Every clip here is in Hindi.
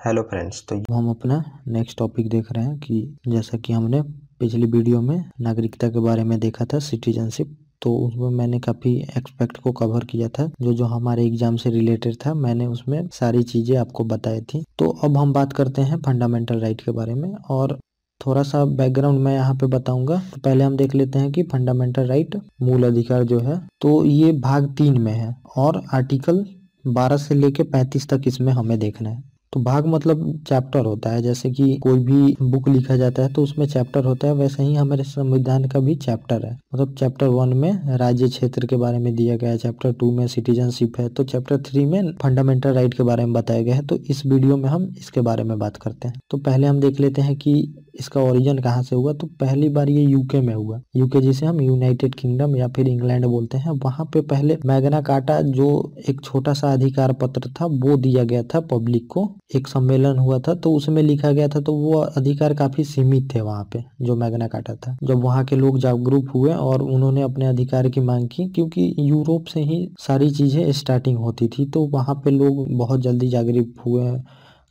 Hello friends. तो हम अपना नेक्स्ट टॉपिक देख रहे हैं कि जैसा कि हमने पिछली वीडियो में नागरिकता के बारे में देखा था, सिटीजनशिप। तो उसमें मैंने काफ़ी एक्सपेक्ट को कवर किया था, जो हमारे एग्जाम से रिलेटेड था। मैंने उसमें सारी चीज़ें आपको बताई थी। तो अब हम बात करते हैं फंडामेंटल राइट के बारे में, और थोड़ा सा बैकग्राउंड मैं यहाँ पे बताऊंगा। तो पहले हम देख लेते हैं कि फंडामेंटल राइट मूल अधिकार जो है, तो ये भाग 3 में है और आर्टिकल 12 से लेके 35 तक इसमें हमें देखना है। तो भाग मतलब चैप्टर होता है, जैसे कि कोई भी बुक लिखा जाता है तो उसमें चैप्टर होता है, वैसे ही हमारे संविधान का भी चैप्टर है। मतलब चैप्टर 1 में राज्य क्षेत्र के बारे में दिया गया है, चैप्टर 2 में सिटीजनशिप है, तो चैप्टर 3 में फंडामेंटल राइट के बारे में बताया गया है। तो इस वीडियो में हम इसके बारे में बात करते हैं। तो पहले हम देख लेते हैं कि इसका ओरिजिन कहाँ से हुआ। तो पहली बार ये यूके में हुआ। यूके जिसे हम यूनाइटेड किंगडम या फिर इंग्लैंड बोलते हैं, वहां पे पहले मैग्ना कार्टा जो एक छोटा सा अधिकार पत्र था वो दिया गया था पब्लिक को। एक सम्मेलन हुआ था तो उसमें लिखा गया था, तो वो अधिकार काफी सीमित थे वहां पे। जो मैग्ना कार्टा था, जब वहां के लोग जागरूक हुए और उन्होंने अपने अधिकार की मांग की, क्योंकि यूरोप से ही सारी चीजें स्टार्टिंग होती थी, तो वहां पे लोग बहुत जल्दी जागरूक हुए,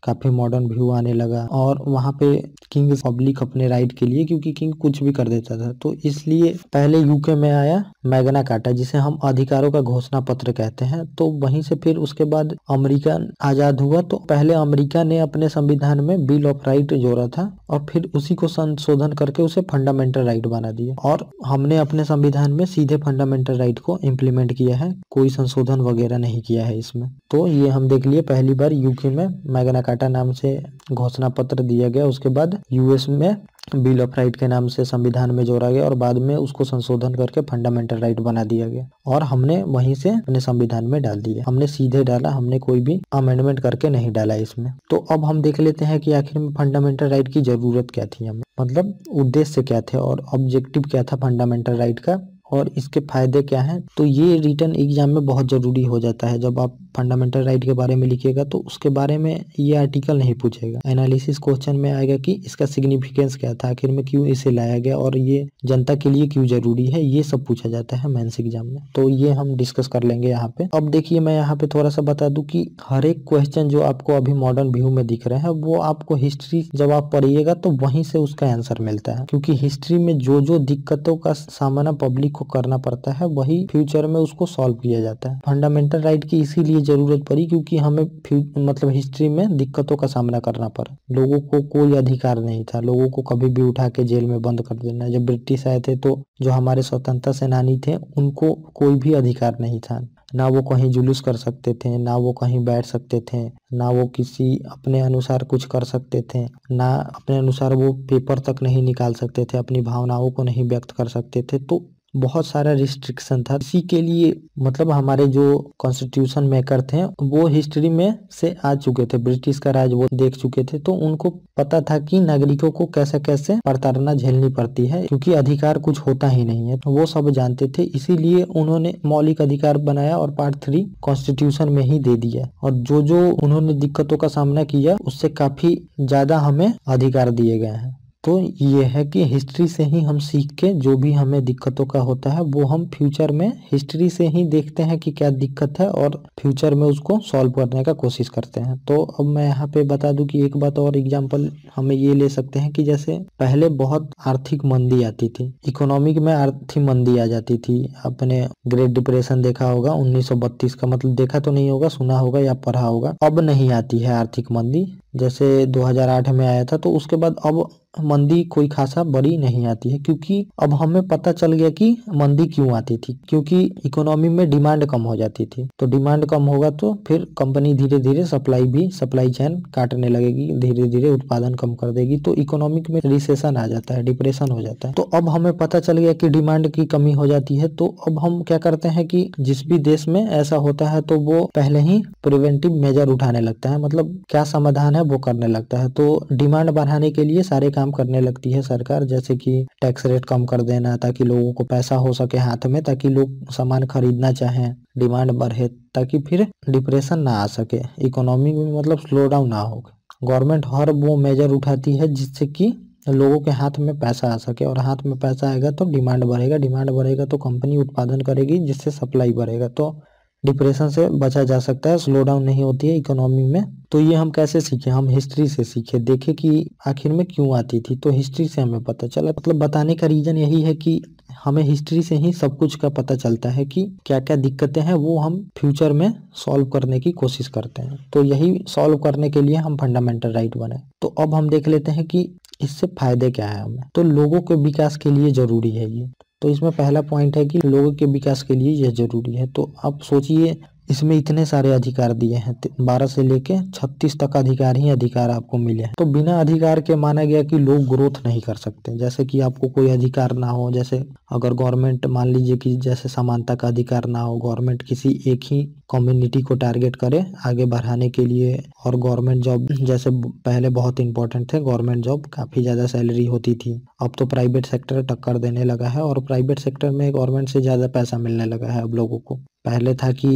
काफी मॉडर्न व्यू आने लगा। और वहां पे किंग पब्लिक अपने राइट के लिए, क्योंकि किंग कुछ भी कर देता था, तो इसलिए पहले यूके में आया मैग्ना कार्टा, जिसे हम अधिकारों का घोषणा पत्र कहते हैं। तो वहीं से फिर उसके बाद अमेरिका आजाद हुआ। तो पहले अमेरिका ने अपने संविधान में बिल ऑफ राइट जोड़ा था और फिर उसी को संशोधन करके उसे फंडामेंटल राइट बना दिया, और हमने अपने संविधान में सीधे फंडामेंटल राइट को इम्प्लीमेंट किया है, कोई संशोधन वगैरह नहीं किया है इसमें। तो ये हम देख लिए, पहली बार यूके में मैग्ना कार्टा नाम से घोषणा पत्र दिया गया, उसके बाद यूएस में बिल ऑफ राइट के नाम से संविधान में जोड़ा गया और बाद में उसको संशोधन करके फंडामेंटल राइट बना दिया गया, और हमने वहीं से अपने संविधान में डाल दिया। हमने सीधे डाला, हमने कोई भी अमेंडमेंट करके नहीं डाला इसमें। तो अब हम देख लेते हैं कि आखिर में फंडामेंटल राइट की जरूरत क्या थी हमें, मतलब उद्देश्य क्या थे और ऑब्जेक्टिव क्या था फंडामेंटल राइट का, और इसके फायदे क्या हैं। तो ये रिटर्न एग्जाम में बहुत जरूरी हो जाता है। जब आप फंडामेंटल राइट के बारे में लिखिएगा तो उसके बारे में ये आर्टिकल नहीं पूछेगा, एनालिसिस क्वेश्चन में आएगा कि इसका सिग्निफिकेंस क्या था, आखिर में क्यों इसे लाया गया और ये जनता के लिए क्यों जरूरी है, ये सब पूछा जाता है मेंस एग्जाम में। तो ये हम डिस्कस कर लेंगे यहाँ पे। अब देखिए, मैं यहाँ पे थोड़ा सा बता दूं कि हर एक क्वेश्चन जो आपको अभी मॉडर्न व्यू में दिख रहे हैं, वो आपको हिस्ट्री जब आप पढ़िएगा तो वहीं से उसका आंसर मिलता है, क्योंकि हिस्ट्री में जो जो दिक्कतों का सामना पब्लिक को करना पड़ता है वही फ्यूचर में उसको सॉल्व किया जाता है। फंडामेंटल राइट की इसीलिए जरूरत पड़ी क्योंकि हमें मतलब हिस्ट्री में दिक्कतों का सामना करना पड़ा। लोगों को कोई अधिकार नहीं था, लोगों को कभी भी उठा के जेल में बंद कर देना। जब ब्रिटिश आए थे तो जो हमारे स्वतंत्रता सेनानी थे उनको कोई भी अधिकार नहीं था, ना वो कहीं जुलूस कर सकते थे, ना वो कहीं बैठ सकते थे, ना वो किसी अपने अनुसार कुछ कर सकते थे, ना अपने अनुसार वो पेपर तक नहीं निकाल सकते थे, अपनी भावनाओं को नहीं व्यक्त कर सकते थे। तो बहुत सारा रिस्ट्रिक्शन था। इसी के लिए मतलब हमारे जो कॉन्स्टिट्यूशन मेकर थे वो हिस्ट्री में से आ चुके थे, ब्रिटिश का राज वो देख चुके थे, तो उनको पता था कि नागरिकों को कैसे कैसे प्रताड़ना झेलनी पड़ती है, क्योंकि अधिकार कुछ होता ही नहीं है, तो वो सब जानते थे। इसीलिए उन्होंने मौलिक अधिकार बनाया और पार्ट 3 कॉन्स्टिट्यूशन में ही दे दिया, और जो जो उन्होंने दिक्कतों का सामना किया उससे काफी ज्यादा हमें अधिकार दिए गए हैं। तो ये है कि हिस्ट्री से ही हम सीख के जो भी हमें दिक्कतों का होता है वो हम फ्यूचर में हिस्ट्री से ही देखते हैं कि क्या दिक्कत है और फ्यूचर में उसको सॉल्व करने का कोशिश करते हैं। तो अब मैं यहाँ पे बता दूं कि एक बात और एग्जांपल हमें ये ले सकते हैं कि जैसे पहले बहुत आर्थिक मंदी आती थी, इकोनॉमिक में आर्थिक मंदी आ जाती थी। आपने ग्रेट डिप्रेशन देखा होगा 1932 का, मतलब देखा तो नहीं होगा, सुना होगा या पढ़ा होगा। अब नहीं आती है आर्थिक मंदी, जैसे 2008 में आया था। तो उसके बाद अब मंदी कोई खासा बड़ी नहीं आती है, क्योंकि अब हमें पता चल गया कि मंदी क्यों आती थी, क्योंकि इकोनॉमी में डिमांड कम हो जाती थी। तो डिमांड कम होगा तो फिर कंपनी धीरे धीरे सप्लाई चेन काटने लगेगी, धीरे धीरे उत्पादन कम कर देगी, तो इकोनॉमिक में रिसेशन आ जाता है, डिप्रेशन हो जाता है। तो अब हमें पता चल गया कि डिमांड की कमी हो जाती है। तो अब हम क्या करते हैं कि जिस भी देश में ऐसा होता है तो वो पहले ही प्रिवेंटिव मेजर उठाने लगता है, मतलब क्या समाधान है वो करने लगता है। तो डिमांड बढ़ाने के लिए सारे काम करने लगती है सरकार, जैसे कि टैक्स रेट कम कर देना ताकि लोगों को पैसा हो सके हाथ में, ताकि लोग सामान खरीदना चाहें, डिमांड बढ़े, ताकि फिर डिप्रेशन ना आ सके, इकोनॉमी में मतलब स्लो डाउन ना हो। गवर्नमेंट हर वो मेजर उठाती है जिससे कि लोगों के हाथ में पैसा आ सके, और हाथ में पैसा आएगा तो डिमांड बढ़ेगा, डिमांड बढ़ेगा तो कंपनी उत्पादन करेगी जिससे सप्लाई बढ़ेगा। तो डिप्रेशन से बचा जा सकता है, स्लो डाउन नहीं होती है इकोनॉमी में। तो ये हम कैसे सीखे? हम हिस्ट्री से सीखे, देखे कि आखिर में क्यों आती थी, तो हिस्ट्री से हमें पता चला। मतलब बताने का रीजन यही है कि हमें हिस्ट्री से ही सब कुछ का पता चलता है कि क्या क्या दिक्कतें हैं, वो हम फ्यूचर में सॉल्व करने की कोशिश करते हैं। तो यही सॉल्व करने के लिए हम फंडामेंटल राइट बने। तो अब हम देख लेते हैं कि इससे फायदे क्या है हमें। तो लोगों के विकास के लिए जरूरी है ये। तो इसमें पहला पॉइंट है कि लोगों के विकास के लिए यह जरूरी है। तो आप सोचिए, इसमें इतने सारे अधिकार दिए हैं, 12 से लेके 36 तक अधिकार ही अधिकार आपको मिले हैं। तो बिना अधिकार के माना गया कि लोग ग्रोथ नहीं कर सकते। जैसे कि आपको कोई अधिकार ना हो, जैसे अगर गवर्नमेंट मान लीजिए कि जैसे समानता का अधिकार ना हो, गवर्नमेंट किसी एक ही कम्युनिटी को टारगेट करे आगे बढ़ाने के लिए, और गवर्नमेंट जॉब जैसे पहले बहुत इंपॉर्टेंट थे, गवर्नमेंट जॉब काफी ज्यादा सैलरी होती थी। अब तो प्राइवेट सेक्टर टक्कर देने लगा है और प्राइवेट सेक्टर में गवर्नमेंट से ज्यादा पैसा मिलने लगा है अब लोगों को। पहले था कि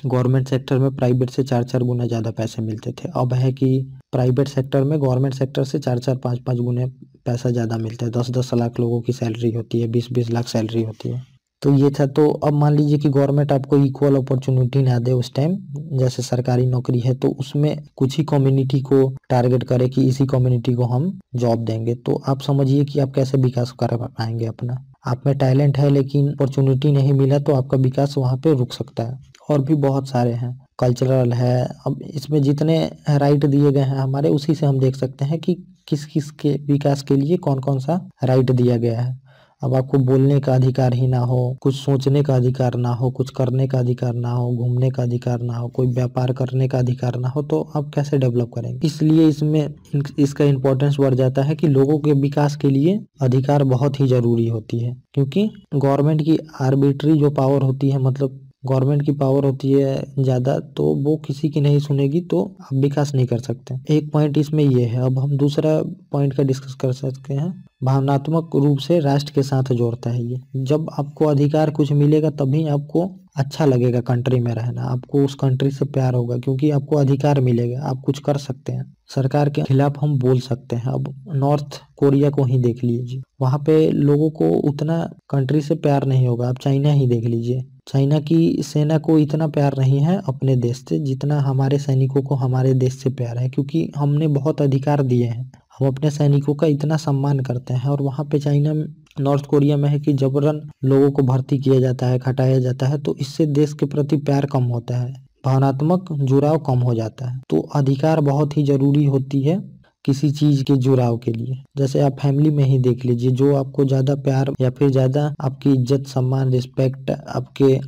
गवर्नमेंट सेक्टर में प्राइवेट से 4-4 गुना ज्यादा पैसे मिलते थे, अब है कि प्राइवेट सेक्टर में गवर्नमेंट सेक्टर से 4-4 5-5 गुने पैसा ज्यादा मिलता है। 10-10 लाख लोगों की सैलरी होती है, 20-20 लाख सैलरी होती है। तो ये था। तो अब मान लीजिए कि गवर्नमेंट आपको इक्वल अपॉर्चुनिटी ना दे उस टाइम, जैसे सरकारी नौकरी है तो उसमें कुछ ही कम्युनिटी को टारगेट करे कि इसी कम्युनिटी को हम जॉब देंगे, तो आप समझिए कि आप कैसे विकास कर पाएंगे अपना। आप में टैलेंट है लेकिन अपॉर्चुनिटी नहीं मिला तो आपका विकास वहाँ पे रुक सकता है। और भी बहुत सारे हैं, कल्चरल है। अब इसमें जितने राइट दिए गए हैं हमारे, उसी से हम देख सकते हैं कि किस किस के विकास के लिए कौन कौन सा राइट दिया गया है। अब आपको बोलने का अधिकार ही ना हो, कुछ सोचने का अधिकार ना हो, कुछ करने का अधिकार ना हो, घूमने का अधिकार ना हो, कोई व्यापार करने का अधिकार ना हो, तो आप कैसे डेवलप करेंगे? इसलिए इसमें इसका इम्पोर्टेंस बढ़ जाता है कि लोगों के विकास के लिए अधिकार बहुत ही जरूरी होती है। क्योंकि गवर्नमेंट की आर्बिट्री जो पावर होती है, मतलब गवर्नमेंट की पावर होती है ज़्यादा, तो वो किसी की नहीं सुनेगी, तो आप विकास नहीं कर सकते। एक पॉइंट इसमें ये है। अब हम दूसरा पॉइंट का डिस्कस कर सकते हैं। भावनात्मक रूप से राष्ट्र के साथ जोड़ता है ये। जब आपको अधिकार कुछ मिलेगा तभी आपको अच्छा लगेगा कंट्री में रहना, आपको उस कंट्री से प्यार होगा, क्योंकि आपको अधिकार मिलेगा, आप कुछ कर सकते हैं। सरकार के खिलाफ हम बोल सकते हैं। अब नॉर्थ कोरिया को ही देख लीजिए, वहाँ पे लोगों को उतना कंट्री से प्यार नहीं होगा। आप चाइना ही देख लीजिए, चाइना की सेना को इतना प्यार नहीं है अपने देश से जितना हमारे सैनिकों को हमारे देश से प्यार है, क्योंकि हमने बहुत अधिकार दिए हैं। हम अपने सैनिकों का इतना सम्मान करते हैं। और वहाँ पे चाइना में, नॉर्थ कोरिया में है कि जबरन लोगों को भर्ती किया जाता है, खटाया जाता है, तो इससे देश के प्रति प्यार कम होता है, भावनात्मक जुड़ाव कम हो जाता है। तो अधिकार बहुत ही जरूरी होती है किसी चीज के जुड़ाव के लिए। जैसे आप फैमिली में ही देख लीजिए, जो आपको ज्यादा प्यार या फिर ज्यादा आपकी इज्जत, सम्मान, रिस्पेक्ट, आपके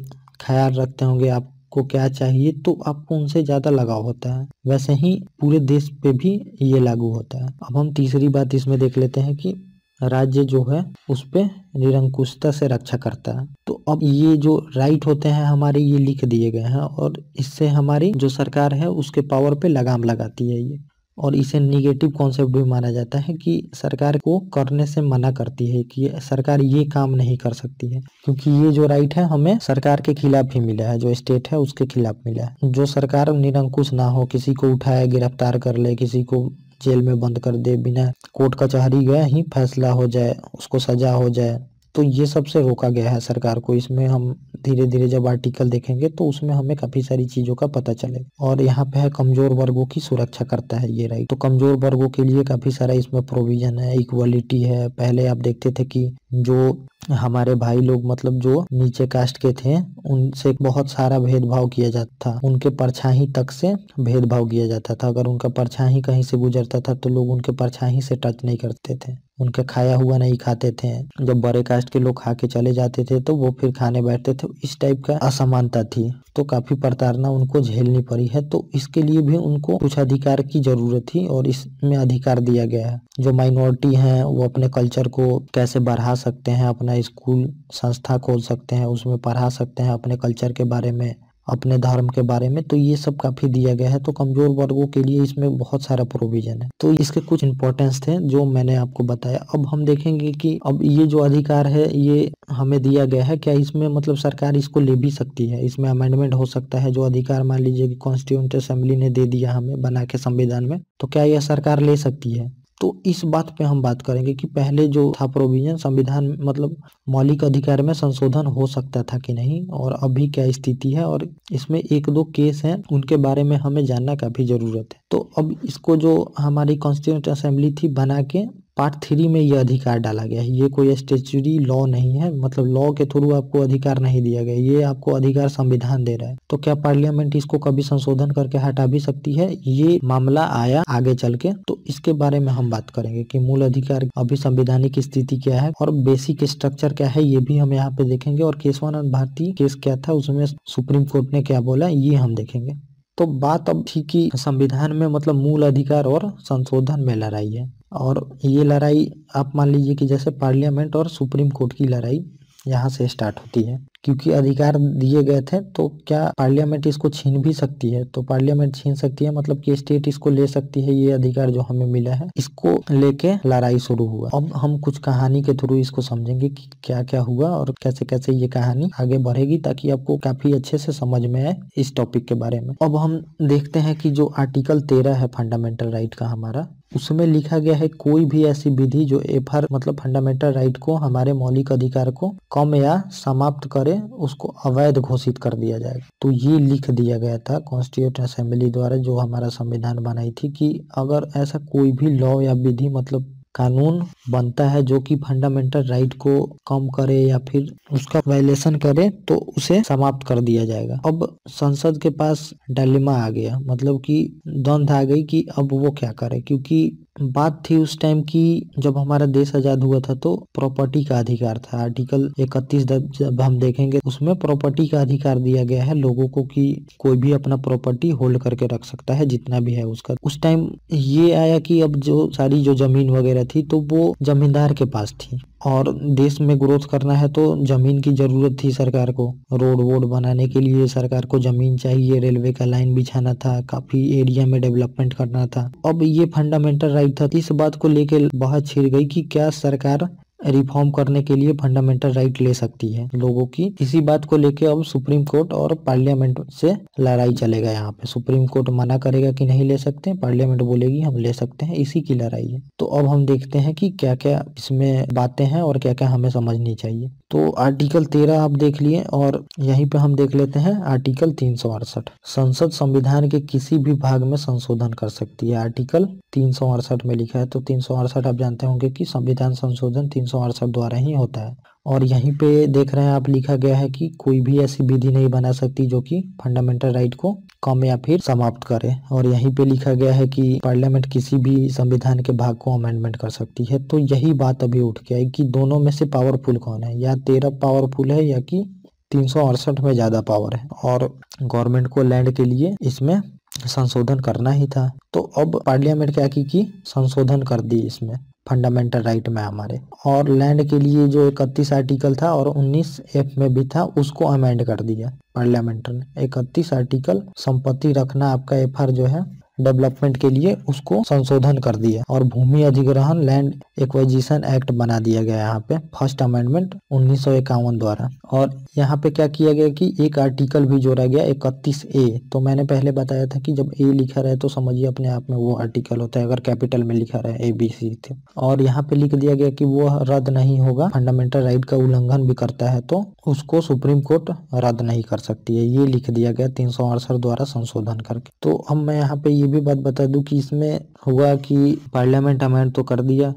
ख्याल रखते होंगे, आपको क्या चाहिए, तो आपको उनसे ज्यादा लगाव होता है। वैसे ही पूरे देश पे भी ये लागू होता है। अब हम तीसरी बात इसमें देख लेते हैं कि राज्य जो है उस पे निरंकुशता से रक्षा करता है। तो अब ये जो राइट होते हैं हमारे, ये लिख दिए गए हैं, और इससे हमारी जो सरकार है उसके पावर पे लगाम लगाती है ये। और इसे निगेटिव कॉन्सेप्ट भी माना जाता है कि सरकार को करने से मना करती है, कि सरकार ये काम नहीं कर सकती है, क्योंकि ये जो राइट है हमें सरकार के खिलाफ ही मिला है, जो स्टेट है उसके खिलाफ मिला है। जो सरकार निरंकुश ना हो, किसी को उठाए गिरफ्तार कर ले, किसी को जेल में बंद कर दे, बिना कोर्ट कचहरी गए ही फैसला हो जाए, उसको सजा हो जाए, तो ये सबसे रोका गया है सरकार को। इसमें हम धीरे धीरे जब आर्टिकल देखेंगे तो उसमें हमें काफी सारी चीजों का पता चलेगा। और यहाँ पे है कमजोर वर्गों की सुरक्षा करता है ये राइट। तो कमजोर वर्गों के लिए काफी सारा इसमें प्रोविजन है, इक्वलिटी है। पहले आप देखते थे कि जो हमारे भाई लोग, मतलब जो नीचे कास्ट के थे, उनसे बहुत सारा भेदभाव किया जाता था, उनके परछाई तक से भेदभाव किया जाता था। अगर उनका परछाई कहीं से गुजरता था तो लोग उनके परछाई से टच नहीं करते थे, उनका खाया हुआ नहीं खाते थे। जब बड़े कास्ट के लोग खा के चले जाते थे तो वो फिर खाने बैठते थे। इस टाइप का असमानता थी, तो काफी प्रताड़ना उनको झेलनी पड़ी है। तो इसके लिए भी उनको कुछ अधिकार की जरूरत थी, और इसमें अधिकार दिया गया है। जो माइनॉरिटी हैं वो अपने कल्चर को कैसे बढ़ा सकते हैं, अपना स्कूल संस्था खोल सकते हैं, उसमें पढ़ा सकते हैं अपने कल्चर के बारे में, अपने धर्म के बारे में, तो ये सब काफी दिया गया है। तो कमजोर वर्गों के लिए इसमें बहुत सारा प्रोविजन है। तो इसके कुछ इंपॉर्टेंस थे जो मैंने आपको बताया। अब हम देखेंगे कि अब ये जो अधिकार है ये हमें दिया गया है, क्या इसमें मतलब सरकार इसको ले भी सकती है, इसमें अमेंडमेंट हो सकता है। जो अधिकार मान लीजिए कि कॉन्स्टिट्यूएंट असेंबली ने दे दिया हमें बना के संविधान में, तो क्या यह सरकार ले सकती है? तो इस बात पे हम बात करेंगे कि पहले जो था प्रोविजन संविधान मतलब मौलिक अधिकार में संशोधन हो सकता था कि नहीं, और अभी क्या स्थिति है, और इसमें एक दो केस हैं उनके बारे में हमें जानना काफी जरूरत है। तो अब इसको जो हमारी कॉन्स्टिट्यूंट असेंबली थी बना के पार्ट 3 में ये अधिकार डाला गया है। ये कोई स्टैट्यूटरी लॉ नहीं है, मतलब लॉ के थ्रू आपको अधिकार नहीं दिया गया, ये आपको अधिकार संविधान दे रहा है। तो क्या पार्लियामेंट इसको कभी संशोधन करके हटा भी सकती है? ये मामला आया आगे चल के, तो इसके बारे में हम बात करेंगे कि मूल अधिकार अभी संवैधानिक स्थिति क्या है और बेसिक स्ट्रक्चर क्या है, ये भी हम यहाँ पे देखेंगे। और केशवानंद भारती केस क्या था, उसमें सुप्रीम कोर्ट ने क्या बोला, ये हम देखेंगे। तो बात अब थी कि संविधान में मतलब मूल अधिकार और संशोधन में लड़ाई है, और ये लड़ाई आप मान लीजिए कि जैसे पार्लियामेंट और सुप्रीम कोर्ट की लड़ाई यहाँ से स्टार्ट होती है, क्योंकि अधिकार दिए गए थे। तो क्या पार्लियामेंट इसको छीन भी सकती है? तो पार्लियामेंट छीन सकती है, मतलब कि स्टेट इसको ले सकती है, ये अधिकार जो हमें मिला है, इसको लेके लड़ाई शुरू हुआ। अब हम कुछ कहानी के थ्रू इसको समझेंगे कि क्या क्या हुआ और कैसे कैसे ये कहानी आगे बढ़ेगी, ताकि आपको काफी अच्छे से समझ में आए इस टॉपिक के बारे में। अब हम देखते हैं कि जो आर्टिकल 13 है फंडामेंटल राइट का हमारा, उसमें लिखा गया है कोई भी ऐसी विधि जो एफआर मतलब फंडामेंटल राइट को, हमारे मौलिक अधिकार को कम या समाप्त करे, उसको अवैध घोषित कर दिया जाएगा। तो ये लिख दिया गया था कॉन्स्टिट्यूंट असेंबली द्वारा जो हमारा संविधान बनाई थी, कि अगर ऐसा कोई भी लॉ या विधि मतलब कानून बनता है जो कि फंडामेंटल राइट को कम करे या फिर उसका वायलेशन करे, तो उसे समाप्त कर दिया जाएगा। अब संसद के पास डायलेमा आ गया, मतलब कि द्वंद्व आ गई कि अब वो क्या करे, क्योंकि बात थी उस टाइम की जब हमारा देश आजाद हुआ था तो प्रॉपर्टी का अधिकार था। आर्टिकल 31 जब हम देखेंगे उसमें प्रॉपर्टी का अधिकार दिया गया है लोगों को, कि कोई भी अपना प्रॉपर्टी होल्ड करके रख सकता है जितना भी है उसका। उस टाइम ये आया कि अब जो सारी जो जमीन वगैरह थी तो वो जमींदार के पास थी, और देश में ग्रोथ करना है तो जमीन की जरूरत थी सरकार को। रोड वोड बनाने के लिए सरकार को जमीन चाहिए, रेलवे का लाइन बिछाना था, काफी एरिया में डेवलपमेंट करना था। अब ये फंडामेंटल राइट था, इस बात को लेकर बहुत छिड़ गई कि क्या सरकार रिफॉर्म करने के लिए फंडामेंटल राइट ले सकती है लोगों की। इसी बात को लेके अब सुप्रीम कोर्ट और पार्लियामेंट से लड़ाई चलेगा। यहाँ पे सुप्रीम कोर्ट मना करेगा कि नहीं ले सकते, पार्लियामेंट बोलेगी हम ले सकते हैं, इसी की लड़ाई है। तो अब हम देखते हैं कि क्या क्या इसमें बातें हैं और क्या क्या हमें समझनी चाहिए। तो आर्टिकल 13 आप देख लिए, और यहीं पे हम देख लेते हैं आर्टिकल 368। संसद संविधान के किसी भी भाग में संशोधन कर सकती है, आर्टिकल 368 में लिखा है। तो 368 आप जानते होंगे कि संविधान संशोधन 368 द्वारा ही होता है। और यहीं पे देख रहे हैं आप लिखा गया है कि कोई भी ऐसी विधि नहीं बना सकती जो कि फंडामेंटल राइट को कम या फिर समाप्त करे। और यहीं पे लिखा गया है कि पार्लियामेंट किसी भी संविधान के भाग को अमेंडमेंट कर सकती है। तो यही बात अभी उठ के आई कि दोनों में से पावरफुल कौन है, या 13 पावरफुल है या कि 368 में ज्यादा पावर है, और गवर्नमेंट को लैंड के लिए इसमें संशोधन करना ही था। तो अब पार्लियामेंट क्या की संशोधन कर दी इसमें फंडामेंटल राइट में हमारे, और लैंड के लिए जो 31 आर्टिकल था और 19F में भी था उसको अमेंड कर दिया पार्लियामेंट ने। 31 आर्टिकल संपत्ति रखना आपका एफआर जो है डेवलपमेंट के लिए, उसको संशोधन कर दिया, और भूमि अधिग्रहण लैंड एक्वाजिशन एक्ट बना दिया गया यहाँ पे, फर्स्ट अमेंडमेंट 1951 द्वारा। और यहाँ पे क्या किया गया कि एक आर्टिकल भी जोड़ा गया 31A। तो मैंने पहले बताया था कि जब ए लिखा रहे तो समझिए अपने आप में वो आर्टिकल होता है, अगर कैपिटल में लिखा रहे ABC थे। और यहाँ पे लिख दिया गया कि वो रद्द नहीं होगा, फंडामेंटल राइट का उल्लंघन भी करता है तो उसको सुप्रीम कोर्ट रद्द नहीं कर सकती है, ये लिख दिया गया 368 द्वारा संशोधन करके। तो अब मैं यहाँ पे ये भी बात बता दूं कि इसमें हुआ कि पार्लियामेंट अमेंड तो कर दिया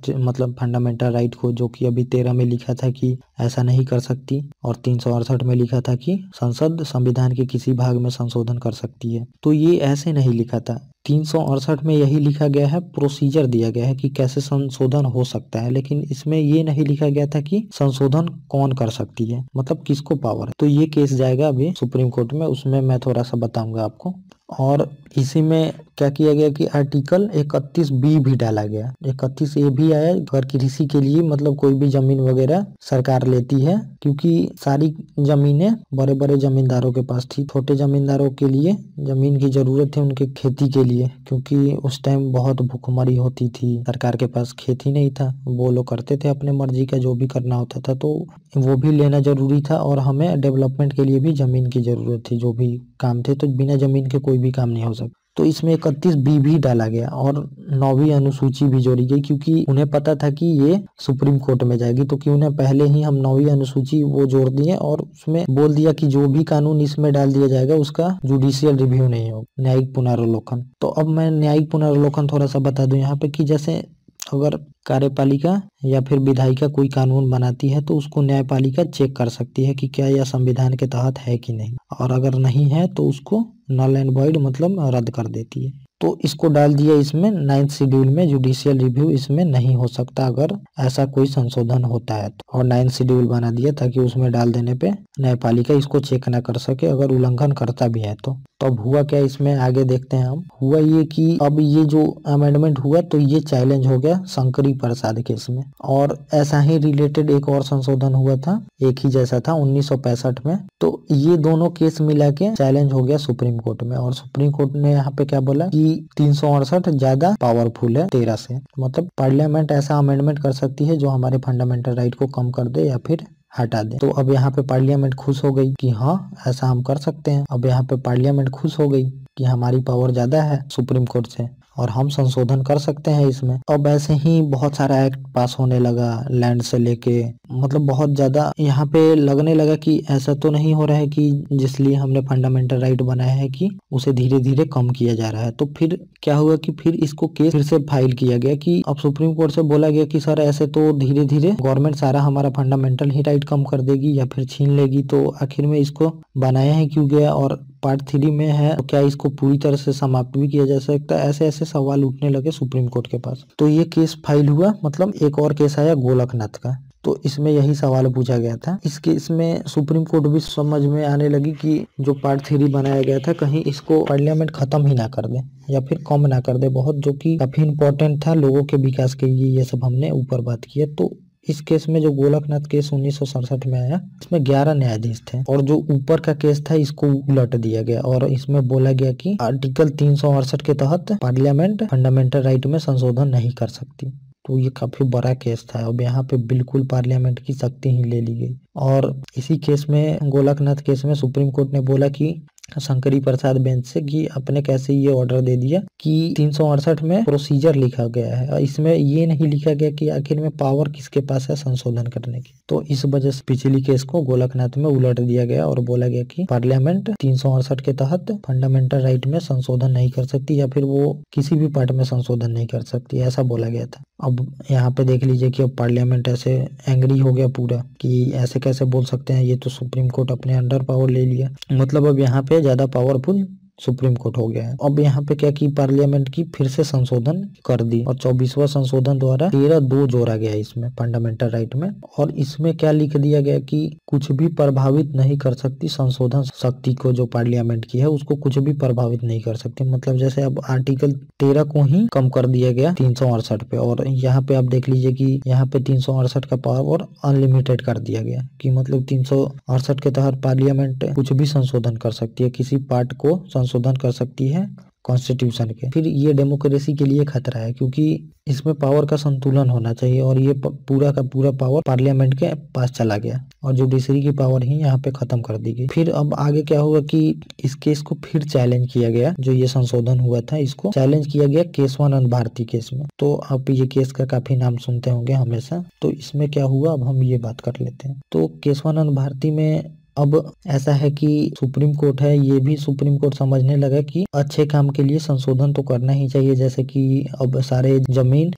मतलब फंडामेंटल राइट को, जो कि अभी 13 में लिखा था कि ऐसा नहीं कर सकती, और 368 में लिखा था कि संसद संविधान के किसी भाग में संशोधन कर सकती है। तो ये ऐसे नहीं लिखा था, 368 में यही लिखा गया है, प्रोसीजर दिया गया है कि कैसे संशोधन हो सकता है, लेकिन इसमें ये नहीं लिखा गया था कि संशोधन कौन कर सकती है, मतलब किसको पावर है। तो ये केस जाएगा अभी सुप्रीम कोर्ट में, उसमें मैं थोड़ा सा बताऊंगा आपको। और इसी में क्या किया गया कि आर्टिकल 31B भी डाला गया, 31A भी आया, अगर कृषि के लिए मतलब कोई भी जमीन वगैरह सरकार लेती है, क्योंकि सारी जमीनें बड़े बड़े जमींदारों के पास थी, छोटे जमींदारों के लिए जमीन की जरूरत थी उनके खेती के लिए, क्योंकि उस टाइम बहुत भूखमरी होती थी, सरकार के पास खेती नहीं था, वो लोग करते थे अपने मर्जी का जो भी करना होता था, तो वो भी लेना जरूरी था। और हमें डेवलपमेंट के लिए भी जमीन की जरूरत थी, जो भी काम थे, तो बिना जमीन के कोई कोई भी काम नहीं हो सकता। तो इसमें 31B भी डाला गया और 9वीं अनुसूची भी जोड़ी गई, क्योंकि उन्हें पता था कि ये सुप्रीम कोर्ट में जाएगी, तो क्यों उन्हें पहले ही हम 9वीं अनुसूची वो जोड़ दिए और उसमें बोल दिया कि जो भी कानून इसमें डाल दिया जाएगा उसका जुडिशियल रिव्यू नहीं होगा, न्यायिक पुनर्वलोकन। तो अब मैं न्यायिक पुनर्वलोकन थोड़ा सा बता दूं यहाँ पे कि जैसे अगर कार्यपालिका या फिर विधायिका कोई कानून बनाती है तो उसको न्यायपालिका चेक कर सकती है कि क्या यह संविधान के तहत है कि नहीं, और अगर नहीं है तो उसको नल एंड वॉइड मतलब रद्द कर देती है। तो इसको डाल दिया इसमें 9th शेड्यूल में, जुडिशियल रिव्यू इसमें नहीं हो सकता अगर ऐसा कोई संशोधन होता है तो। और 9th शेड्यूल बना दिया ताकि उसमें डाल देने पे न्यायपालिका इसको चेक ना कर सके अगर उल्लंघन करता भी है तो। अब हुआ क्या इसमें आगे देखते हैं हम। हुआ ये कि अब ये जो अमेंडमेंट हुआ तो ये चैलेंज हो गया शंकरी प्रसाद केस में, और ऐसा ही रिलेटेड एक और संशोधन हुआ था, एक ही जैसा था 1965 में। तो ये दोनों केस मिला के चैलेंज हो गया सुप्रीम कोर्ट में, और सुप्रीम कोर्ट ने यहाँ पे क्या बोला कि 368 ज्यादा पावरफुल है 13 से, मतलब पार्लियामेंट ऐसा अमेंडमेंट कर सकती है जो हमारे फंडामेंटल राइट को कम कर दे या फिर हटा दे। तो अब यहाँ पे पार्लियामेंट खुश हो गई कि हाँ ऐसा हम कर सकते हैं। अब यहाँ पे पार्लियामेंट खुश हो गई कि हमारी पावर ज्यादा है सुप्रीम कोर्ट से और हम संशोधन कर सकते हैं इसमें। अब ऐसे ही बहुत सारा एक्ट पास होने लगा, लैंड से लेके मतलब बहुत ज्यादा यहाँ पे लगने लगा कि ऐसा तो नहीं हो रहा है कि जिसलिए हमने फंडामेंटल राइट बनाया है कि उसे धीरे धीरे कम किया जा रहा है। तो फिर क्या हुआ कि फिर इसको केस फिर से फाइल किया गया कि अब सुप्रीम कोर्ट से बोला गया कि सर ऐसे तो धीरे धीरे गवर्नमेंट सारा हमारा फंडामेंटल ही राइट कम कर देगी या फिर छीन लेगी, तो आखिर में इसको बनाया ही क्यों गया, और पार्ट 3 में है तो क्या इसको पूरी तरह से समाप्त भी किया जा सकता है। ऐसे ऐसे सवाल उठने लगे सुप्रीम कोर्ट के पास। तो ये केस फाइल हुआ, मतलब एक और केस आया गोलकनाथ का, तो इसमें यही सवाल पूछा गया था। इस केस में सुप्रीम कोर्ट भी समझ में आने लगी कि जो पार्ट 3 बनाया गया था कहीं इसको पार्लियामेंट खत्म ही ना कर दे या फिर कम ना कर दे बहुत, जो कि काफी इम्पोर्टेंट था लोगों के विकास के लिए। ये सब हमने ऊपर बात की है। तो इस केस में जो गोलकनाथ केस 1967 में आया, इसमें 11 न्यायाधीश थे, और जो ऊपर का केस था इसको उलट दिया गया और इसमें बोला गया कि आर्टिकल 368 के तहत पार्लियामेंट फंडामेंटल राइट में संशोधन नहीं कर सकती। तो ये काफी बड़ा केस था। अब यहाँ पे बिल्कुल पार्लियामेंट की शक्ति ही ले ली गई। और इसी केस में, गोलकनाथ केस में, सुप्रीम कोर्ट ने बोला कि शंकरी प्रसाद बेंच से कि अपने कैसे ये ऑर्डर दे दिया कि 368 में प्रोसीजर लिखा गया है, इसमें ये नहीं लिखा गया कि आखिर में पावर किसके पास है संशोधन करने की। तो इस वजह से पिछली केस को गोलकनाथ में उलट दिया गया और बोला गया कि पार्लियामेंट 368 के तहत फंडामेंटल राइट में संशोधन नहीं कर सकती या फिर वो किसी भी पार्ट में संशोधन नहीं कर सकती, ऐसा बोला गया था। अब यहाँ पे देख लीजिए कि अब पार्लियामेंट ऐसे एंग्री हो गया पूरा कि ऐसे कैसे बोल सकते हैं, ये तो सुप्रीम कोर्ट अपने अंडर पावर ले लिया, मतलब अब यहाँ पे ज्यादा पावरफुल सुप्रीम कोर्ट हो गया है। अब यहाँ पे क्या कि पार्लियामेंट की फिर से संशोधन कर दी और 24वां संशोधन द्वारा 13(2) जोड़ा गया इसमें फंडामेंटल राइट में। और इसमें क्या लिख दिया गया कि कुछ भी प्रभावित नहीं कर सकती संशोधन शक्ति को, जो पार्लियामेंट की है उसको कुछ भी प्रभावित नहीं कर सकती। मतलब जैसे अब आर्टिकल 13 को ही कम कर दिया गया 368 पे, और यहाँ पे आप देख लीजिए कि यहाँ पे 368 का पावर अनलिमिटेड कर दिया गया कि मतलब 368 के तहत पार्लियामेंट कुछ भी संशोधन कर सकती है, किसी पार्ट को संशोधन कर सकती है कॉन्स्टिट्यूशन के। फिर ये डेमोक्रेसी के लिए खतरा है क्योंकि इसमें पावर का संतुलन होना चाहिए और ये पूरा का पूरा पावर पार्लियामेंट के पास चला गया और जुडिशरी की पावर ही यहाँ पे खत्म कर दी गई। फिर अब आगे क्या हुआ कि इस केस को फिर चैलेंज किया गया, जो ये संशोधन हुआ था इसको चैलेंज किया गया केशवानंद भारती केस में। तो आप ये केस का काफी नाम सुनते होंगे हमेशा। तो इसमें क्या हुआ अब हम ये बात कर लेते हैं। तो केशवानंद भारती में अब ऐसा है कि सुप्रीम कोर्ट है, ये भी सुप्रीम कोर्ट समझने लगा कि अच्छे काम के लिए संशोधन तो करना ही चाहिए। जैसे कि अब सारे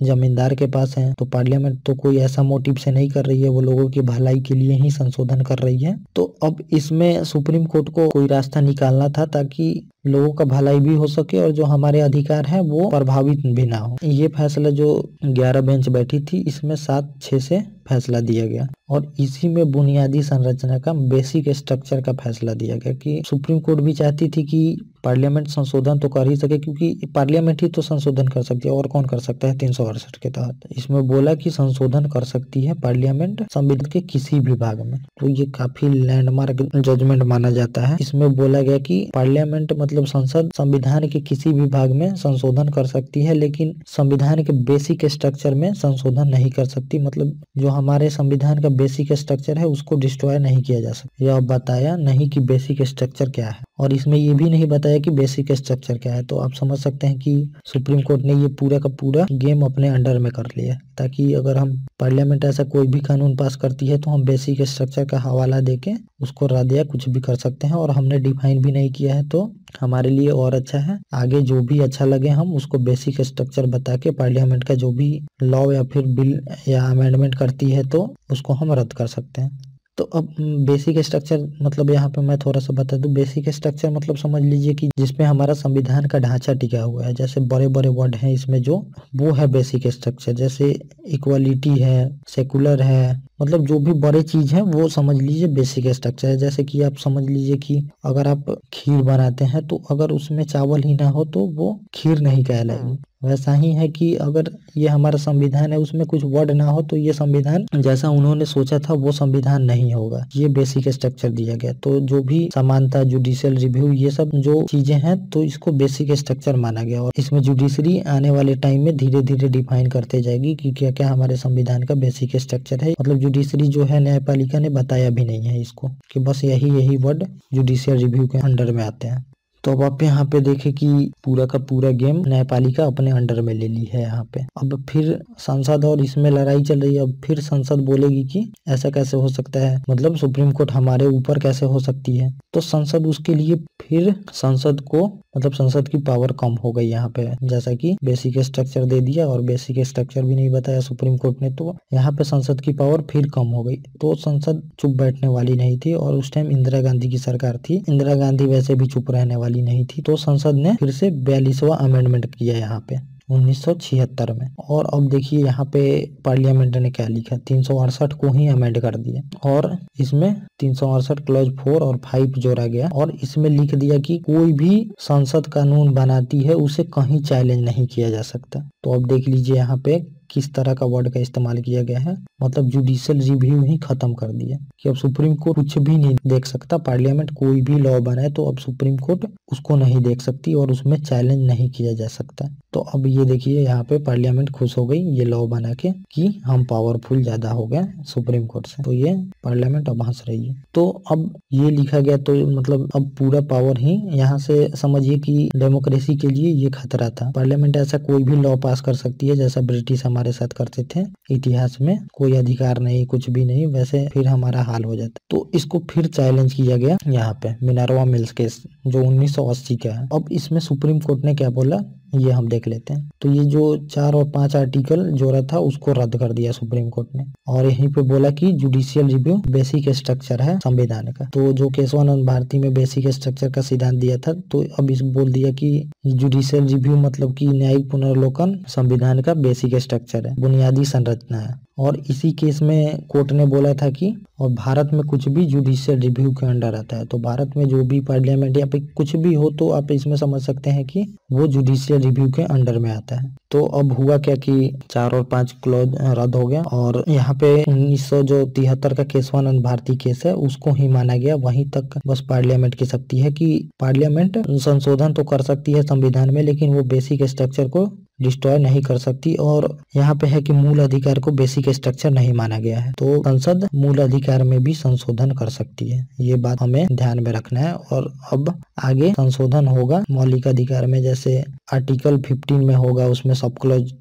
जमींदार के पास है, तो पार्लियामेंट तो कोई ऐसा मोटिव से नहीं कर रही है, वो लोगों की भलाई के लिए ही संशोधन कर रही है। तो अब इसमें सुप्रीम कोर्ट को कोई रास्ता निकालना था ताकि लोगों का भलाई भी हो सके और जो हमारे अधिकार है वो प्रभावित भी ना हो। ये फैसला जो 11 बेंच बैठी थी इसमें 7-6 से फैसला दिया गया और इसी में बुनियादी संरचना का, बेसिक स्ट्रक्चर का फैसला दिया गया कि सुप्रीम कोर्ट भी चाहती थी कि पार्लियामेंट संशोधन तो कर ही सके क्योंकि पार्लियामेंट ही तो संशोधन कर सकती है और कौन कर सकता है 368 के तहत। इसमें बोला कि संशोधन कर सकती है पार्लियामेंट संविधान के किसी भी भाग में। तो ये काफी लैंडमार्क जजमेंट माना जाता है। इसमें बोला गया कि पार्लियामेंट मतलब संसद संविधान के किसी भी भाग में संशोधन कर सकती है लेकिन संविधान के बेसिक स्ट्रक्चर में संशोधन नहीं कर सकती। मतलब जो हमारे संविधान का बेसिक स्ट्रक्चर है उसको डिस्ट्रॉय नहीं किया जा सकता। यह बताया नहीं कि बेसिक स्ट्रक्चर क्या है और इसमें ये भी नहीं बताया कि बेसिक स्ट्रक्चर क्या है। तो आप समझ सकते हैं कि सुप्रीम कोर्ट ने ये पूरा का पूरा गेम अपने अंडर में कर लिया, ताकि अगर हम पार्लियामेंट ऐसा कोई भी कानून पास करती है तो हम बेसिक स्ट्रक्चर का हवाला देके उसको रद्द या कुछ भी कर सकते हैं, और हमने डिफाइन भी नहीं किया है तो हमारे लिए और अच्छा है। आगे जो भी अच्छा लगे हम उसको बेसिक स्ट्रक्चर बता के पार्लियामेंट का जो भी लॉ या फिर बिल या अमेंडमेंट करती है तो उसको हम रद्द कर सकते हैं। तो अब बेसिक स्ट्रक्चर मतलब यहाँ पे मैं थोड़ा सा बता दूं। बेसिक स्ट्रक्चर मतलब समझ लीजिए कि जिसमें हमारा संविधान का ढांचा टिका हुआ है, जैसे बड़े बड़े वर्ड हैं इसमें जो, वो है बेसिक स्ट्रक्चर। जैसे इक्वालिटी है, सेकुलर है, मतलब जो भी बड़े चीज है वो समझ लीजिए बेसिक स्ट्रक्चर है। जैसे कि आप समझ लीजिए कि अगर आप खीर बनाते हैं तो अगर उसमें चावल ही ना हो तो वो खीर नहीं कहलाएगी। वैसा ही है कि अगर ये हमारा संविधान है उसमें कुछ वर्ड ना हो तो ये संविधान जैसा उन्होंने सोचा था वो संविधान नहीं होगा। ये बेसिक स्ट्रक्चर दिया गया। तो जो भी समानता, जुडिशियल रिव्यू, ये सब जो चीजें हैं तो इसको बेसिक स्ट्रक्चर माना गया। और इसमें जुडिशरी आने वाले टाइम में धीरे धीरे डिफाइन करते जाएगी कि क्या क्या हमारे संविधान का बेसिक स्ट्रक्चर है। मतलब जुडिशरी जो है न्यायपालिका ने बताया भी नहीं है इसको, कि बस यही वर्ड जुडिशियल रिव्यू के अंडर में आते हैं। तो अब आप यहाँ पे देखें कि पूरा का पूरा गेम न्यायपालिका अपने अंडर में ले ली है यहाँ पे। अब फिर संसद और इसमें लड़ाई चल रही है। अब फिर संसद बोलेगी कि ऐसा कैसे हो सकता है, मतलब सुप्रीम कोर्ट हमारे ऊपर कैसे हो सकती है। तो संसद उसके लिए फिर संसद को, मतलब संसद की पावर कम हो गई यहाँ पे। जैसा कि बेसिक स्ट्रक्चर दे दिया और बेसिक स्ट्रक्चर भी नहीं बताया सुप्रीम कोर्ट ने, तो यहाँ पे संसद की पावर फिर कम हो गई। तो संसद चुप बैठने वाली नहीं थी, और उस टाइम इंदिरा गांधी की सरकार थी। इंदिरा गांधी वैसे भी चुप रहने वाली नहीं थी। तो संसद ने फिर से 42वां अमेंडमेंट किया यहाँ पे 1976 में। और अब देखिए यहाँ पे पार्लियामेंट ने क्या लिखा, 368 को ही अमेंड कर दिया, और इसमें 368 क्लॉज 4 और 5 जोड़ा गया। और इसमें लिख दिया कि कोई भी संसद कानून बनाती है उसे कहीं चैलेंज नहीं किया जा सकता। तो अब देख लीजिए यहाँ पे किस तरह का वर्ड का इस्तेमाल किया गया है, मतलब जुडिशियल रिव्यू ही खत्म कर दिया कि अब सुप्रीम कोर्ट कुछ भी नहीं देख सकता। पार्लियामेंट कोई भी लॉ बनाए तो अब सुप्रीम कोर्ट उसको नहीं देख सकती और उसमें चैलेंज नहीं किया जा सकता। तो अब ये देखिए यहाँ पे पार्लियामेंट खुश हो गई ये लॉ बना के कि हम पावरफुल ज्यादा हो गए सुप्रीम कोर्ट से। तो ये पार्लियामेंट अब हंस रही है। तो अब ये लिखा गया तो मतलब अब पूरा पावर ही यहाँ से समझिए कि डेमोक्रेसी के लिए ये खतरा था। पार्लियामेंट ऐसा कोई भी लॉ पास कर सकती है जैसा ब्रिटिश हमारे साथ करते थे इतिहास में, कोई अधिकार नहीं, कुछ भी नहीं, वैसे फिर हमारा हाल हो जाता। तो इसको फिर चैलेंज किया गया यहाँ पे मिनर्वा मिल्स केस जो 1980 का है। अब इसमें सुप्रीम कोर्ट ने क्या बोला ये हम देख लेते हैं। तो ये जो 4 और 5 आर्टिकल जोड़ा था उसको रद्द कर दिया सुप्रीम कोर्ट ने, और यहीं पे बोला कि जुडिशियल रिव्यू बेसिक स्ट्रक्चर है संविधान का। तो जो केशवानंद भारती में बेसिक स्ट्रक्चर का सिद्धांत दिया था, तो अब इस बोल दिया कि जुडिशियल रिव्यू मतलब कि न्यायिक पुनर्लोकन संविधान का बेसिक स्ट्रक्चर है, बुनियादी संरचना है। और इसी केस में कोर्ट ने बोला था कि और भारत में कुछ भी जुडिशियल रिव्यू के अंडर आता है। तो भारत में जो भी पार्लियामेंट या फिर कुछ भी हो तो आप इसमें समझ सकते हैं कि वो जुडिशियल रिव्यू के अंडर में आता है। तो अब हुआ क्या कि 4 और 5 क्लॉज रद्द हो गया, और यहाँ पे 1973 का केशवानंद भारती केस है उसको ही माना गया। वहीं तक बस पार्लियामेंट की शक्ति है कि पार्लियामेंट संशोधन तो कर सकती है संविधान में, लेकिन वो बेसिक स्ट्रक्चर को डिस्ट्रॉय नहीं कर सकती। और यहाँ पे है कि मूल अधिकार को बेसिक स्ट्रक्चर नहीं माना गया है, तो संसद मूल अधिकार में भी संशोधन कर सकती है। ये बात हमें ध्यान में रखना है। और अब आगे संशोधन होगा मौलिक अधिकार में, जैसे आर्टिकल 15 में होगा, उसमें सब क्लॉज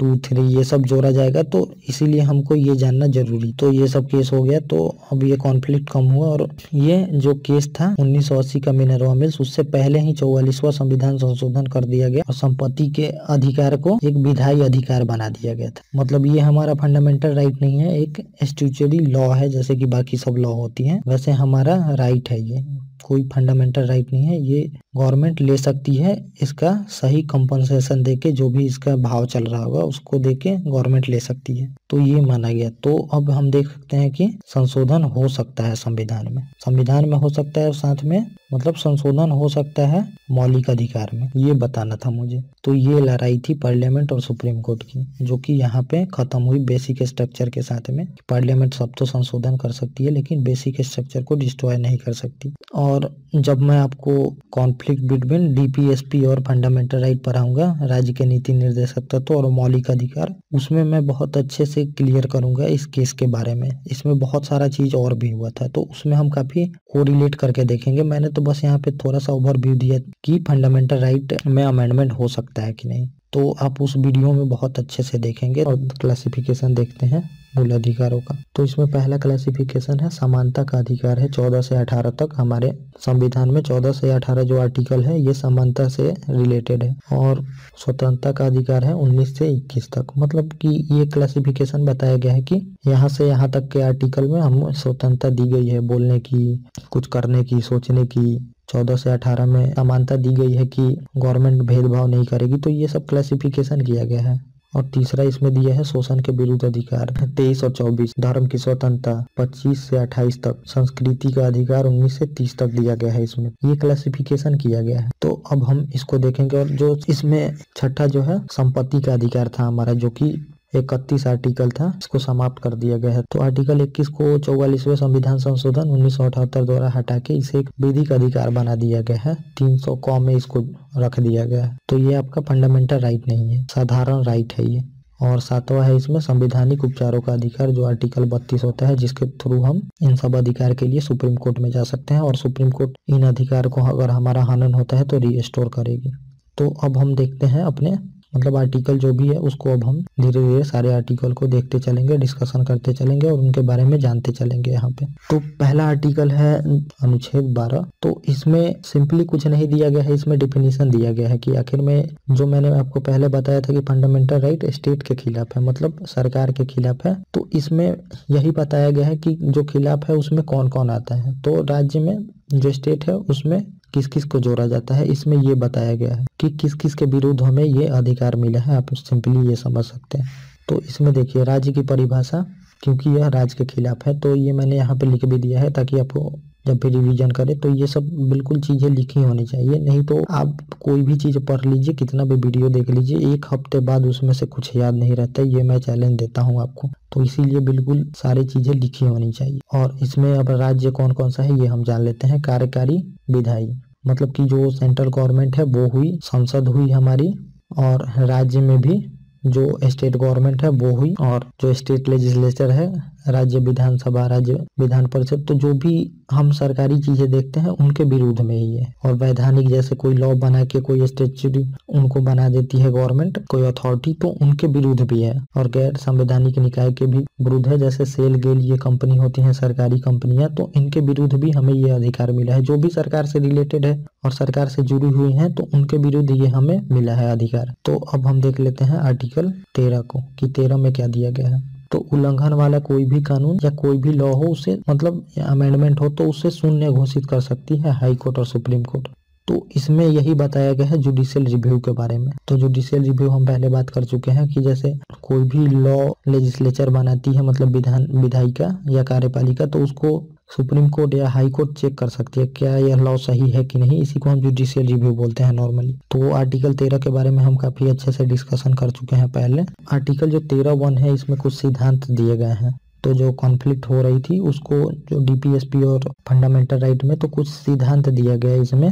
2, 3 ये सब जोड़ा जाएगा। तो इसीलिए हमको ये जानना जरूरी। तो ये सब केस हो गया, तो अब ये कॉन्फ्लिक्ट कम हुआ। और ये जो केस था 1980 का मिनर्वा मिल्स, उससे पहले ही 44वां संविधान संशोधन कर दिया गया और संपत्ति के अधिकार को एक विधायी अधिकार बना दिया गया था। मतलब ये हमारा फंडामेंटल राइट नहीं है, एक स्टैट्यूटरी लॉ है। जैसे कि बाकी सब लॉ होती है वैसे हमारा राइट है, ये कोई फंडामेंटल राइट नहीं है। ये गवर्नमेंट ले सकती है, इसका सही कंपनसेशन देके, जो भी इसका भाव चल रहा होगा उसको देके गवर्नमेंट ले सकती है। तो ये माना गया। तो अब हम देख सकते हैं कि संशोधन हो सकता है संविधान में हो सकता है, साथ में मतलब संशोधन हो सकता है मौलिक अधिकार में, ये बताना था मुझे। तो ये लड़ाई थी पार्लियामेंट और सुप्रीम कोर्ट की, जो कि यहाँ पे खत्म हुई बेसिक स्ट्रक्चर के साथ में। पार्लियामेंट सब तो संशोधन कर सकती है लेकिन बेसिक स्ट्रक्चर को डिस्ट्रॉय नहीं कर सकती। और जब मैं आपको कॉन्फ्लिक्ट कॉन्फ्लिक्ट बिटवीन डीपीएसपी और फंडामेंटल राइट पढ़ाऊंगा, राज्य के नीति निर्देशक तत्व और मौलिक अधिकार। उसमें मैं बहुत अच्छे से क्लियर करूंगा इस केस के बारे में। इसमें बहुत सारा चीज और भी हुआ था, तो उसमें हम काफी कोरिलेट करके देखेंगे। मैंने तो बस यहाँ पे थोड़ा सा ओवरव्यू दिया कि फंडामेंटल राइट में अमेंडमेंट हो सकता है कि नहीं, तो आप उस वीडियो में बहुत अच्छे से देखेंगे। और क्लासिफिकेशन देखते हैं मूल अधिकारों का। तो इसमें पहला क्लासिफिकेशन है समानता का अधिकार है 14 से 18 तक। हमारे संविधान में 14 से 18 जो आर्टिकल है ये समानता से रिलेटेड है। और स्वतंत्रता का अधिकार है 19 से 21 तक। मतलब कि ये क्लासिफिकेशन बताया गया है कि यहाँ से यहाँ तक के आर्टिकल में हमें स्वतंत्रता दी गई है, बोलने की, कुछ करने की, सोचने की। 14 से 18 में समानता दी गई है कि गवर्नमेंट भेदभाव नहीं करेगी। तो ये सब क्लासिफिकेशन किया गया है। और तीसरा इसमें दिया है शोषण के विरुद्ध अधिकार 23 और 24, धर्म की स्वतंत्रता 25 से 28 तक, संस्कृति का अधिकार 19 से 30 तक दिया गया है। इसमें ये क्लासिफिकेशन किया गया है। तो अब हम इसको देखेंगे। और जो इसमें छठा जो है संपत्ति का अधिकार था हमारा, जो कि 31 आर्टिकल था, इसको समाप्त कर दिया गया है। तो आर्टिकल 21 को 44वें संविधान संशोधन 1978 द्वारा हटा के इसे एक विधिक अधिकार बना दिया गया है। 300 क में इसको रख दिया गया है। तो ये आपका फंडामेंटल राइट नहीं है, साधारण राइट है ये। और सातवां है इसमें संवैधानिक उपचारों का अधिकार, जो आर्टिकल 32 होता है, जिसके थ्रू हम इन सब अधिकार के लिए सुप्रीम कोर्ट में जा सकते हैं और सुप्रीम कोर्ट इन अधिकार को अगर हमारा हनन होता है तो रीस्टोर करेगी। तो अब हम देखते हैं अपने मतलब आर्टिकल जो भी है उसको अब हम धीरे धीरे सारे आर्टिकल को देखते चलेंगे, डिस्कशन करते चलेंगे और उनके बारे में जानते चलेंगे यहाँ पे। तो पहला आर्टिकल है अनुच्छेद 12। तो इसमें सिंपली कुछ नहीं दिया गया है, इसमें डिफिनीशन दिया गया है कि आखिर में जो मैंने आपको पहले बताया था कि फंडामेंटल राइट स्टेट के खिलाफ है, मतलब सरकार के खिलाफ है। तो इसमें यही बताया गया है कि जो खिलाफ है उसमें कौन कौन आता है। तो राज्य में जो स्टेट है उसमें किस किस को जोड़ा जाता है, इसमें ये बताया गया है कि किस किस के विरुद्ध हमें ये अधिकार मिला है। आप सिंपली ये समझ सकते हैं। तो इसमें देखिए राज्य की परिभाषा, क्योंकि यह राज्य के खिलाफ है तो ये मैंने यहाँ पे लिख भी दिया है ताकि आपको जब भी रिवीजन करें तो ये सब बिल्कुल चीजें लिखी होनी चाहिए। नहीं तो आप कोई भी चीज पढ़ लीजिए, कितना भी वीडियो देख लीजिए, एक हफ्ते बाद उसमें से कुछ याद नहीं रहता। ये मैं चैलेंज देता हूँ आपको। तो इसीलिए बिल्कुल सारी चीजें लिखी होनी चाहिए। और इसमें अब राज्य कौन कौन सा है ये हम जान लेते हैं। कार्यकारी, विधायी, मतलब कि जो सेंट्रल गवर्नमेंट है वो हुई, संसद हुई हमारी, और राज्य में भी जो स्टेट गवर्नमेंट है वो हुई, और जो स्टेट लेजिस्लेचर है, राज्य विधानसभा, राज्य विधान परिषद। तो जो भी हम सरकारी चीजें देखते हैं उनके विरुद्ध में ही है। और वैधानिक, जैसे कोई लॉ बना के कोई स्टैट्यूट उनको बना देती है गवर्नमेंट, कोई अथॉरिटी, तो उनके विरुद्ध भी है। और गैर संवैधानिक निकाय के भी विरुद्ध है, जैसे सेल गेल ये कंपनी होती है सरकारी कंपनियां, तो इनके विरुद्ध भी हमें ये अधिकार मिला है। जो भी सरकार से रिलेटेड है और सरकार से जुड़ी हुई है तो उनके विरुद्ध ये हमें मिला है अधिकार। तो अब हम देख लेते हैं आर्टिकल 13 को कि 13 में क्या दिया गया है। तो उल्लंघन वाला कोई भी कानून या कोई भी लॉ हो, उसे मतलब अमेंडमेंट हो तो उसे शून्य घोषित कर सकती है हाई कोर्ट और सुप्रीम कोर्ट। तो इसमें यही बताया गया है जुडिशियल रिव्यू के बारे में। तो जुडिशियल रिव्यू हम पहले बात कर चुके हैं कि जैसे कोई भी लॉ लेजिस्लेचर बनाती है, मतलब विधायिका या कार्यपालिका, तो उसको सुप्रीम कोर्ट या हाई कोर्ट चेक कर सकती है क्या यह लॉ सही है कि नहीं। इसी को हम जुडिशियल रिव्यू बोलते हैं नॉर्मली। तो आर्टिकल 13 के बारे में हम काफी अच्छे से डिस्कशन कर चुके हैं पहले। आर्टिकल जो 13(1) है इसमें कुछ सिद्धांत दिए गए हैं। तो जो कॉन्फ्लिक्ट हो रही थी उसको, जो डीपीएसपी और फंडामेंटल राइट में, तो कुछ सिद्धांत दिया गया है इसमें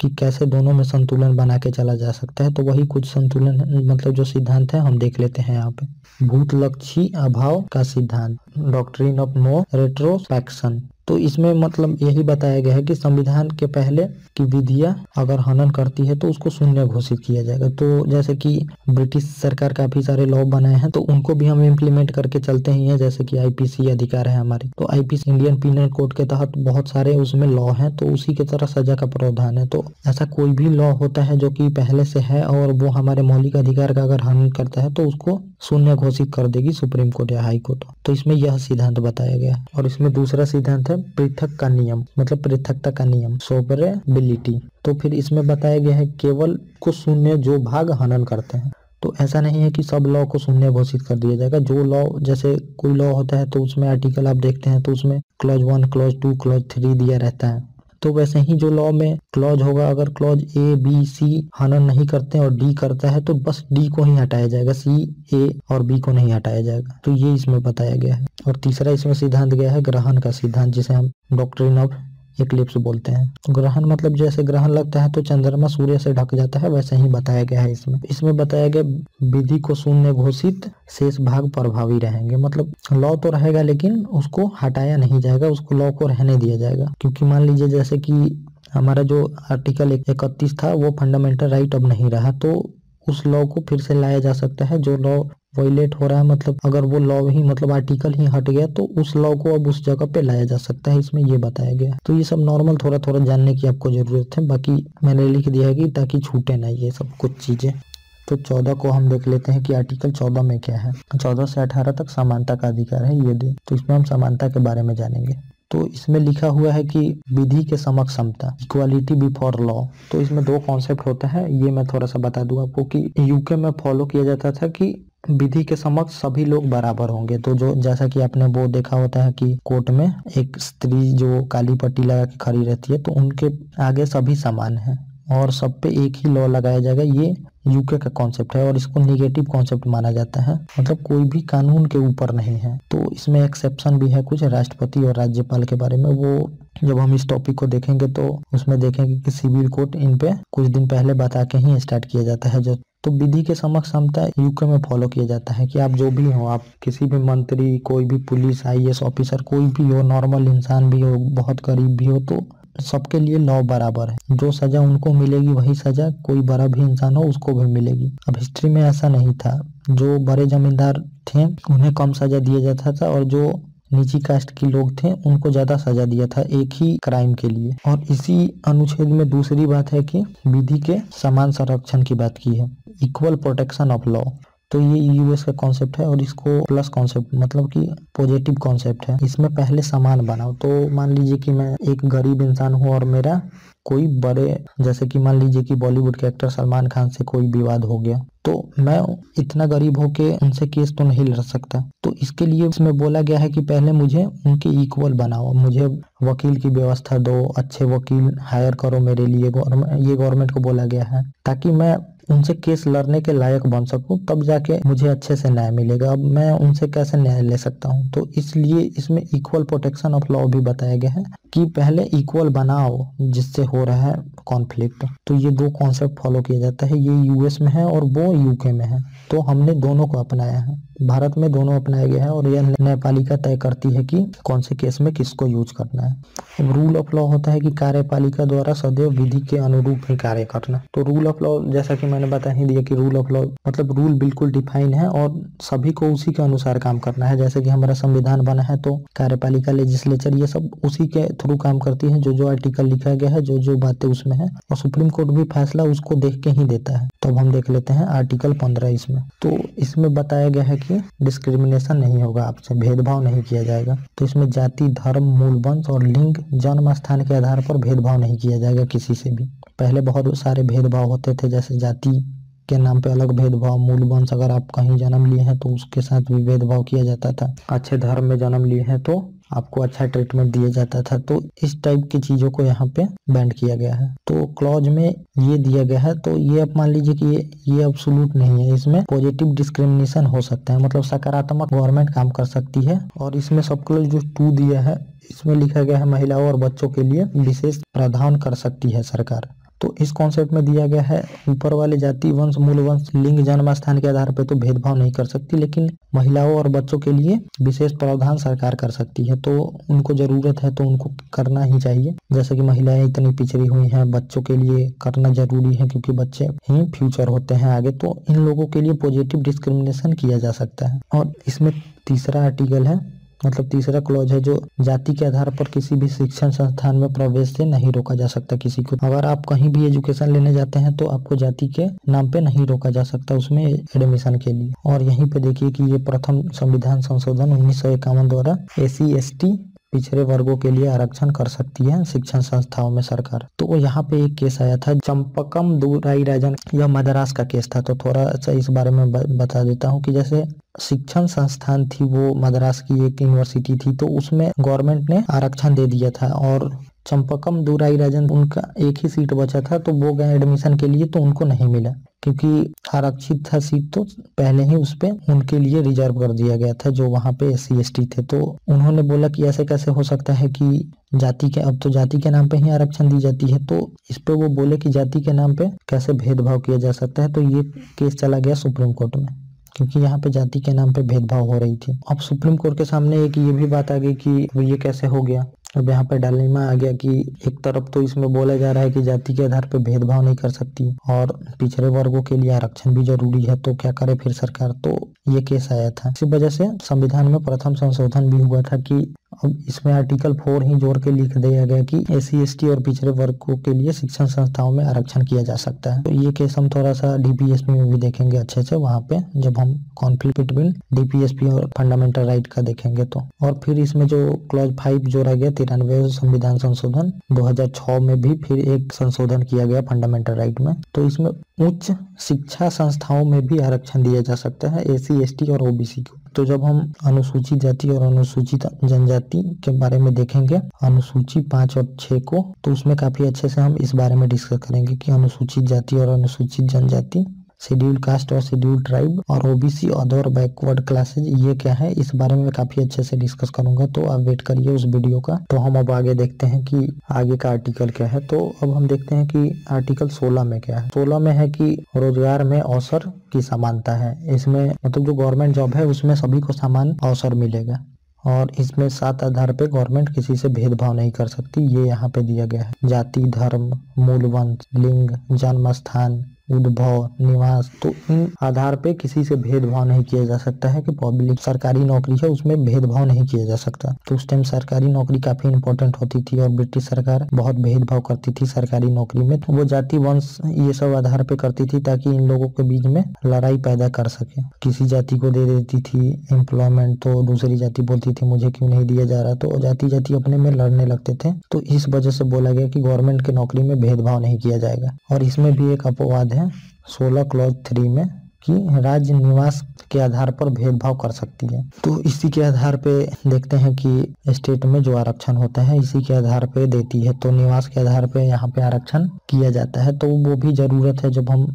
कि कैसे दोनों में संतुलन बना के चला जा सकता है। तो वही कुछ संतुलन मतलब जो सिद्धांत है हम देख लेते हैं यहाँ पे। भूतलक्षी अभाव का सिद्धांत, डॉक्ट्रिन ऑफ नो रेट्रोस्पेक्शन। तो इसमें मतलब यही बताया गया है कि संविधान के पहले की विधियां अगर हनन करती है तो उसको शून्य घोषित किया जाएगा। तो जैसे कि ब्रिटिश सरकार काफी सारे लॉ बनाए हैं तो उनको भी हम इम्प्लीमेंट करके चलते ही हैं। जैसे कि आईपीसी अधिकार है हमारी, तो आईपीसी इंडियन पीनल कोड के तहत बहुत सारे उसमें लॉ हैं, तो उसी की तरह सजा का प्रावधान है। तो ऐसा कोई भी लॉ होता है जो कि पहले से है और वो हमारे मौलिक अधिकार का अगर हनन करता है तो उसको शून्य घोषित कर देगी सुप्रीम कोर्ट या हाई कोर्ट। तो इसमें यह सिद्धांत बताया गया है। और इसमें दूसरा सिद्धांत है पृथक का नियम, मतलब पृथकता का नियम, सोवरेबिलिटी। तो फिर इसमें बताया गया है केवल को शून्य जो भाग हनन करते हैं। तो ऐसा नहीं है कि सब लॉ को शून्य घोषित कर दिया जाएगा। जो लॉ, जैसे कोई लॉ होता है तो उसमें आर्टिकल आप देखते हैं तो उसमें क्लॉज 1, क्लॉज 2, क्लॉज 3 दिया रहता है। तो वैसे ही जो लॉ में क्लॉज होगा, अगर क्लॉज ए, बी, सी हनन नहीं करते और डी करता है तो बस डी को ही हटाया जाएगा, सी, ए और बी को नहीं हटाया जाएगा। तो ये इसमें बताया गया है। और तीसरा इसमें सिद्धांत गया है ग्रहण का सिद्धांत, जिसे हम डॉक्ट्रिन ऑफ इक्लिप्स बोलते हैं। ग्रहण मतलब जैसे ग्रहण लगता है तो चंद्रमा सूर्य से ढक जाता है, वैसे ही बताया गया है इसमें बताया गया विधि को शून्य घोषित, शेष भाग प्रभावी रहेंगे। मतलब लॉ तो रहेगा लेकिन उसको हटाया नहीं जाएगा, उसको लॉ को रहने दिया जाएगा। क्योंकि मान लीजिए जैसे कि हमारा जो आर्टिकल 31 था वो फंडामेंटल राइट अब नहीं रहा, तो उस लॉ को फिर से लाया जा सकता है जो लॉ वायलेट हो रहा है। मतलब अगर वो लॉ ही मतलब आर्टिकल ही हट गया तो उस लॉ को अब उस जगह पे लाया जा सकता है, इसमें ये बताया गया है। तो ये सब नॉर्मल थोड़ा थोड़ा जानने की आपको जरूरत है, बाकी मैंने लिख दिया है कि ताकि छूटे ना ये सब कुछ चीजें। तो 14 को हम देख लेते हैं कि आर्टिकल 14 में क्या है। 14 से 18 तक समानता का अधिकार है ये दे, तो इसमें हम समानता के बारे में जानेंगे। तो इसमें लिखा हुआ है कि विधि के समक्ष समता, इक्वालिटी बिफोर लॉ। तो इसमें दो कॉन्सेप्ट होता है, ये मैं थोड़ा सा बता दूं आपको कि यूके में फॉलो किया जाता था कि विधि के समक्ष सभी लोग बराबर होंगे। तो जो जैसा कि आपने वो देखा होता है कि कोर्ट में एक स्त्री जो काली पट्टी लगा के खड़ी रहती है तो उनके आगे सभी समान हैं और सब पे एक ही लॉ लगाया जाएगा। ये यूके का कॉन्सेप्ट है और इसको निगेटिव कॉन्सेप्ट माना जाता है, मतलब कोई भी कानून के ऊपर नहीं है। तो इसमें एक्सेप्शन भी है कुछ राष्ट्रपति और राज्यपाल के बारे में, वो जब हम इस टॉपिक को देखेंगे तो उसमें देखेंगे कि सिविल कोर्ट इन पे कुछ दिन पहले बता के ही स्टार्ट किया जाता है। जो तो विधि के समक्ष समता यूके में फॉलो किया जाता है कि आप जो भी हो, आप किसी भी मंत्री, कोई भी पुलिस IAS ऑफिसर, कोई भी हो, नॉर्मल इंसान भी हो, बहुत गरीब भी हो, तो सबके लिए लॉ बराबर है। जो सजा उनको मिलेगी वही सजा कोई बड़ा भी इंसान हो उसको भी मिलेगी। अब हिस्ट्री में ऐसा नहीं था, जो बड़े जमींदार थे उन्हें कम सजा दिया जाता था और जो निजी कास्ट के लोग थे उनको ज्यादा सजा दिया था एक ही क्राइम के लिए। और इसी अनुच्छेद में दूसरी बात है कि विधि के समान संरक्षण की बात की है, इक्वल प्रोटेक्शन ऑफ लॉ। तो ये यूएस का कॉन्सेप्ट है और इसको प्लस कॉन्सेप्ट मतलब कि पॉजिटिव कॉन्सेप्ट है। इसमें पहले समान बनाओ। तो मान लीजिए कि मैं एक गरीब इंसान हूँ और मेरा कोई बड़े, जैसे कि मान लीजिए कि बॉलीवुड के एक्टर सलमान खान से कोई विवाद हो गया, तो मैं इतना गरीब होके उनसे केस तो नहीं लड़ सकता। तो इसके लिए इसमें बोला गया है कि पहले मुझे उनके इक्वल बनाओ, मुझे वकील की व्यवस्था दो, अच्छे वकील हायर करो मेरे लिए, ये गवर्नमेंट को बोला गया है, ताकि मैं उनसे केस लड़ने के लायक बन सकूं, तब जाके मुझे अच्छे से न्याय मिलेगा। अब मैं उनसे कैसे न्याय ले सकता हूं? तो इसलिए इसमें इक्वल प्रोटेक्शन ऑफ लॉ भी बताया गया है कि पहले इक्वल बनाओ जिससे हो रहा है कॉन्फ्लिक्ट। तो ये दो कॉन्सेप्ट फॉलो किया जाता है, ये यूएस में है और वो यूके में है। तो हमने दोनों को अपनाया है, भारत में दोनों अपनाया गया है और यह न्यायपालिका तय करती है कि कौन से केस में किसको यूज करना है। अब रूल ऑफ लॉ होता है कि कार्यपालिका द्वारा सदैव विधि के अनुरूप ही कार्य करना। तो रूल ऑफ लॉ जैसा कि मैंने बता ही दिया कि रूल ऑफ लॉ मतलब रूल बिल्कुल डिफाइन है और सभी को उसी के अनुसार काम करना है। जैसे कि हमारा संविधान बना है तो कार्यपालिका, लेजिस्लेचर, ये सब उसी के थ्रू काम करती है। जो आर्टिकल लिखा गया है, जो बातें उसमें है, और सुप्रीम कोर्ट भी फैसला उसको देख के ही देता है। तो अब हम देख लेते हैं आर्टिकल 15 इसमें। तो इसमें बताया गया है कि डिस्क्रिमिनेशन नहीं होगा, आपसे भेदभाव नहीं किया जाएगा। तो इसमें जाति, धर्म, मूल वंश और लिंग, जन्म स्थान के आधार पर भेदभाव नहीं किया जाएगा किसी से भी। पहले बहुत सारे भेदभाव होते थे, जैसे जाति के नाम पे अलग भेदभाव, मूल वंश, अगर आप कहीं जन्म लिए हैं तो उसके साथ भी भेदभाव किया जाता था, अच्छे धर्म में जन्म लिए हैं तो आपको अच्छा ट्रीटमेंट दिया जाता था। तो इस टाइप की चीजों को यहाँ पे बैंड किया गया है। तो क्लॉज में ये दिया गया है, तो ये आप मान लीजिए कि ये अब्सोल्यूट नहीं है, इसमें पॉजिटिव डिस्क्रिमिनेशन हो सकता है, मतलब सकारात्मक गवर्नमेंट काम कर सकती है। और इसमें सब क्लॉज जो 2 दिया है इसमें लिखा गया है महिलाओं और बच्चों के लिए विशेष प्रावधान कर सकती है सरकार। तो इस कॉन्सेप्ट में दिया गया है ऊपर वाले जाति, वंश, मूल वंश, लिंग, जन्म स्थान के आधार पर तो भेदभाव नहीं कर सकती, लेकिन महिलाओं और बच्चों के लिए विशेष प्रावधान सरकार कर सकती है। तो उनको जरूरत है तो उनको करना ही चाहिए। जैसे कि महिलाएं इतनी पिछड़ी हुई हैं, बच्चों के लिए करना जरूरी है क्योंकि बच्चे ही फ्यूचर होते हैं आगे। तो इन लोगों के लिए पॉजिटिव डिस्क्रिमिनेशन किया जा सकता है। और इसमें तीसरा आर्टिकल है, मतलब तीसरा क्लॉज है, जो जाति के आधार पर किसी भी शिक्षण संस्थान में प्रवेश से नहीं रोका जा सकता किसी को। अगर आप कहीं भी एजुकेशन लेने जाते हैं तो आपको जाति के नाम पे नहीं रोका जा सकता उसमें एडमिशन के लिए। और यहीं पे देखिए कि ये प्रथम संविधान संशोधन 1951 द्वारा SC ST पिछड़े वर्गों के लिए आरक्षण कर सकती है शिक्षण संस्थाओं में सरकार। तो यहाँ पे एक केस आया था, चंपकम दुराई राजन, यह मद्रास का केस था। तो थोड़ा सा इस बारे में बता देता हूँ कि जैसे शिक्षण संस्थान थी वो मद्रास की एक यूनिवर्सिटी थी, तो उसमें गवर्नमेंट ने आरक्षण दे दिया था और चंपकम दुराईराजन, उनका एक ही सीट बचा था तो वो गए एडमिशन के लिए, तो उनको नहीं मिला क्योंकि आरक्षित था सीट, तो पहले ही उस पे उनके लिए रिजर्व कर दिया गया था जो वहाँ पे SC ST थे। तो उन्होंने बोला कि ऐसे कैसे हो सकता है कि जाति के, अब तो जाति के नाम पे ही आरक्षण दी जाती है, तो इस पे वो बोले कि जाति के नाम पे कैसे भेदभाव किया जा सकता है। तो ये केस चला गया सुप्रीम कोर्ट में क्योंकि यहाँ पे जाति के नाम पे भेदभाव हो रही थी। अब सुप्रीम कोर्ट के सामने एक ये भी बात आ गई कि ये कैसे हो गया। अब यहाँ पे डायलेमा आ गया कि एक तरफ तो इसमें बोला जा रहा है कि जाति के आधार पे भेदभाव नहीं कर सकती और पिछड़े वर्गों के लिए आरक्षण भी जरूरी है, तो क्या करे फिर सरकार। तो ये केस आया था, इसी वजह से संविधान में प्रथम संशोधन भी हुआ था कि अब इसमें आर्टिकल 4 ही जोड़ के लिख दिया गया कि SC ST और पिछड़े वर्गों के लिए शिक्षण संस्थाओं में आरक्षण किया जा सकता है। तो ये केस हम थोड़ा सा DPSP में भी देखेंगे अच्छे से, वहाँ पे जब हम कॉन्फ्लिक्ट बिटवीन DPSP और फंडामेंटल राइट का देखेंगे तो। और फिर इसमें जो क्लॉज 5 जोड़ा गया 93वें संविधान संशोधन 2006 में भी फिर एक संशोधन किया गया फंडामेंटल राइट में। तो इसमें उच्च शिक्षा संस्थाओं में भी आरक्षण दिया जा सकता है SC ST और OBC को। तो जब हम अनुसूचित जाति और अनुसूचित जनजाति के बारे में देखेंगे, अनुसूची 5 और 6 को, तो उसमें काफी अच्छे से हम इस बारे में डिस्कस करेंगे कि अनुसूचित जाति और अनुसूचित जनजाति, शेड्यूल कास्ट और शेड्यूल ट्राइब और OBC अदर बैकवर्ड क्लासेज ये क्या है, इस बारे में काफी अच्छे से डिस्कस करूंगा। तो आप वेट करिए उस वीडियो का। तो हम अब आगे देखते हैं कि आगे का आर्टिकल क्या है। तो अब हम देखते हैं कि आर्टिकल 16 में क्या है। 16 में है कि रोजगार में अवसर की समानता है। इसमें मतलब जो गवर्नमेंट जॉब है उसमें सभी को समान अवसर मिलेगा और इसमें 7 आधार पे गवर्नमेंट किसी से भेदभाव नहीं कर सकती, ये यहाँ पे दिया गया है। जाति, धर्म, मूल वंश, लिंग, जन्म स्थान, उद्भव, निवास, तो इन आधार पे किसी से भेदभाव नहीं किया जा सकता है कि पब्लिक सरकारी नौकरी है उसमें भेदभाव नहीं किया जा सकता। तो उस टाइम सरकारी नौकरी काफी इंपॉर्टेंट होती थी और ब्रिटिश सरकार बहुत भेदभाव करती थी सरकारी नौकरी में। तो वो जाति, वंश ये सब आधार पे करती थी ताकि इन लोगों के बीच में लड़ाई पैदा कर सके। किसी जाति को दे देती थी एम्प्लॉयमेंट तो दूसरी जाति बोलती थी मुझे क्यों नहीं दिया जा रहा, तो जाति जाति अपने में लड़ने लगते थे। तो इस वजह से बोला गया कि गवर्नमेंट की नौकरी में भेदभाव नहीं किया जाएगा। और इसमें भी एक अपवाद है 16 क्लॉज 3 में कि राज्य निवास के आधार पर भेदभाव कर सकती है। तो इसी के आधार पे देखते हैं कि स्टेट में जो आरक्षण होता है इसी के आधार पे देती है। तो निवास के आधार पे यहाँ पे आरक्षण किया जाता है, तो वो भी जरूरत है। जब हम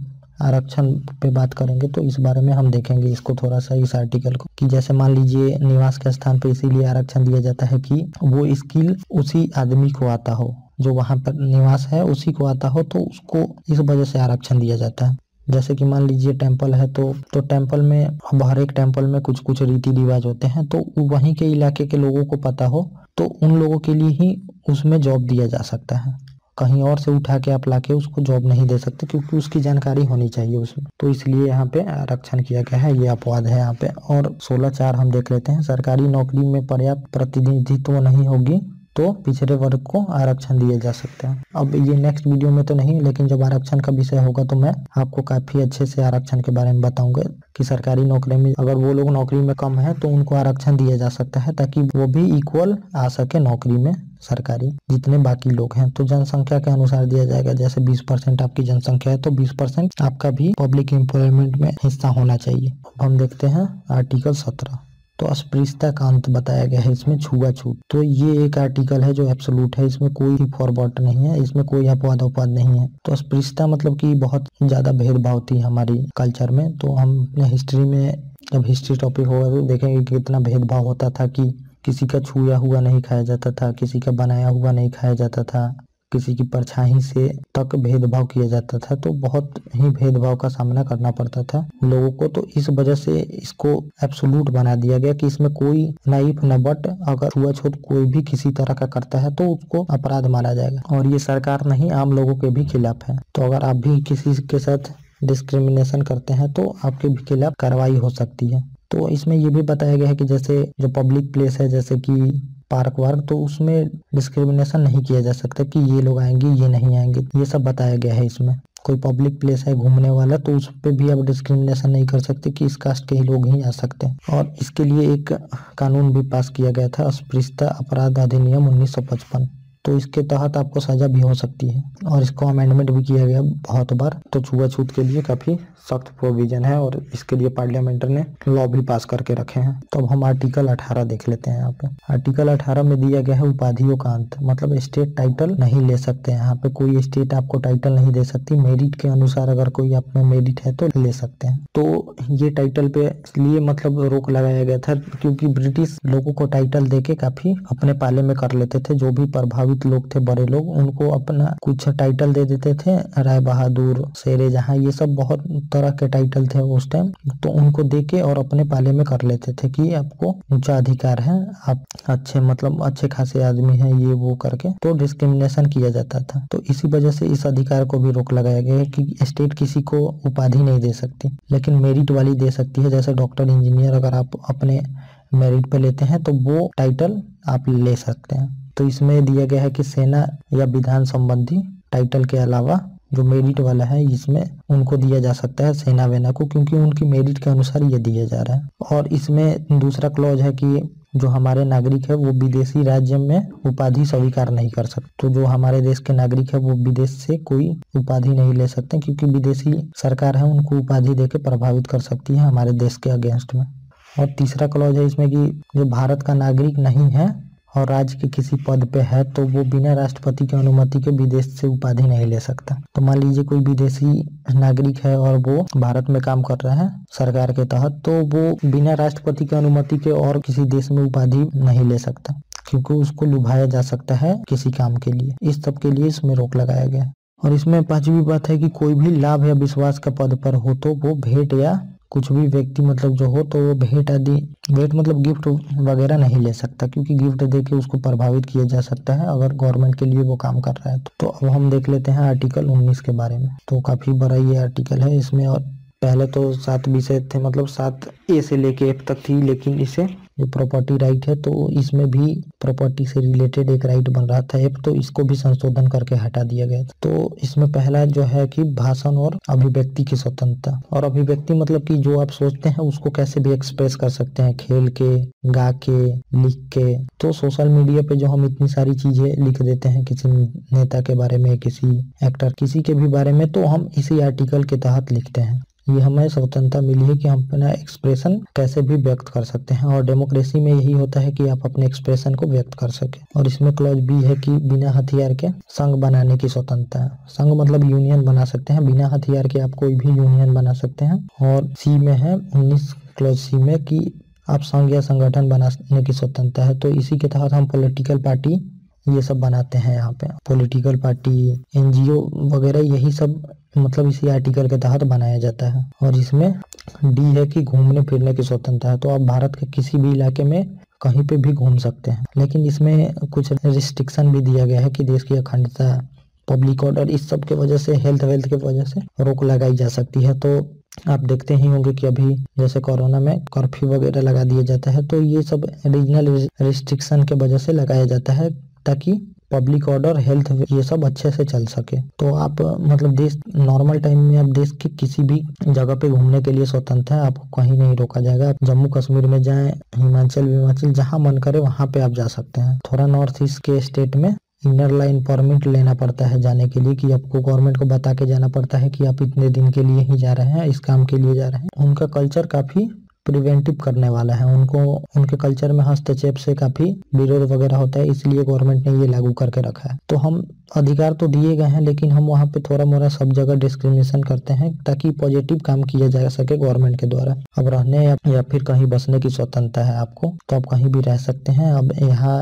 आरक्षण पे बात करेंगे तो इस बारे में हम देखेंगे इसको थोड़ा सा, इस आर्टिकल को, कि जैसे मान लीजिए निवास के स्थान पे इसीलिए आरक्षण दिया जाता है कि वो स्किल उसी आदमी को आता हो जो वहाँ पर निवास है, उसी को आता हो, तो उसको इस वजह से आरक्षण दिया जाता है। जैसे कि मान लीजिए टेम्पल है तो टेम्पल में अब हर एक टेम्पल में कुछ कुछ रीति रिवाज होते हैं, तो वहीं के इलाके के लोगों को पता हो तो उन लोगों के लिए ही उसमें जॉब दिया जा सकता है। कहीं और से उठा के आप लाके उसको जॉब नहीं दे सकते क्योंकि उसकी जानकारी होनी चाहिए उसमें, तो इसलिए यहाँ पे आरक्षण किया गया है, ये अपवाद है यहाँ पे। और 16(4) हम देख लेते हैं। सरकारी नौकरी में पर्याप्त प्रतिनिधित्व नहीं होगी तो पिछड़े वर्ग को आरक्षण दिए जा सकते हैं। अब ये नेक्स्ट वीडियो में तो नहीं, लेकिन जब आरक्षण का विषय होगा तो मैं आपको काफी अच्छे से आरक्षण के बारे में बताऊंगा कि सरकारी नौकरी में अगर वो लोग नौकरी में कम है तो उनको आरक्षण दिया जा सकता है ताकि वो भी इक्वल आ सके नौकरी में सरकारी जितने बाकी लोग हैं। तो जनसंख्या के अनुसार दिया जाएगा, जैसे 20% आपकी जनसंख्या है तो 20% आपका भी पब्लिक एम्प्लॉयमेंट में हिस्सा होना चाहिए। हम देखते हैं आर्टिकल 17। तो अस्पृश्यता का अंत बताया गया है इसमें, छुआछूत। तो ये एक आर्टिकल है जो एब्सोल्यूट है, इसमें कोई फॉरवर्ड नहीं है, इसमें कोई अपवाद नहीं है। तो अस्पृश्यता मतलब कि बहुत ज्यादा भेदभाव थी हमारी कल्चर में। तो हम अपने हिस्ट्री में जब हिस्ट्री टॉपिक होगा तो देखेंगे कि कितना भेदभाव होता था कि किसी का छुआ हुआ नहीं खाया जाता था, किसी का बनाया हुआ नहीं खाया जाता था, किसी की परछाई से तक भेदभाव किया जाता था। तो बहुत ही भेदभाव का सामना करना पड़ता था लोगों को। तो इस वजह से इसको एब्सोल्यूट बना दिया गया कि इसमें कोई ना इफ न बट, अगर छुआछूत कोई भी किसी तरह का करता है तो उसको अपराध माना जाएगा। और ये सरकार नहीं, आम लोगों के भी खिलाफ है। तो अगर आप भी किसी के साथ डिस्क्रिमिनेशन करते हैं तो आपके भी खिलाफ कार्रवाई हो सकती है। तो इसमें ये भी बताया गया है कि जैसे जो पब्लिक प्लेस है जैसे कि पार्क वार्क, तो उसमें डिस्क्रिमिनेशन नहीं किया जा सकता कि ये लोग आएंगे ये नहीं आएंगे, ये सब बताया गया है इसमें। कोई पब्लिक प्लेस है घूमने वाला तो उस पे भी आप डिस्क्रिमिनेशन नहीं कर सकते कि इस कास्ट के ही लोग ही आ सकते हैं। और इसके लिए एक कानून भी पास किया गया था, अस्पृश्यता अपराध अधिनियम 1955। तो इसके तहत आपको सजा भी हो सकती है और इसको अमेंडमेंट भी किया गया बहुत बार। तो छुआछूत के लिए काफी सख्त प्रोविजन है और इसके लिए पार्लियामेंट ने लॉ भी पास करके रखे हैं। तो अब हम आर्टिकल 18 देख लेते हैं। यहाँ पे आर्टिकल 18 में दिया गया है उपाधियों का अंत, मतलब स्टेट टाइटल नहीं ले सकते। यहाँ पे कोई स्टेट आपको टाइटल नहीं दे सकती, मेरिट के अनुसार अगर कोई आप में मेरिट है तो ले सकते हैं। तो ये टाइटल पे इसलिए मतलब रोक लगाया गया था क्योंकि ब्रिटिश लोगों को टाइटल देके काफी अपने पाले में कर लेते थे। जो भी प्रभावित लोग थे, बड़े लोग, उनको अपना कुछ टाइटल दे देते थे, राय बहादुर, शेरे जहां, ये सब बहुत तरह के टाइटल थे उस टाइम। तो उनको देके और अपने पाले में कर लेते थे कि आपको ऊंचा अधिकार है, आप अच्छे मतलब अच्छे खासे आदमी हैं, ये वो करके तो डिस्क्रिमिनेशन किया जाता था। तो इसी वजह से इस अधिकार को भी रोक लगाया गया है कि स्टेट किसी को उपाधि नहीं दे सकती, लेकिन मेरिट वाली दे सकती है। जैसे डॉक्टर, इंजीनियर अगर आप अपने मेरिट पे लेते हैं तो वो टाइटल आप ले सकते हैं। तो इसमें दिया गया है कि सेना या विधान संबंधी टाइटल के अलावा जो मेरिट वाला है इसमें उनको दिया जा सकता है सेना वेना को, क्योंकि उनकी मेरिट के अनुसार ये दिया जा रहा है। और इसमें दूसरा क्लॉज है कि जो हमारे नागरिक है वो विदेशी राज्य में उपाधि स्वीकार नहीं कर सकते। तो जो हमारे देश के नागरिक है वो विदेश से कोई उपाधि नहीं ले सकते, क्योंकि विदेशी सरकार है उनको उपाधि देके प्रभावित कर सकती है हमारे देश के अगेंस्ट में। और तीसरा क्लॉज है इसमें कि जो भारत का नागरिक नहीं है और राज्य के किसी पद पे है तो वो बिना राष्ट्रपति की अनुमति के विदेश से उपाधि नहीं ले सकता। तो मान लीजिए कोई विदेशी नागरिक है और वो भारत में काम कर रहा है सरकार के तहत, तो वो बिना राष्ट्रपति की अनुमति के और किसी देश में उपाधि नहीं ले सकता, क्योंकि उसको लुभाया जा सकता है किसी काम के लिए। इस सब के लिए इसमें रोक लगाया गया है। और इसमें पांचवी बात है कि कोई भी लाभ या विश्वास का पद पर हो तो वो भेंट या कुछ भी व्यक्ति मतलब जो हो तो वो भेंट आदि, भेंट मतलब गिफ्ट वगैरह नहीं ले सकता, क्योंकि गिफ्ट देके उसको प्रभावित किया जा सकता है अगर गवर्नमेंट के लिए वो काम कर रहा है। तो अब हम देख लेते हैं आर्टिकल 19 के बारे में। तो काफी बड़ा ये आर्टिकल है इसमें, और पहले तो 7 विषय थे, मतलब 7 ए से लेके F तक थी, लेकिन इसे जो प्रॉपर्टी राइट है तो इसमें भी प्रॉपर्टी से रिलेटेड एक राइट बन रहा था F, तो इसको भी संशोधन करके हटा दिया गया। तो इसमें पहला जो है कि भाषण और अभिव्यक्ति की स्वतंत्रता। और अभिव्यक्ति मतलब कि जो आप सोचते हैं उसको कैसे भी एक्सप्रेस कर सकते हैं, खेल के, गा के, लिख के। तो सोशल मीडिया पे जो हम इतनी सारी चीजें लिख देते हैं किसी नेता के बारे में, किसी एक्टर, किसी के भी बारे में, तो हम इसी आर्टिकल के तहत लिखते हैं। ये हमें स्वतंत्रता मिली है कि हम अपना एक्सप्रेशन कैसे भी व्यक्त कर सकते हैं, और डेमोक्रेसी में यही होता है कि आप अपने एक्सप्रेशन को व्यक्त कर सके। और इसमें क्लॉज बी है कि बिना हथियार के संघ बनाने की स्वतंत्रता है। संघ मतलब यूनियन बना सकते हैं, बिना हथियार के आप कोई भी यूनियन बना सकते हैं। और सी में है 19 क्लॉज सी में कि आप संघ या संगठन बनाने की स्वतंत्रता है। तो इसी के तहत हम पॉलिटिकल पार्टी ये सब बनाते हैं। यहाँ पे पॉलिटिकल पार्टी, NGO वगैरह यही सब मतलब इसी आर्टिकल के तहत बनाया जाता है। और इसमें डी है कि घूमने फिरने की स्वतंत्रता है। तो आप भारत के किसी भी इलाके में कहीं पे भी घूम सकते हैं, लेकिन इसमें कुछ रिस्ट्रिक्शन भी दिया गया है कि देश की अखंडता, पब्लिक ऑर्डर, इस सब के वजह से, हेल्थ वेल्थ के वजह से रोक लगाई जा सकती है। तो आप देखते ही होंगे कि अभी जैसे कोरोना में कर्फ्यू वगैरह लगा दिया जाता है, तो ये सब रीजनल रिस्ट्रिक्शन के वजह से लगाया जाता है ताकि पब्लिक ऑर्डर, हेल्थ, ये सब अच्छे से चल सके। तो आप मतलब देश नॉर्मल टाइम में आप देश के किसी भी जगह पे घूमने के लिए स्वतंत्र है, आपको कहीं नहीं रोका जाएगा। आप जम्मू कश्मीर में जाएं, हिमाचल जहां मन करे वहां पे आप जा सकते हैं। थोड़ा नॉर्थ ईस्ट के स्टेट में इनर लाइन परमिट लेना पड़ता है जाने के लिए, कि आपको गवर्नमेंट को बता के जाना पड़ता है कि आप इतने दिन के लिए ही जा रहे हैं, इस काम के लिए जा रहे हैं। उनका कल्चर काफी प्रिवेंटिव करने वाला है, उनको उनके कल्चर में हस्तक्षेप से काफी विरोध वगैरह होता है, इसलिए गवर्नमेंट ने ये लागू करके रखा है। तो हम अधिकार तो दिए गए हैं, लेकिन हम वहाँ पे थोड़ा मोड़ा सब जगह डिस्क्रिमिनेशन करते हैं ताकि पॉजिटिव काम किया जा सके गवर्नमेंट के द्वारा। अब रहने या फिर कहीं बसने की स्वतंत्रता है आपको, तो आप कहीं भी रह सकते हैं। अब यहाँ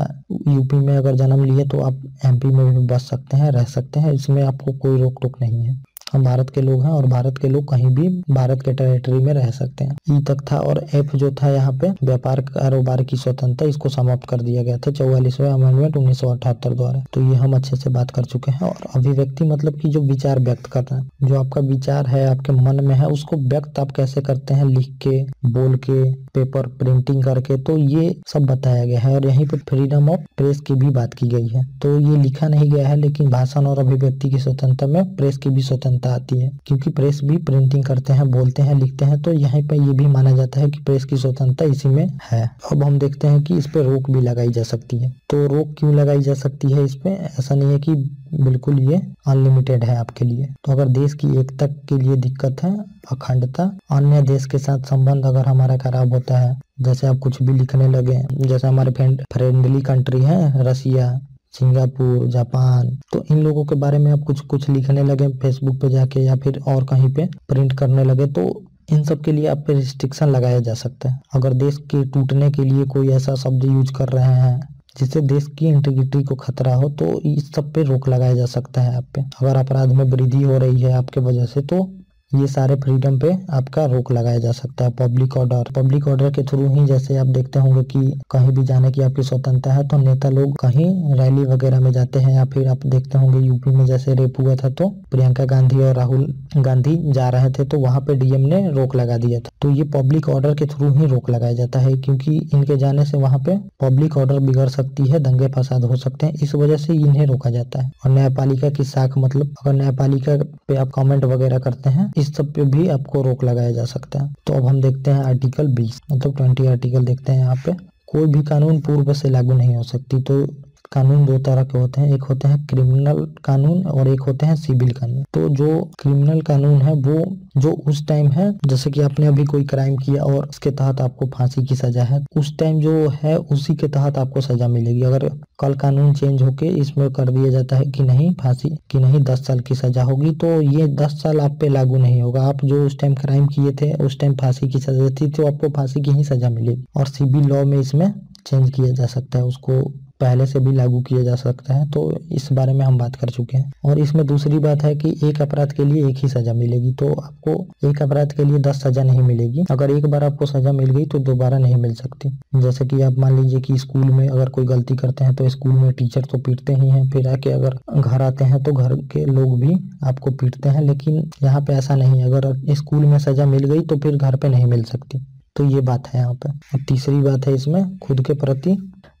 यूपी में अगर जन्म लिए तो आप MP में भी बस सकते हैं, रह सकते हैं, इसमें आपको कोई रोक टोक नहीं है। हम भारत के लोग हैं और भारत के लोग कहीं भी भारत के टेरिटरी में रह सकते हैं। ई तक था। और F जो था यहाँ पे व्यापार कारोबार की स्वतंत्रता, इसको समाप्त कर दिया गया था 44वें अमेंडमेंट 1978 द्वारा। तो ये हम अच्छे से बात कर चुके हैं। और अभिव्यक्ति मतलब कि जो विचार व्यक्त करना, जो आपका विचार है आपके मन में है उसको व्यक्त आप कैसे करते हैं, लिख के, बोल के, न्यूज़पेपर प्रिंटिंग करके, तो ये सब बताया गया है। और यहीं पर फ्रीडम ऑफ प्रेस की भी बात की गई है। तो ये लिखा नहीं गया है, लेकिन भाषण और अभिव्यक्ति की स्वतंत्रता में प्रेस की भी स्वतंत्रता आती है, क्योंकि प्रेस भी प्रिंटिंग करते हैं, बोलते हैं, लिखते हैं। तो यहाँ पे ये भी माना जाता है कि प्रेस की स्वतंत्रता इसी में है। अब हम देखते हैं कि इस पे रोक भी लगाई जा सकती है। तो रोक क्यों लगाई जा सकती है इस पे? ऐसा नहीं है कि बिल्कुल ये अनलिमिटेड है आपके लिए। तो अगर देश की एकता के लिए दिक्कत है, अखंडता, अन्य देश के साथ संबंध अगर हमारा खराब होता है, जैसे आप कुछ भी लिखने लगे, जैसे हमारे फ्रेंडली कंट्री है रसिया, सिंगापुर, जापान, तो इन लोगों के बारे में आप कुछ लिखने लगे फेसबुक पे जाके या फिर और कहीं पे प्रिंट करने लगे, तो इन सब के लिए आप पे रिस्ट्रिक्शन लगाया जा सकता है। अगर देश के टूटने के लिए कोई ऐसा शब्द यूज कर रहे हैं जिससे देश की इंटीग्रिटी को खतरा हो, तो इस सब पे रोक लगाया जा सकता है आप पे। अगर अपराध में वृद्धि हो रही है आपके वजह से, तो ये सारे फ्रीडम पे आपका रोक लगाया जा सकता है। पब्लिक ऑर्डर के थ्रू ही, जैसे आप देखते होंगे कि कहीं भी जाने की आपकी स्वतंत्रता है, तो नेता लोग कहीं रैली वगैरह में जाते हैं, या फिर आप देखते होंगे यूपी में जैसे रेप हुआ था, तो प्रियंका गांधी और राहुल गांधी जा रहे थे, तो वहां पे डीएम ने रोक लगा दिया था। तो ये पब्लिक ऑर्डर के थ्रू ही रोक लगाया जाता है, क्योंकि इनके जाने से वहां पे पब्लिक ऑर्डर बिगड़ सकती है, दंगे फसाद हो सकते हैं, इस वजह से इन्हें रोका जाता है। और न्यायपालिका की शाख, मतलब अगर न्यायपालिका पे आप कमेंट वगैरह करते हैं, इस सब पे भी आपको रोक लगाया जा सकता है। तो अब हम देखते हैं आर्टिकल 20, मतलब 20 आर्टिकल देखते हैं यहाँ पे। कोई भी कानून पूर्व से लागू नहीं हो सकती। तो कानून दो तरह के होते हैं, एक होते हैं क्रिमिनल कानून और एक होते हैं सिविल कानून। तो जो क्रिमिनल कानून है वो जो उस टाइम है, जैसे कि आपने अभी कोई क्राइम किया और उसके तहत आपको फांसी की सजा है, उस टाइम जो है उसी के तहत आपको सजा मिलेगी। अगर कल कानून चेंज होके इसमें कर दिया जाता है कि नहीं फांसी की नहीं 10 साल की सजा होगी, तो ये 10 साल आप पे लागू नहीं होगा। आप जो उस टाइम क्राइम किए थे, उस टाइम फांसी की सजा थी, तो आपको फांसी की ही सजा मिलेगी। और सिविल लॉ में इसमें चेंज किया जा सकता है, उसको पहले से भी लागू किया जा सकता है। तो इस बारे में हम बात कर चुके हैं। और इसमें दूसरी बात है कि एक अपराध के लिए एक ही सजा मिलेगी। तो आपको एक अपराध के लिए 10 सजा नहीं मिलेगी। अगर एक बार आपको सजा मिल गई तो दोबारा नहीं मिल सकती। जैसे कि आप मान लीजिए कि स्कूल में अगर कोई गलती करते हैं, तो स्कूल में टीचर तो पीटते ही हैं, फिर आके अगर घर आते हैं तो घर के लोग भी आपको पीटते हैं। लेकिन यहाँ पे ऐसा नहीं है, अगर स्कूल में सजा मिल गई तो फिर घर पे नहीं मिल सकती। तो ये बात है यहाँ पे। और तीसरी बात है इसमें, खुद के प्रति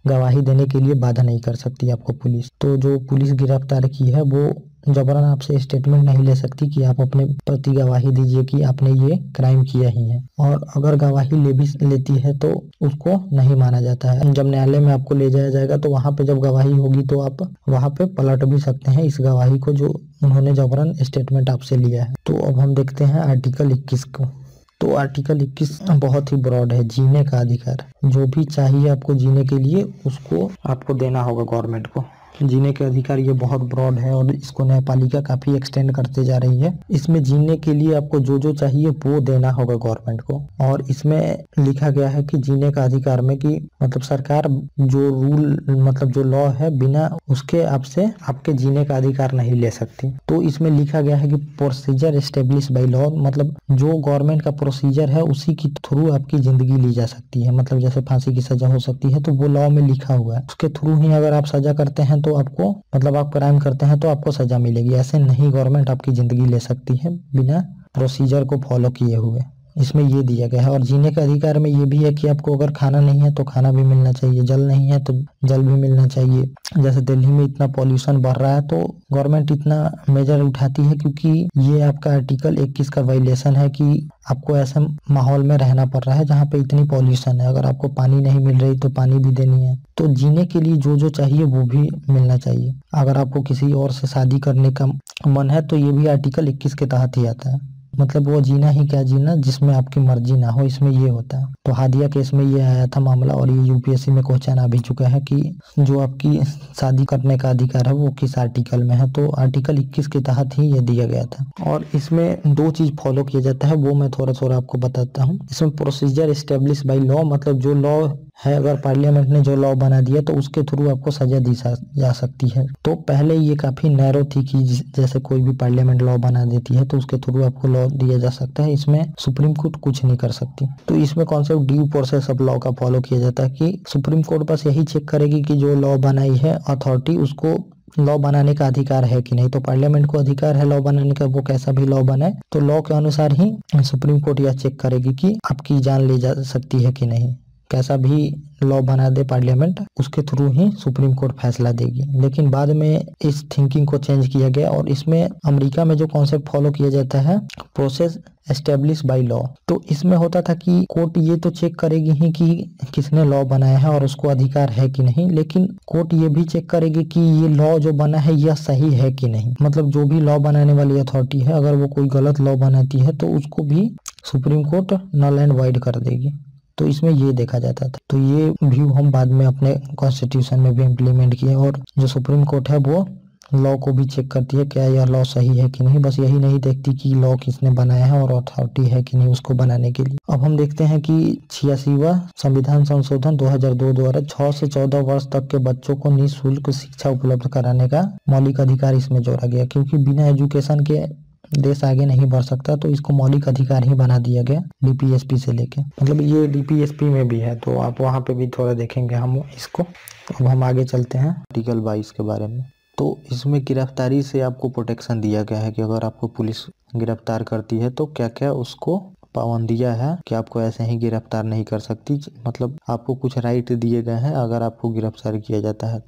गवाही देने के लिए बाधा नहीं कर सकती आपको पुलिस। तो जो पुलिस गिरफ्तार की है वो जबरन आपसे स्टेटमेंट नहीं ले सकती कि आप अपने प्रति गवाही दीजिए कि आपने ये क्राइम किया ही है। और अगर गवाही लेती है तो उसको नहीं माना जाता है। जब न्यायालय में आपको ले जाया जाएगा तो वहां पे जब गवाही होगी तो आप वहां पे पलट भी सकते हैं इस गवाही को जो उन्होंने जबरन स्टेटमेंट आपसे लिया है। तो अब हम देखते हैं आर्टिकल 21 को। तो आर्टिकल 21 बहुत ही ब्रॉड है। जीने का अधिकार, जो भी चाहिए आपको जीने के लिए उसको आपको देना होगा गवर्नमेंट को। जीने के अधिकार ये बहुत ब्रॉड है और इसको न्यायपालिका काफी एक्सटेंड करते जा रही है। इसमें जीने के लिए आपको जो जो चाहिए वो देना होगा गवर्नमेंट को। और इसमें लिखा गया है कि जीने का अधिकार में कि मतलब सरकार जो रूल मतलब जो लॉ है बिना उसके आपसे आपके जीने का अधिकार नहीं ले सकती। तो इसमें लिखा गया है कि प्रोसीजर एस्टेब्लिश बाय लॉ, मतलब जो गवर्नमेंट का प्रोसीजर है उसी के थ्रू आपकी जिंदगी ली जा सकती है। मतलब जैसे फांसी की सजा हो सकती है तो वो लॉ में लिखा हुआ है, उसके थ्रू ही अगर आप सजा करते हैं तो आपको मतलब आप क्राइम करते हैं तो आपको सजा मिलेगी। ऐसे नहीं गवर्नमेंट आपकी जिंदगी ले सकती है बिना प्रोसीजर को फॉलो किए हुए। इसमें ये दिया गया है। और जीने के अधिकार में ये भी है कि आपको अगर खाना नहीं है तो खाना भी मिलना चाहिए, जल नहीं है तो जल भी मिलना चाहिए। जैसे दिल्ली में इतना पॉल्यूशन बढ़ रहा है तो गवर्नमेंट इतना मेजर उठाती है क्योंकि ये आपका आर्टिकल 21 का वायलेशन है कि आपको ऐसे माहौल में रहना पड़ रहा है जहाँ पे इतनी पॉल्यूशन है। अगर आपको पानी नहीं मिल रही तो पानी भी देनी है। तो जीने के लिए जो जो चाहिए वो भी मिलना चाहिए। अगर आपको किसी और से शादी करने का मन है तो ये भी आर्टिकल 21 के तहत ही आता है। मतलब वो जीना ही क्या जीना जिसमें आपकी मर्जी ना हो, इसमें ये होता है। तो हादिया केस में ये आया था मामला और ये यूपीएससी में क्वेश्चन आ भी चुका है कि जो आपकी शादी करने का अधिकार है वो किस आर्टिकल में है। तो आर्टिकल 21 के तहत ही ये दिया गया था। और इसमें दो चीज फॉलो किया जाता है वो मैं थोड़ा थोड़ा आपको बताता हूँ। इसमें प्रोसीजर एस्टेब्लिश बाय लॉ, मतलब जो लॉ है अगर पार्लियामेंट ने जो लॉ बना दिया तो उसके थ्रू आपको सजा दी जा सकती है। तो पहले ये काफी नैरो थी कि जैसे कोई भी पार्लियामेंट लॉ बना देती है तो उसके थ्रू आपको लॉ दिया जा सकता है। इसमें सुप्रीम कोर्ट कुछ नहीं कर सकती। तो इसमें concept due process of law का फॉलो किया जाता है कि सुप्रीम कोर्ट बस यही चेक करेगी कि जो लॉ बनाई है अथॉरिटी उसको लॉ बनाने का अधिकार है कि नहीं। तो पार्लियामेंट को अधिकार है लॉ बनाने का, वो कैसा भी लॉ बनाए तो लॉ के अनुसार ही सुप्रीम कोर्ट यह चेक करेगी कि आपकी जान ली जा सकती है कि नहीं। कैसा भी लॉ बना दे पार्लियामेंट, उसके थ्रू ही सुप्रीम कोर्ट फैसला देगी। लेकिन बाद में इस थिंकिंग को चेंज किया गया और इसमें अमेरिका में जो कॉन्सेप्ट फॉलो किया जाता है, प्रोसेस एस्टेब्लिश बाय लॉ, तो इसमें होता था कि कोर्ट ये तो चेक करेगी ही कि किसने लॉ बनाया है और उसको अधिकार है कि नहीं, लेकिन कोर्ट ये भी चेक करेगी कि ये लॉ जो बना है यह सही है कि नहीं। मतलब जो भी लॉ बनाने वाली अथॉरिटी है, अगर वो कोई गलत लॉ बनाती है तो उसको भी supreme court null and void कर देगी। तो इसमें ये देखा जाता था। तो ये व्यू हम बाद में अपने कॉन्स्टिट्यूशन में भी इम्प्लीमेंट किए और जो सुप्रीम कोर्ट है वो लॉ को भी चेक करती है क्या यह लॉ सही है कि नहीं। बस यही नहीं देखती कि लॉ किसने बनाया है और अथॉरिटी है कि नहीं उसको बनाने के लिए। अब हम देखते हैं कि 86वां संविधान संशोधन 2002 द्वारा 6 से 14 वर्ष तक के बच्चों को निःशुल्क शिक्षा उपलब्ध कराने का मौलिक अधिकार इसमें जोड़ा गया, क्योंकि बिना एजुकेशन के देश आगे नहीं बढ़ सकता। तो इसको मौलिक अधिकार ही बना दिया गया डीपीएसपी से लेके, मतलब ये डीपीएसपी में भी है, तो आप वहाँ पे भी थोड़ा देखेंगे हम इसको। अब हम आगे चलते हैं आर्टिकल 22 के बारे में। तो इसमें गिरफ्तारी से आपको प्रोटेक्शन दिया गया है कि अगर आपको पुलिस गिरफ्तार करती है तो क्या क्या उसको पाबंदियां है कि आपको ऐसे ही गिरफ्तार नहीं कर सकती। मतलब आपको कुछ राइट दिए गए हैं अगर आपको गिरफ्तार किया जाता है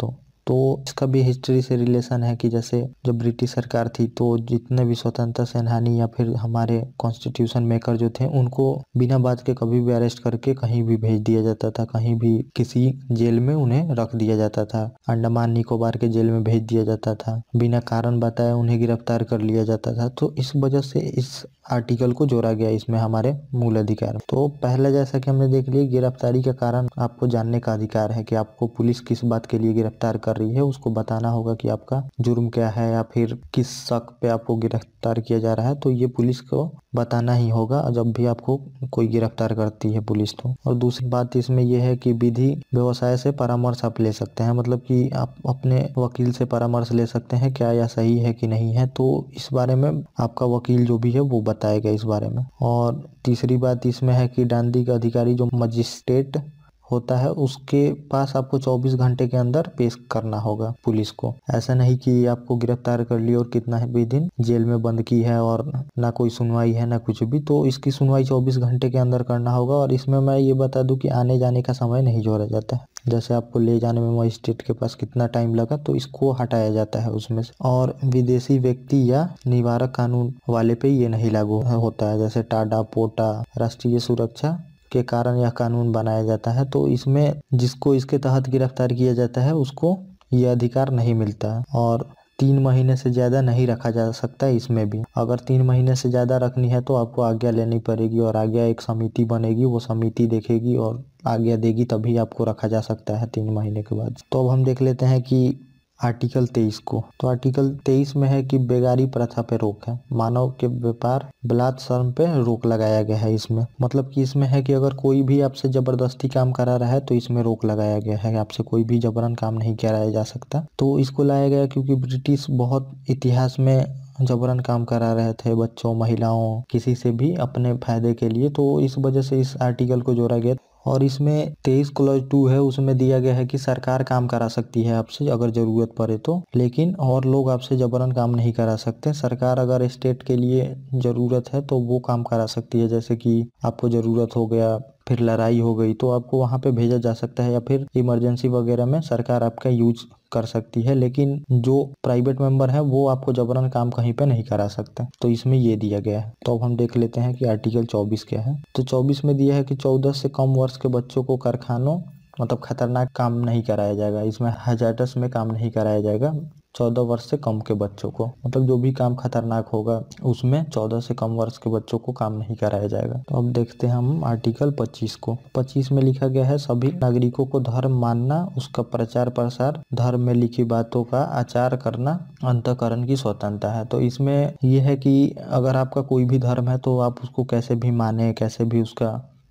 तो इसका भी हिस्ट्री से रिलेशन है कि जैसे जब ब्रिटिश सरकार थी तो जितने भी स्वतंत्रता सेनानी या फिर हमारे कॉन्स्टिट्यूशन मेकर जो थे उनको बिना बात के कभी भी अरेस्ट करके कहीं भी भेज दिया जाता था, कहीं भी किसी जेल में उन्हें रख दिया जाता था। अंडमान निकोबार के जेल में भेज दिया जाता था, बिना कारण बताए उन्हें गिरफ्तार कर लिया जाता था। तो इस वजह से इस आर्टिकल को जोड़ा गया इसमें हमारे मूल अधिकार। तो पहले जैसा कि हमने देख लिया, गिरफ्तारी का कारण आपको जानने का अधिकार है कि आपको पुलिस किस बात के लिए गिरफ्तार कर रही है, उसको बताना होगा कि आपका जुर्म क्या है या फिर किस शक पे आपको गिरफ्तार किया जा रहा है। तो ये पुलिस को बताना ही होगा जब भी आपको कोई गिरफ्तार करती है पुलिस तो। और दूसरी बात इसमें यह है कि विधि व्यवसाय से परामर्श आप ले सकते हैं, मतलब कि आप अपने वकील से परामर्श ले सकते हैं क्या यह सही है कि नहीं है। तो इस बारे में आपका वकील जो भी है वो बताएगा इस बारे में। और तीसरी बात इसमें है कि दंडिक अधिकारी जो मजिस्ट्रेट होता है उसके पास आपको 24 घंटे के अंदर पेश करना होगा पुलिस को। ऐसा नहीं कि आपको गिरफ्तार कर लिया और कितना भी दिन जेल में बंद की है और ना कोई सुनवाई है ना कुछ भी, तो इसकी सुनवाई 24 घंटे के अंदर करना होगा। और इसमें मैं ये बता दूं कि आने जाने का समय नहीं जोड़ा जाता है, जैसे आपको ले जाने में मजिस्ट्रेट के पास कितना टाइम लगा तो इसको हटाया जाता है उसमें से। और विदेशी व्यक्ति या निवारक कानून वाले पे ये नहीं लागू होता है, जैसे टाडा पोटा राष्ट्रीय सुरक्षा के कारण यह कानून बनाया जाता है। तो इसमें जिसको इसके तहत गिरफ्तार किया जाता है उसको ये अधिकार नहीं मिलता है। और 3 महीने से ज़्यादा नहीं रखा जा सकता इसमें भी। अगर 3 महीने से ज़्यादा रखनी है तो आपको आज्ञा लेनी पड़ेगी और आज्ञा एक समिति बनेगी, वो समिति देखेगी और आज्ञा देगी तभी आपको रखा जा सकता है 3 महीने के बाद। तो अब हम देख लेते हैं कि आर्टिकल 23 को। तो आर्टिकल 23 में है कि बेगारी प्रथा पे रोक है, मानव के व्यापार बलात् श्रम पे रोक लगाया गया है इसमें। मतलब कि इसमें है कि अगर कोई भी आपसे जबरदस्ती काम करा रहा है तो इसमें रोक लगाया गया है, आपसे कोई भी जबरन काम नहीं कराया जा सकता। तो इसको लाया गया क्योंकि ब्रिटिश बहुत इतिहास में जबरन काम करा रहे थे बच्चों महिलाओं किसी से भी अपने फायदे के लिए, तो इस वजह से इस आर्टिकल को जोड़ा गया। और इसमें 23 क्लॉज 2 है, उसमें दिया गया है कि सरकार काम करा सकती है आपसे अगर जरूरत पड़े तो, लेकिन और लोग आपसे जबरन काम नहीं करा सकते। सरकार अगर स्टेट के लिए जरूरत है तो वो काम करा सकती है, जैसे कि आपको जरूरत हो गया फिर लड़ाई हो गई तो आपको वहाँ पे भेजा जा सकता है, या फिर इमरजेंसी वगैरह में सरकार आपका यूज कर सकती है। लेकिन जो प्राइवेट मेंबर है वो आपको जबरन काम कहीं पे नहीं करा सकते, तो इसमें ये दिया गया है। तो अब हम देख लेते हैं कि आर्टिकल 24 क्या है। तो 24 में दिया है कि 14 से कम वर्ष के बच्चों को कारखानों मतलब खतरनाक काम नहीं कराया जाएगा, इसमें हैजार्डस में काम नहीं कराया जाएगा 14 वर्ष से कम के बच्चों को। मतलब जो भी काम खतरनाक होगा उसमें 14 से कम वर्ष के बच्चों को काम नहीं कराया जाएगा। तो अब देखते हैं हम आर्टिकल 25 को। 25 में लिखा गया है सभी नागरिकों को धर्म मानना, उसका प्रचार प्रसार, धर्म में लिखी बातों का आचार करना, अंतःकरण की स्वतंत्रता है। तो इसमें यह है कि अगर आपका कोई भी धर्म है तो आप उसको कैसे भी माने, कैसे भी उसका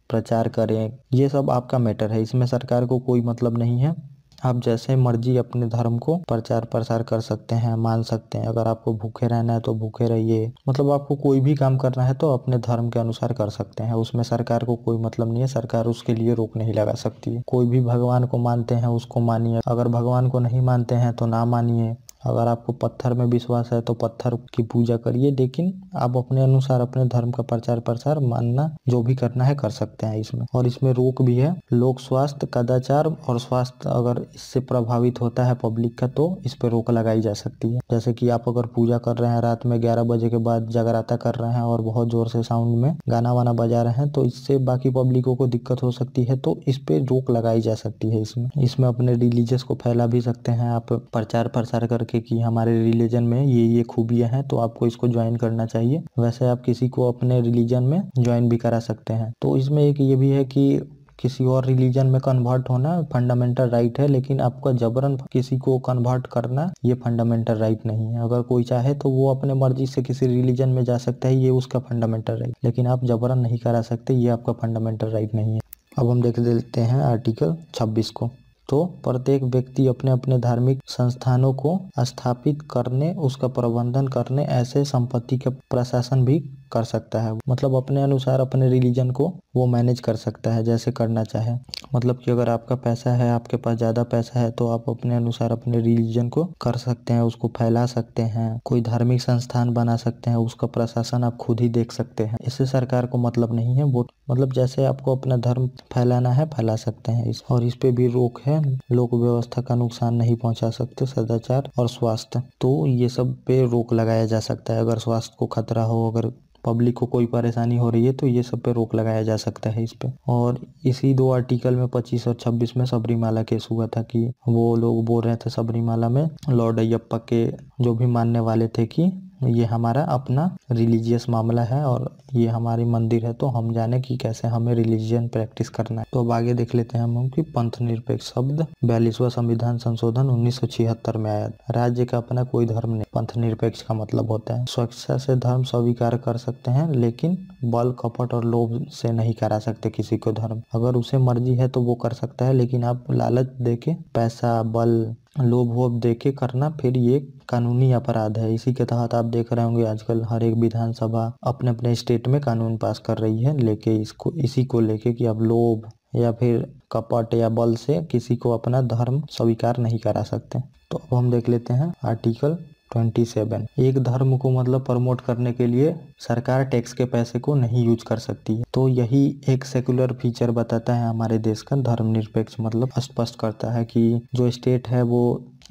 प्रचार करें, ये सब आपका मैटर है, इसमें सरकार को कोई मतलब नहीं है। आप जैसे मर्जी अपने धर्म को प्रचार प्रसार कर सकते हैं, मान सकते हैं। अगर आपको भूखे रहना है तो भूखे रहिए, मतलब आपको कोई भी काम करना है तो अपने धर्म के अनुसार कर सकते हैं, उसमें सरकार को कोई मतलब नहीं है, सरकार उसके लिए रोक नहीं लगा सकती है। कोई भी भगवान को मानते हैं उसको मानिए, अगर भगवान को नहीं मानते हैं तो ना मानिए, अगर आपको पत्थर में विश्वास है तो पत्थर की पूजा करिए, लेकिन आप अपने अनुसार अपने धर्म का प्रचार प्रसार मानना जो भी करना है कर सकते हैं इसमें। और इसमें रोक भी है, लोक स्वास्थ्य, कदाचार और स्वास्थ्य अगर इससे प्रभावित होता है पब्लिक का तो इस पर रोक लगाई जा सकती है। जैसे कि आप अगर पूजा कर रहे हैं रात में 11 बजे के बाद जगराता कर रहे हैं और बहुत जोर से साउंड में गाना वाना बजा रहे हैं तो इससे बाकी पब्लिकों को दिक्कत हो सकती है, तो इस पे रोक लगाई जा सकती है। इसमें अपने रिलीजियस को फैला भी सकते हैं आप प्रचार प्रसार करके कि हमारे रिलीजन में ये खूबियां हैं तो आपको इसको ज्वाइन करना चाहिए। वैसे आप किसी को अपने रिलीजन में ज्वाइन भी करा सकते हैं। तो इसमें एक ये भी है कि किसी और रिलीजन में कन्वर्ट होना फंडामेंटल राइट है, लेकिन आपका जबरन किसी को कन्वर्ट करना ये फंडामेंटल राइट नहीं है। अगर कोई चाहे तो वो अपने मर्जी से किसी रिलीजन में जा सकता है, ये उसका फंडामेंटल राइट, लेकिन आप जबरन नहीं करा सकते, ये आपका फंडामेंटल राइट नहीं है। अब हम देख लेते हैं आर्टिकल 26 को। तो प्रत्येक व्यक्ति अपने अपने धार्मिक संस्थानों को स्थापित करने, उसका प्रबंधन करने, ऐसे संपत्ति का प्रशासन भी कर सकता है। मतलब अपने अनुसार अपने रिलीजन को वो मैनेज कर सकता है जैसे करना चाहे। मतलब कि अगर आपका पैसा है, आपके पास ज़्यादा पैसा है तो आप अपने अनुसार अपने रिलीजन को कर सकते हैं, उसको फैला सकते हैं, कोई धार्मिक संस्थान बना सकते हैं, उसका प्रशासन आप खुद ही देख सकते हैं। इससे सरकार को मतलब नहीं है, वो मतलब जैसे आपको अपना धर्म फैलाना है फैला सकते हैं। और इस पे भी रोक है, लोक व्यवस्था का नुकसान नहीं पहुंचा सकते, सदाचार और स्वास्थ्य, तो ये सब पे रोक लगाया जा सकता है। अगर स्वास्थ्य को खतरा हो, अगर पब्लिक को कोई परेशानी हो रही है तो ये सब पे रोक लगाया जा सकता है इस पे। और इसी 2 आर्टिकल में 25 और 26 में सबरीमाला केस हुआ था कि वो लोग बोल रहे थे सबरीमाला में लॉर्ड अयप्पा के जो भी मानने वाले थे कि ये हमारा अपना रिलीजियस मामला है और ये हमारी मंदिर है तो हम जाने कि कैसे हमें रिलीजियन प्रैक्टिस करना है। तो अब आगे देख लेते हैं हम कि पंथ निरपेक्ष शब्द 42वां संविधान संशोधन 1976 में आया। राज्य का अपना कोई धर्म नहीं। पंथ निरपेक्ष का मतलब होता है स्वेच्छा से धर्म स्वीकार कर सकते हैं, लेकिन बल, कपट और लोभ से नहीं करा सकते किसी को धर्म। अगर उसे मर्जी है तो वो कर सकता है, लेकिन आप लालच देके, पैसा, बल, लोभ वोभ देके करना फिर ये कानूनी अपराध है। इसी के तहत आप देख रहे होंगे आजकल हर एक विधानसभा अपने अपने स्टेट में कानून पास कर रही है लेके इसी को लेके कि अब लोभ या फिर कपट या बल से किसी को अपना धर्म स्वीकार नहीं करा सकते। तो अब हम देख लेते हैं आर्टिकल 27। एक धर्म को मतलब प्रमोट करने के लिए सरकार टैक्स के पैसे को नहीं यूज कर सकती है। तो यही एक सेकुलर फीचर बताता है हमारे देश का। धर्मनिरपेक्ष मतलब स्पष्ट करता है कि जो स्टेट है वो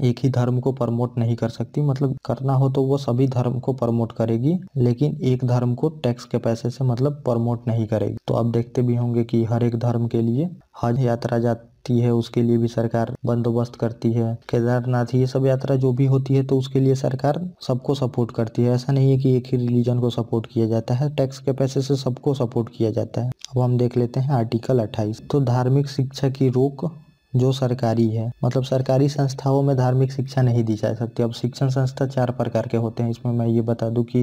एक ही धर्म को प्रमोट नहीं कर सकती, मतलब करना हो तो वो सभी धर्म को प्रमोट करेगी, लेकिन एक धर्म को टैक्स के पैसे से मतलब प्रमोट नहीं करेगी। तो आप देखते भी होंगे कि हर एक धर्म के लिए हज यात्रा जाती है, उसके लिए भी सरकार बंदोबस्त करती है। केदारनाथ, ये सब यात्रा जो भी होती है तो उसके लिए सरकार सबको सपोर्ट करती है। ऐसा नहीं है कि एक ही रिलीजन को सपोर्ट किया जाता है, टैक्स के पैसे से सबको सपोर्ट किया जाता है। अब हम देख लेते हैं आर्टिकल 28। तो धार्मिक शिक्षा की रोक जो सरकारी है, मतलब सरकारी संस्थाओं में धार्मिक शिक्षा नहीं दी जा सकती। अब शिक्षण संस्था 4 प्रकार के होते हैं। इसमें मैं ये बता दूं कि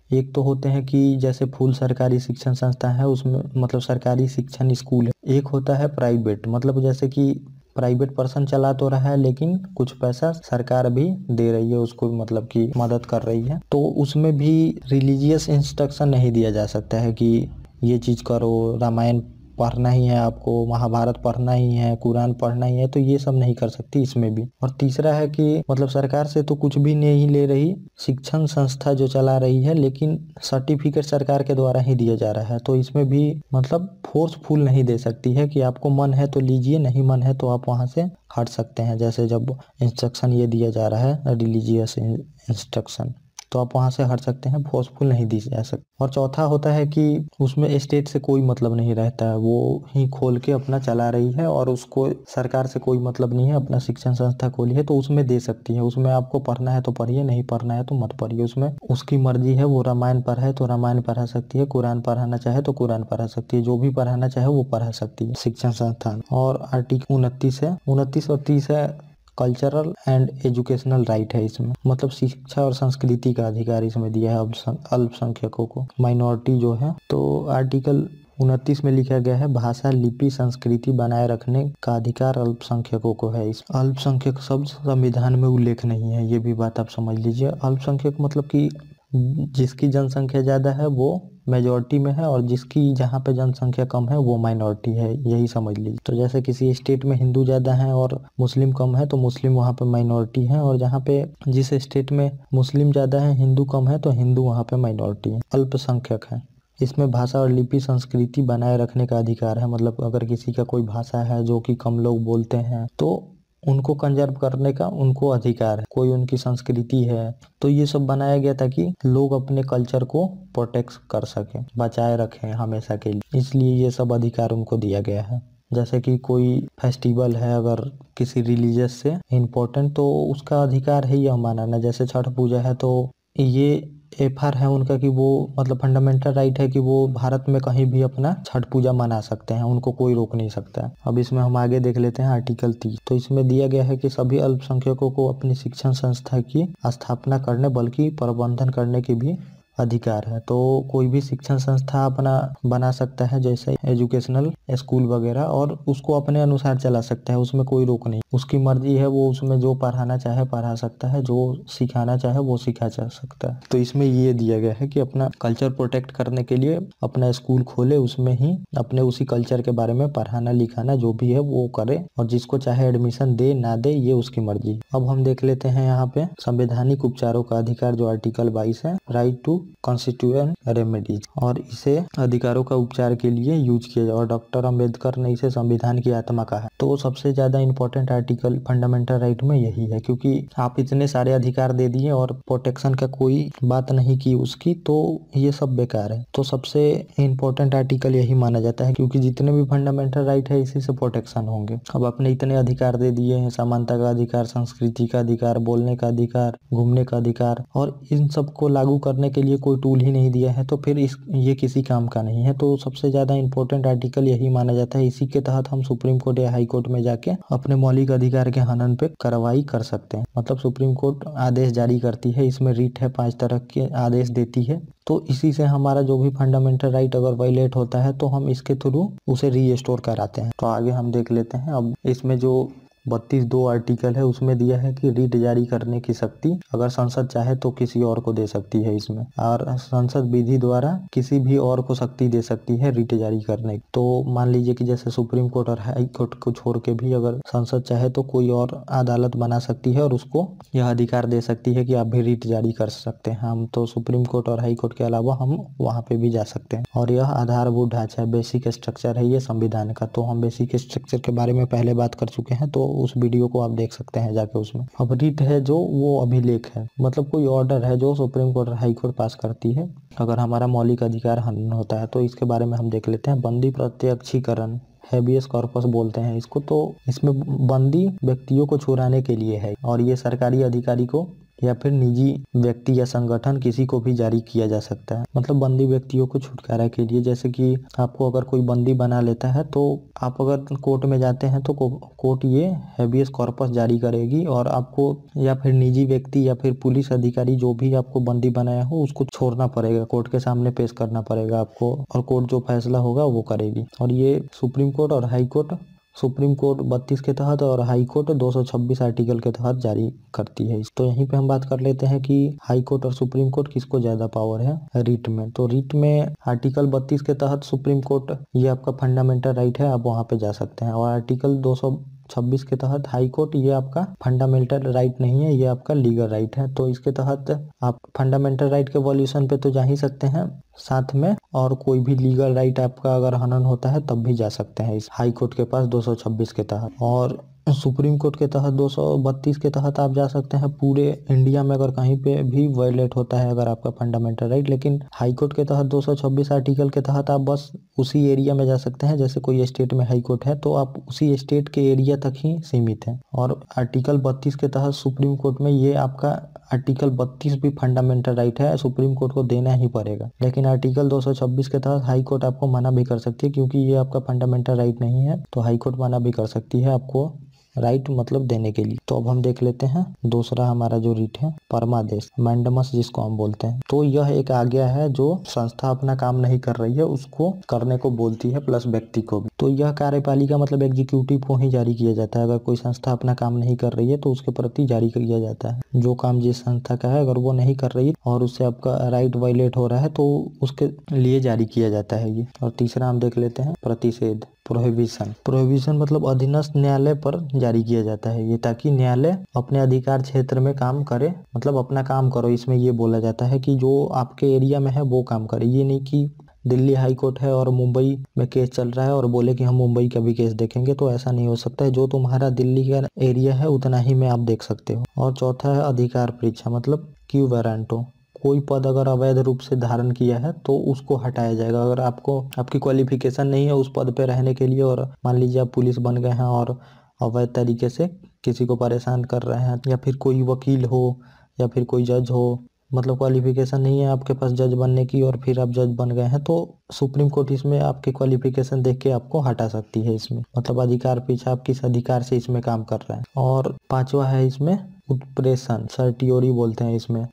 एक तो होते हैं कि जैसे फुल सरकारी शिक्षण संस्था है, उसमें मतलब सरकारी शिक्षण स्कूल है। एक होता है प्राइवेट, मतलब जैसे कि प्राइवेट पर्सन चला तो रहा है लेकिन कुछ पैसा सरकार भी दे रही है उसको, मतलब कि मदद कर रही है। तो उसमें भी रिलीजियस इंस्ट्रक्शन नहीं दिया जा सकता है कि ये चीज़ करो, रामायण पढ़ना ही है आपको, महाभारत पढ़ना ही है, कुरान पढ़ना ही है, तो ये सब नहीं कर सकती इसमें भी। और तीसरा है कि मतलब सरकार से तो कुछ भी नहीं ले रही, शिक्षण संस्था जो चला रही है, लेकिन सर्टिफिकेट सरकार के द्वारा ही दिया जा रहा है। तो इसमें भी मतलब फोर्सफुल नहीं दे सकती है कि आपको मन है तो लीजिए, नहीं मन है तो आप वहाँ से हट सकते हैं। जैसे जब इंस्ट्रक्शन ये दिया जा रहा है रिलीजियस इंस्ट्रक्शन, तो आप वहाँ से हट सकते हैं, फोर्सफुल नहीं दी जा सकती। और चौथा होता है कि उसमें स्टेट से कोई मतलब नहीं रहता है, वो ही खोल के अपना चला रही है और उसको सरकार से कोई मतलब नहीं है, अपना शिक्षण संस्था खोली है तो उसमें दे सकती है। उसमें आपको पढ़ना है तो पढ़िए, नहीं पढ़ना है तो मत पढ़िए, उसमें उसकी मर्जी है। वो रामायण पढ़े तो रामायण पढ़ा सकती है, कुरान पढ़ाना चाहे तो कुरान पढ़ा सकती है, जो भी पढ़ाना चाहे वो पढ़ा सकती है शिक्षण संस्थान। और आर्टिकल 29 और 30 है कल्चरल एंड एजुकेशनल राइट है। इसमें मतलब शिक्षा और संस्कृति का अधिकार इसमें दिया है अल्पसंख्यकों को, माइनॉरिटी जो है। तो आर्टिकल 29 में लिखा गया है भाषा, लिपि, संस्कृति बनाए रखने का अधिकार अल्पसंख्यकों को है। इस अल्पसंख्यक शब्द संविधान में उल्लेख नहीं है, ये भी बात आप समझ लीजिए। अल्पसंख्यक मतलब कि जिसकी जनसंख्या ज़्यादा है वो मेजॉरिटी में है और जिसकी जहाँ पे जनसंख्या कम है वो माइनॉरिटी है, यही समझ लीजिए। तो जैसे किसी स्टेट में हिंदू ज़्यादा हैं और मुस्लिम कम है तो मुस्लिम वहाँ पे माइनॉरिटी है, और जहाँ पे जिस स्टेट में मुस्लिम ज़्यादा है हिंदू कम है तो हिंदू वहाँ पे माइनॉरिटी है, अल्पसंख्यक है। इसमें भाषा और लिपि संस्कृति बनाए रखने का अधिकार है, मतलब अगर किसी का कोई भाषा है जो कि कम लोग बोलते हैं तो उनको कंजर्व करने का उनको अधिकार है। कोई उनकी संस्कृति है तो ये सब बनाया गया ताकि लोग अपने कल्चर को प्रोटेक्ट कर सकें, बचाए रखें हमेशा के लिए, इसलिए ये सब अधिकार उनको दिया गया है। जैसे कि कोई फेस्टिवल है अगर किसी रिलीजियस से इम्पोर्टेंट तो उसका अधिकार है यह मनाना। जैसे छठ पूजा है तो ये एफआर है उनका कि वो मतलब फंडामेंटल राइट है कि वो भारत में कहीं भी अपना छठ पूजा मना सकते हैं, उनको कोई रोक नहीं सकता है। अब इसमें हम आगे देख लेते हैं आर्टिकल 30। तो इसमें दिया गया है कि सभी अल्पसंख्यकों को अपनी शिक्षण संस्था की स्थापना करने बल्कि प्रबंधन करने की भी अधिकार है। तो कोई भी शिक्षण संस्था अपना बना सकता है, जैसे एजुकेशनल स्कूल वगैरह, और उसको अपने अनुसार चला सकता है, उसमें कोई रोक नहीं। उसकी मर्जी है, वो उसमें जो पढ़ाना चाहे पढ़ा सकता है, जो सिखाना चाहे वो सिखा जा सकता है। तो इसमें ये दिया गया है कि अपना कल्चर प्रोटेक्ट करने के लिए अपना स्कूल खोले, उसमें ही अपने उसी कल्चर के बारे में पढ़ाना लिखाना जो भी है वो करे, और जिसको चाहे एडमिशन दे ना दे ये उसकी मर्जी। अब हम देख लेते हैं यहाँ पे संवैधानिक उपचारों का अधिकार, जो आर्टिकल 22 है, राइट टू कॉन्स्टिट्यूएंट रेमेडीज, और इसे अधिकारों का उपचार के लिए यूज किया जाए, और डॉक्टर अंबेडकर ने इसे संविधान की आत्मा कहा है। तो सबसे ज्यादा इंपॉर्टेंट आर्टिकल फंडामेंटल राइट में यही है, क्योंकि आप इतने सारे अधिकार दे दिए और प्रोटेक्शन का कोई बात नहीं की उसकी, तो ये सब बेकार है। तो सबसे इम्पोर्टेंट आर्टिकल यही माना जाता है, क्योंकि जितने भी फंडामेंटल राइट है इसी से प्रोटेक्शन होंगे। अब आपने इतने अधिकार दे दिए हैं, समानता का अधिकार, संस्कृति का अधिकार, बोलने का अधिकार, घूमने का अधिकार, और इन सब को लागू करने के लिए कोई टूल ही नहीं दिया है तो फिर ये किसी काम का नहीं है। तो सबसे ज्यादा इंपॉर्टेंट आर्टिकल यही माना जाता है। इसी के तहत हम सुप्रीम कोर्ट या हाई कोर्ट में जाके अपने मौलिक अधिकार के हनन पे कार्रवाई कर सकते हैं। मतलब सुप्रीम कोर्ट आदेश जारी करती है, इसमें रीट है, 5 तरह के आदेश देती है। तो इसी से हमारा जो भी फंडामेंटल राइट अगर वायलेट होता है तो हम इसके थ्रू उसे रीस्टोर कराते हैं। तो आगे हम देख लेते हैं। अब इसमें जो 32(2) आर्टिकल है उसमें दिया है कि रीट जारी करने की शक्ति अगर संसद चाहे तो किसी और को दे सकती है इसमें, और संसद विधि द्वारा किसी भी और को शक्ति दे सकती है रीट जारी करने की। तो मान लीजिए कि जैसे सुप्रीम कोर्ट और हाई कोर्ट को छोड़ के भी अगर संसद चाहे तो कोई और अदालत बना सकती है और उसको यह अधिकार दे सकती है कि आप भी रीट जारी कर सकते हैं। हम तो सुप्रीम कोर्ट और हाई कोर्ट के अलावा हम वहाँ पे भी जा सकते हैं, और यह आधारभूत ढांचा है, बेसिक स्ट्रक्चर है ये संविधान का। तो हम बेसिक स्ट्रक्चर के बारे में पहले बात कर चुके हैं, तो उस वीडियो को आप देख सकते हैं जाके उसमें। अब रीट है जो वो अभिलेख है, मतलब कोई ऑर्डर है जो सुप्रीम कोर्ट और हाई कोर्ट पास करती है अगर हमारा मौलिक अधिकार हनन होता है। तो इसके बारे में हम देख लेते हैं। बंदी प्रत्यक्षीकरण, हेबियस कॉर्पस बोलते हैं इसको। तो इसमें बंदी व्यक्तियों को छुड़ाने के लिए है, और ये सरकारी अधिकारी को या फिर निजी व्यक्ति या संगठन किसी को भी जारी किया जा सकता है। मतलब बंदी व्यक्तियों को छुटकारा के लिए, जैसे कि आपको अगर कोई बंदी बना लेता है तो आप अगर कोर्ट में जाते हैं तो कोर्ट ये हेबियस कॉर्पस जारी करेगी, और आपको या फिर निजी व्यक्ति या फिर पुलिस अधिकारी जो भी आपको बंदी बनाया हो उसको छोड़ना पड़ेगा, कोर्ट के सामने पेश करना पड़ेगा आपको, और कोर्ट जो फैसला होगा वो करेगी। और ये सुप्रीम कोर्ट और हाई कोर्ट, सुप्रीम कोर्ट 32 के तहत और हाई कोर्ट 226 आर्टिकल के तहत जारी करती है। तो यहीं पे हम बात कर लेते हैं कि हाई कोर्ट और सुप्रीम कोर्ट किसको ज्यादा पावर है रीट में। तो रीट में आर्टिकल 32 के तहत सुप्रीम कोर्ट, ये आपका फंडामेंटल राइट है, आप वहाँ पे जा सकते हैं। और आर्टिकल 226 के तहत हाई कोर्ट, ये आपका फंडामेंटल राइट नहीं है, ये आपका लीगल राइट है। तो इसके तहत आप फंडामेंटल राइट के वॉल्यूशन पे तो जा ही सकते हैं साथ में, और कोई भी लीगल राइट आपका अगर हनन होता है तब भी जा सकते हैं इस हाई कोर्ट के पास 226 के तहत। और सुप्रीम कोर्ट के तहत 232 के तहत आप जा सकते हैं पूरे इंडिया में अगर कहीं पे भी वायलेट होता है अगर आपका फंडामेंटल राइट। लेकिन हाई कोर्ट के तहत 226 आर्टिकल के तहत आप बस उसी एरिया में जा सकते हैं, जैसे कोई स्टेट में हाई कोर्ट है तो आप उसी स्टेट के एरिया तक ही सीमित हैं। और आर्टिकल 32 के तहत सुप्रीम कोर्ट में, ये आपका आर्टिकल 32 भी फंडामेंटल राइट है, सुप्रीम कोर्ट को देना ही पड़ेगा। लेकिन आर्टिकल 226 के तहत हाई कोर्ट आपको मना भी कर सकती है, क्योंकि ये आपका फंडामेंटल राइट नहीं है, तो हाई कोर्ट मना भी कर सकती है आपको राइट मतलब देने के लिए। तो अब हम देख लेते हैं दूसरा हमारा जो रीट है परमादेश, मैंडेमस जिसको हम बोलते हैं। तो यह एक आज्ञा है जो संस्था अपना काम नहीं कर रही है उसको करने को बोलती है, प्लस व्यक्ति को भी। तो यह कार्यपालिका मतलब एग्जीक्यूटिव को ही जारी किया जाता है। अगर कोई संस्था अपना काम नहीं कर रही है तो उसके प्रति जारी किया जाता है। जो काम जिस संस्था का है अगर वो नहीं कर रही और उससे आपका राइट वायलेट हो रहा है तो उसके लिए जारी किया जाता है ये। और तीसरा हम देख लेते हैं प्रतिषेध, प्रोहिबिशन। प्रोहिबिशन मतलब अधीनस्थ न्यायालय पर जारी किया जाता है ये, ताकि न्यायालय अपने अधिकार क्षेत्र में काम करे, मतलब अपना काम करो। इसमें ये बोला जाता है कि जो आपके एरिया में है वो काम करे। ये नहीं कि दिल्ली हाई कोर्ट है और मुंबई में केस चल रहा है और बोले कि हम मुंबई का भी केस देखेंगे, तो ऐसा नहीं हो सकता है। जो तुम्हारा दिल्ली का एरिया है उतना ही में आप देख सकते हो। और चौथा है अधिकार परीक्षा, मतलब क्यू वारंटो। कोई पद अगर अवैध रूप से धारण किया है तो उसको हटाया जाएगा। अगर आपको आपकी क्वालिफिकेशन नहीं है उस पद पे रहने के लिए और मान लीजिए आप पुलिस बन गए हैं और अवैध तरीके से किसी को परेशान कर रहे हैं, या फिर कोई वकील हो या फिर कोई जज हो, मतलब क्वालिफिकेशन नहीं है आपके पास जज बनने की और फिर आप जज बन गए हैं, तो सुप्रीम कोर्ट इसमें आपके क्वालिफिकेशन देख के आपको हटा सकती है इसमें। मतलब अधिकार पीछा आप किस अधिकार से इसमें काम कर रहे हैं। और पांचवा है इसमें उत्प्रेषण, सर्टियोरी बोलते हैं इसमें।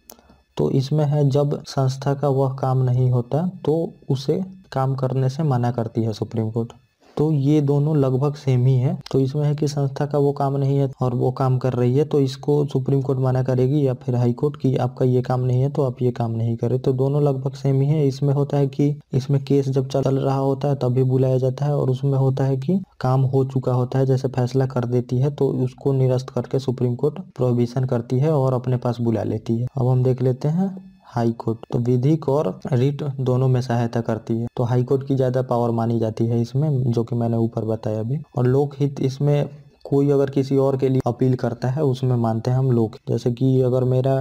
तो इसमें है जब संस्था का वह काम नहीं होता तो उसे काम करने से मना करती है सुप्रीम कोर्ट। तो ये दोनों लगभग सेम ही है। तो इसमें है कि संस्था का वो काम नहीं है और वो काम कर रही है तो इसको सुप्रीम कोर्ट मना करेगी, या फिर हाई कोर्ट की आपका ये काम नहीं है तो आप ये काम नहीं करें। तो दोनों लगभग सेम ही है। इसमें होता है कि इसमें केस जब चल रहा होता है तभी बुलाया जाता है, और उसमें होता है कि काम हो चुका होता है, जैसे फैसला कर देती है तो उसको निरस्त करके सुप्रीम कोर्ट प्रोहिबिशन करती है और अपने पास बुला लेती है। अब हम देख लेते हैं हाई कोर्ट। तो विधिक और रिट दोनों में सहायता करती है। तो हाई कोर्ट की ज्यादा पावर मानी जाती है इसमें, जो कि मैंने ऊपर बताया अभी। और लोकहित, इसमें कोई अगर किसी और के लिए अपील करता है उसमें मानते हैं हम लोग। जैसे कि अगर मेरा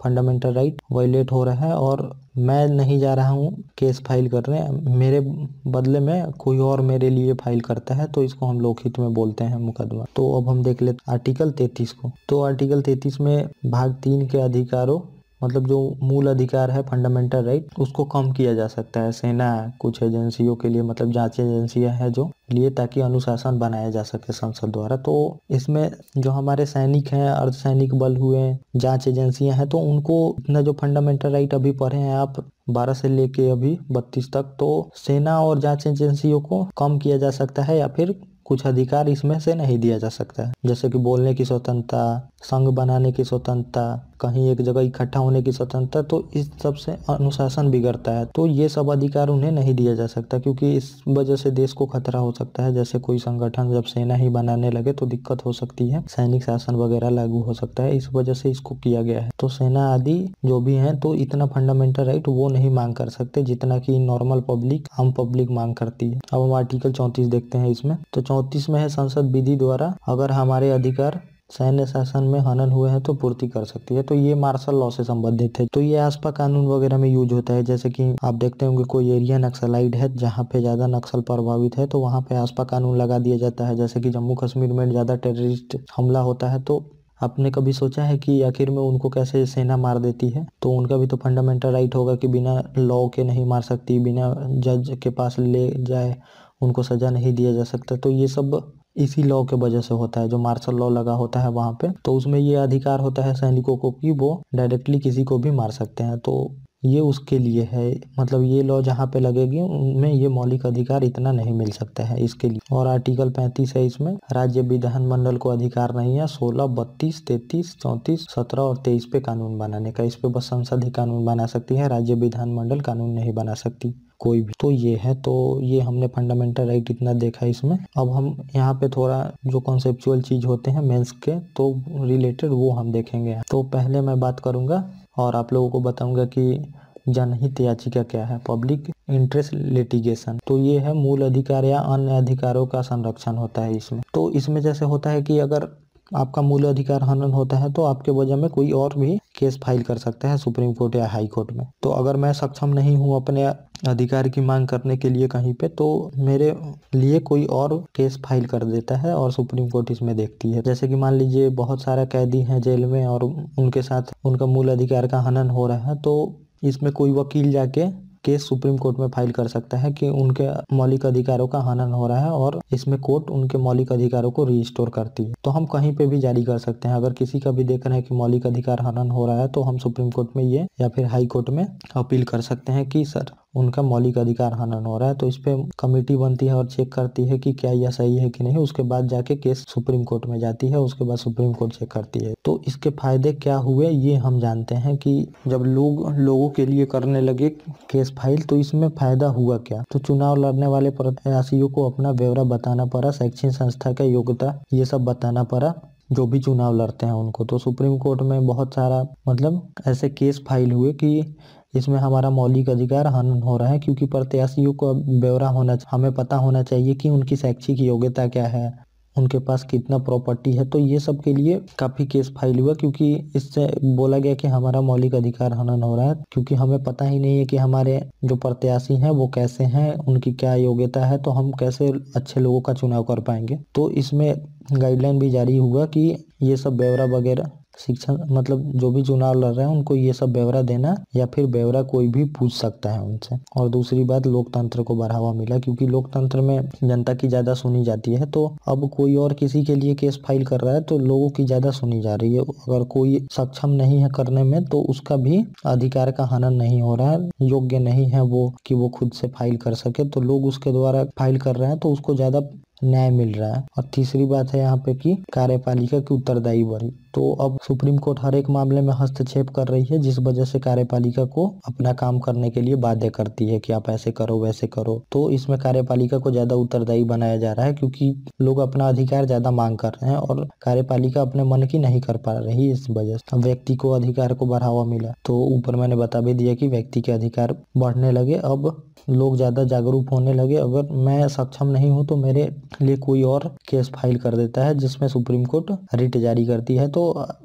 फंडामेंटल राइट वायलेट हो रहा है और मैं नहीं जा रहा हूँ केस फाइल करने, मेरे बदले में कोई और मेरे लिए फाइल करता है, तो इसको हम लोकहित में बोलते हैं मुकदमा। तो अब हम देख लेते आर्टिकल 33 को। तो आर्टिकल 33 में भाग 3 के अधिकारों, मतलब जो मूल अधिकार है फंडामेंटल राइट, उसको कम किया जा सकता है। सेना कुछ एजेंसियों के लिए, मतलब जांच एजेंसियां हैं जो लिए, ताकि अनुशासन बनाया जा सके संसद द्वारा। तो इसमें जो हमारे सैनिक हैं, अर्धसैनिक बल हुए, जांच एजेंसियां हैं, तो उनको इतना जो फंडामेंटल राइट अभी पढ़े हैं आप 12 से लेके अभी 32 तक, तो सेना और जांच एजेंसियों को कम किया जा सकता है, या फिर कुछ अधिकार इसमें से नहीं दिया जा सकता है। जैसे कि बोलने की स्वतंत्रता, संघ बनाने की स्वतंत्रता, कहीं एक जगह इकट्ठा होने की स्वतंत्रता, तो इस सब से अनुशासन बिगड़ता है। तो ये सब अधिकार उन्हें नहीं दिया जा सकता, क्योंकि इस वजह से देश को खतरा हो सकता है। जैसे कोई संगठन जब सेना ही बनाने लगे तो दिक्कत हो सकती है, सैनिक शासन वगैरह लागू हो सकता है, इस वजह से इसको किया गया है। तो सेना आदि जो भी है तो इतना फंडामेंटल राइट वो नहीं मांग कर सकते जितना कि नॉर्मल पब्लिक, आम पब्लिक मांग करती है। अब हम आर्टिकल 34 देखते हैं इसमें। तो 34 में है संसद विधि द्वारा अगर हमारे अधिकार सैन्य शासन में हनन हुए हैं तो पूर्ति कर सकती है। तो ये मार्शल लॉ से संबंधित है। तो ये आसपा कानून वगैरह में यूज होता है। जैसे कि आप देखते होंगे कोई एरिया नक्सलाइड है जहाँ पे ज्यादा नक्सल प्रभावित है, तो वहाँ पे आसपा कानून लगा दिया जाता है। जैसे कि जम्मू कश्मीर में ज्यादा टेररिस्ट हमला होता है, तो आपने कभी सोचा है कि आखिर में उनको कैसे सेना मार देती है? तो उनका भी तो फंडामेंटल राइट होगा कि बिना लॉ के नहीं मार सकती, बिना जज के पास ले जाए उनको सजा नहीं दिया जा सकता। तो ये सब इसी लॉ के वजह से होता है, जो मार्शल लॉ लगा होता है वहाँ पे। तो उसमें ये अधिकार होता है सैनिकों को कि वो डायरेक्टली किसी को भी मार सकते हैं। तो ये उसके लिए है, मतलब ये लॉ जहाँ पे लगेगी उनमें ये मौलिक अधिकार इतना नहीं मिल सकता है इसके लिए। और आर्टिकल 35 है इसमें, राज्य विधानमंडल को अधिकार नहीं है 16, 32, 33, 34, 17 और 23 पे कानून बनाने का। इस पे बस संसद ही कानून बना सकती है, राज्य विधानमंडल कानून नहीं बना सकती कोई भी। तो ये है, तो ये हमने फंडामेंटल राइट इतना देखा इसमें। अब हम यहाँ पे थोड़ा जो कॉन्सेप्चुअल चीज होते हैं मेंस के तो रिलेटेड वो हम देखेंगे। तो पहले मैं बात करूंगा और आप लोगों को बताऊंगा कि जनहित याचिका क्या है, पब्लिक इंटरेस्ट लिटिगेशन। तो ये है मूल अधिकार या अन्य अधिकारों का संरक्षण होता है इसमें। तो इसमें जैसे होता है कि अगर आपका मूल अधिकार हनन होता है तो आपके वजह में कोई और भी केस फाइल कर सकता है सुप्रीम कोर्ट या हाई कोर्ट में। तो अगर मैं सक्षम नहीं हूँ अपने अधिकार की मांग करने के लिए कहीं पे, तो मेरे लिए कोई और केस फाइल कर देता है और सुप्रीम कोर्ट इसमें देखती है। जैसे कि मान लीजिए बहुत सारा कैदी हैं जेल में और उनके साथ उनका मूल अधिकार का हनन हो रहा है, तो इसमें कोई वकील जाके केस सुप्रीम कोर्ट में फाइल कर सकता है कि उनके मौलिक अधिकारों का हनन हो रहा है और इसमें कोर्ट उनके मौलिक अधिकारों को रिस्टोर करती है। तो हम कहीं पे भी जारी कर सकते हैं। अगर किसी का भी देख रहे हैं कि मौलिक अधिकार हनन हो रहा है तो हम सुप्रीम कोर्ट में ये या फिर हाई कोर्ट में अपील कर सकते हैं कि सर उनका मौलिक अधिकार हनन हो रहा है। तो इस पे कमेटी बनती है और चेक करती है कि क्या यह सही है कि नहीं। उसके बाद जाके केस सुप्रीम कोर्ट में जाती है, उसके बाद सुप्रीम कोर्ट चेक करती है। तो इसके फायदे क्या हुए ये हम जानते हैं कि जब लोगों के लिए करने लगे केस फाइल तो इसमें फायदा हुआ क्या। तो चुनाव लड़ने वाले प्रत्याशियों को अपना ब्यौरा बताना पड़ा, शैक्षणिक संस्था का योग्यता ये सब बताना पड़ा जो भी चुनाव लड़ते हैं उनको। तो सुप्रीम कोर्ट में बहुत सारा मतलब ऐसे केस फाइल हुए कि इसमें हमारा मौलिक अधिकार हनन हो रहा है, क्योंकि प्रत्याशियों को ब्यौरा हमें पता होना चाहिए कि उनकी शैक्षिक योग्यता क्या है, उनके पास कितना प्रॉपर्टी है। तो ये सब के लिए काफी केस फाइल हुआ, क्योंकि इससे बोला गया कि हमारा मौलिक अधिकार हनन हो रहा है, क्योंकि हमें पता ही नहीं है कि हमारे जो प्रत्याशी हैं वो कैसे हैं, उनकी क्या योग्यता है, तो हम कैसे अच्छे लोगों का चुनाव कर पाएंगे। तो इसमें गाइडलाइन भी जारी हुआ कि ये सब ब्यौरा वगैरह शिक्षण मतलब जो भी चुनाव लड़ रहे हैं उनको ये सब ब्यौरा देना, या फिर ब्यौरा कोई भी पूछ सकता है उनसे। और दूसरी बात, लोकतंत्र को बढ़ावा मिला, क्योंकि लोकतंत्र में जनता की ज्यादा सुनी जाती है। तो अब कोई और किसी के लिए केस फाइल कर रहा है तो लोगों की ज्यादा सुनी जा रही है। अगर कोई सक्षम नहीं है करने में तो उसका भी अधिकार का हनन नहीं हो रहा है, योग्य नहीं है वो कि वो खुद से फाइल कर सके, तो लोग उसके द्वारा फाइल कर रहे हैं तो उसको ज्यादा न्याय मिल रहा है। और तीसरी बात है यहाँ पे कि कार्यपालिका की उत्तरदायी बढ़ी। तो अब सुप्रीम कोर्ट हर एक मामले में हस्तक्षेप कर रही है, जिस वजह से कार्यपालिका को अपना काम करने के लिए बाध्य करती है कि आप ऐसे करो वैसे करो। तो इसमें कार्यपालिका को ज्यादा उत्तरदायी बनाया जा रहा है, क्योंकि लोग अपना अधिकार ज्यादा मांग कर रहे हैं और कार्यपालिका अपने मन की नहीं कर पा रही। इस वजह से व्यक्ति को अधिकार को बढ़ावा मिला। तो ऊपर मैंने बता भी दिया कि व्यक्ति के अधिकार बढ़ने लगे, अब लोग ज्यादा जागरूक होने लगे। अगर मैं सक्षम नहीं हूँ तो मेरे लिए कोई और केस फाइल कर देता है, जिसमें सुप्रीम कोर्ट रिट जारी करती है। तो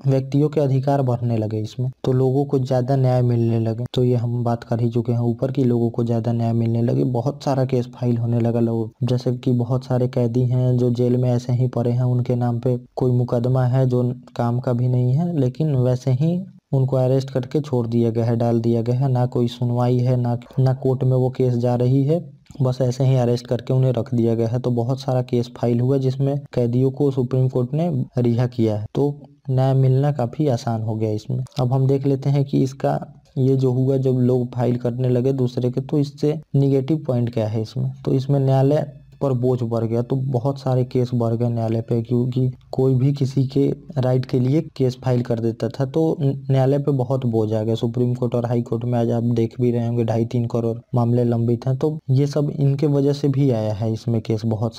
व्यक्तियों के अधिकार बढ़ने लगे इसमें, तो लोगों को ज्यादा न्याय मिलने लगे। तो ये हम बात कर ही चुके हैं ऊपर की लोगों को ज्यादा न्याय मिलने लगे। बहुत सारा केस फाइल होने लगा लोग, जैसे कि बहुत सारे कैदी हैं जो जेल में ऐसे ही पड़े हैं, उनके नाम पे कोई मुकदमा है जो काम का भी नहीं है, लेकिन वैसे ही उनको अरेस्ट करके छोड़ दिया गया है, डाल दिया गया है। ना कोई सुनवाई है, ना कोर्ट में वो केस जा रही है, बस ऐसे ही अरेस्ट करके उन्हें रख दिया गया है। तो बहुत सारा केस फाइल हुआ जिसमें कैदियों को सुप्रीम कोर्ट ने रिहा किया है। तो न्याय मिलना काफी आसान हो गया इसमें। अब हम देख लेते हैं कि इसका ये जो हुआ जब लोग फाइल करने लगे दूसरे के, तो इससे निगेटिव पॉइंट क्या है इसमें। तो इसमें न्यायालय पर बोझ बढ़ गया। तो बहुत सारे केस बढ़ गए न्यायालय पे, क्योंकि कोई भी किसी के राइट के लिए केस फाइल कर देता था तो न्यायालय पे बहुत बोझ आ गया। सुप्रीम कोर्ट और हाई कोर्ट में आज आप देख भी रहे होंगे 2.5-3 करोड़ मामले लंबित हैं। तो ये सब इनके वजह से भी आया है इसमें केस। बहुत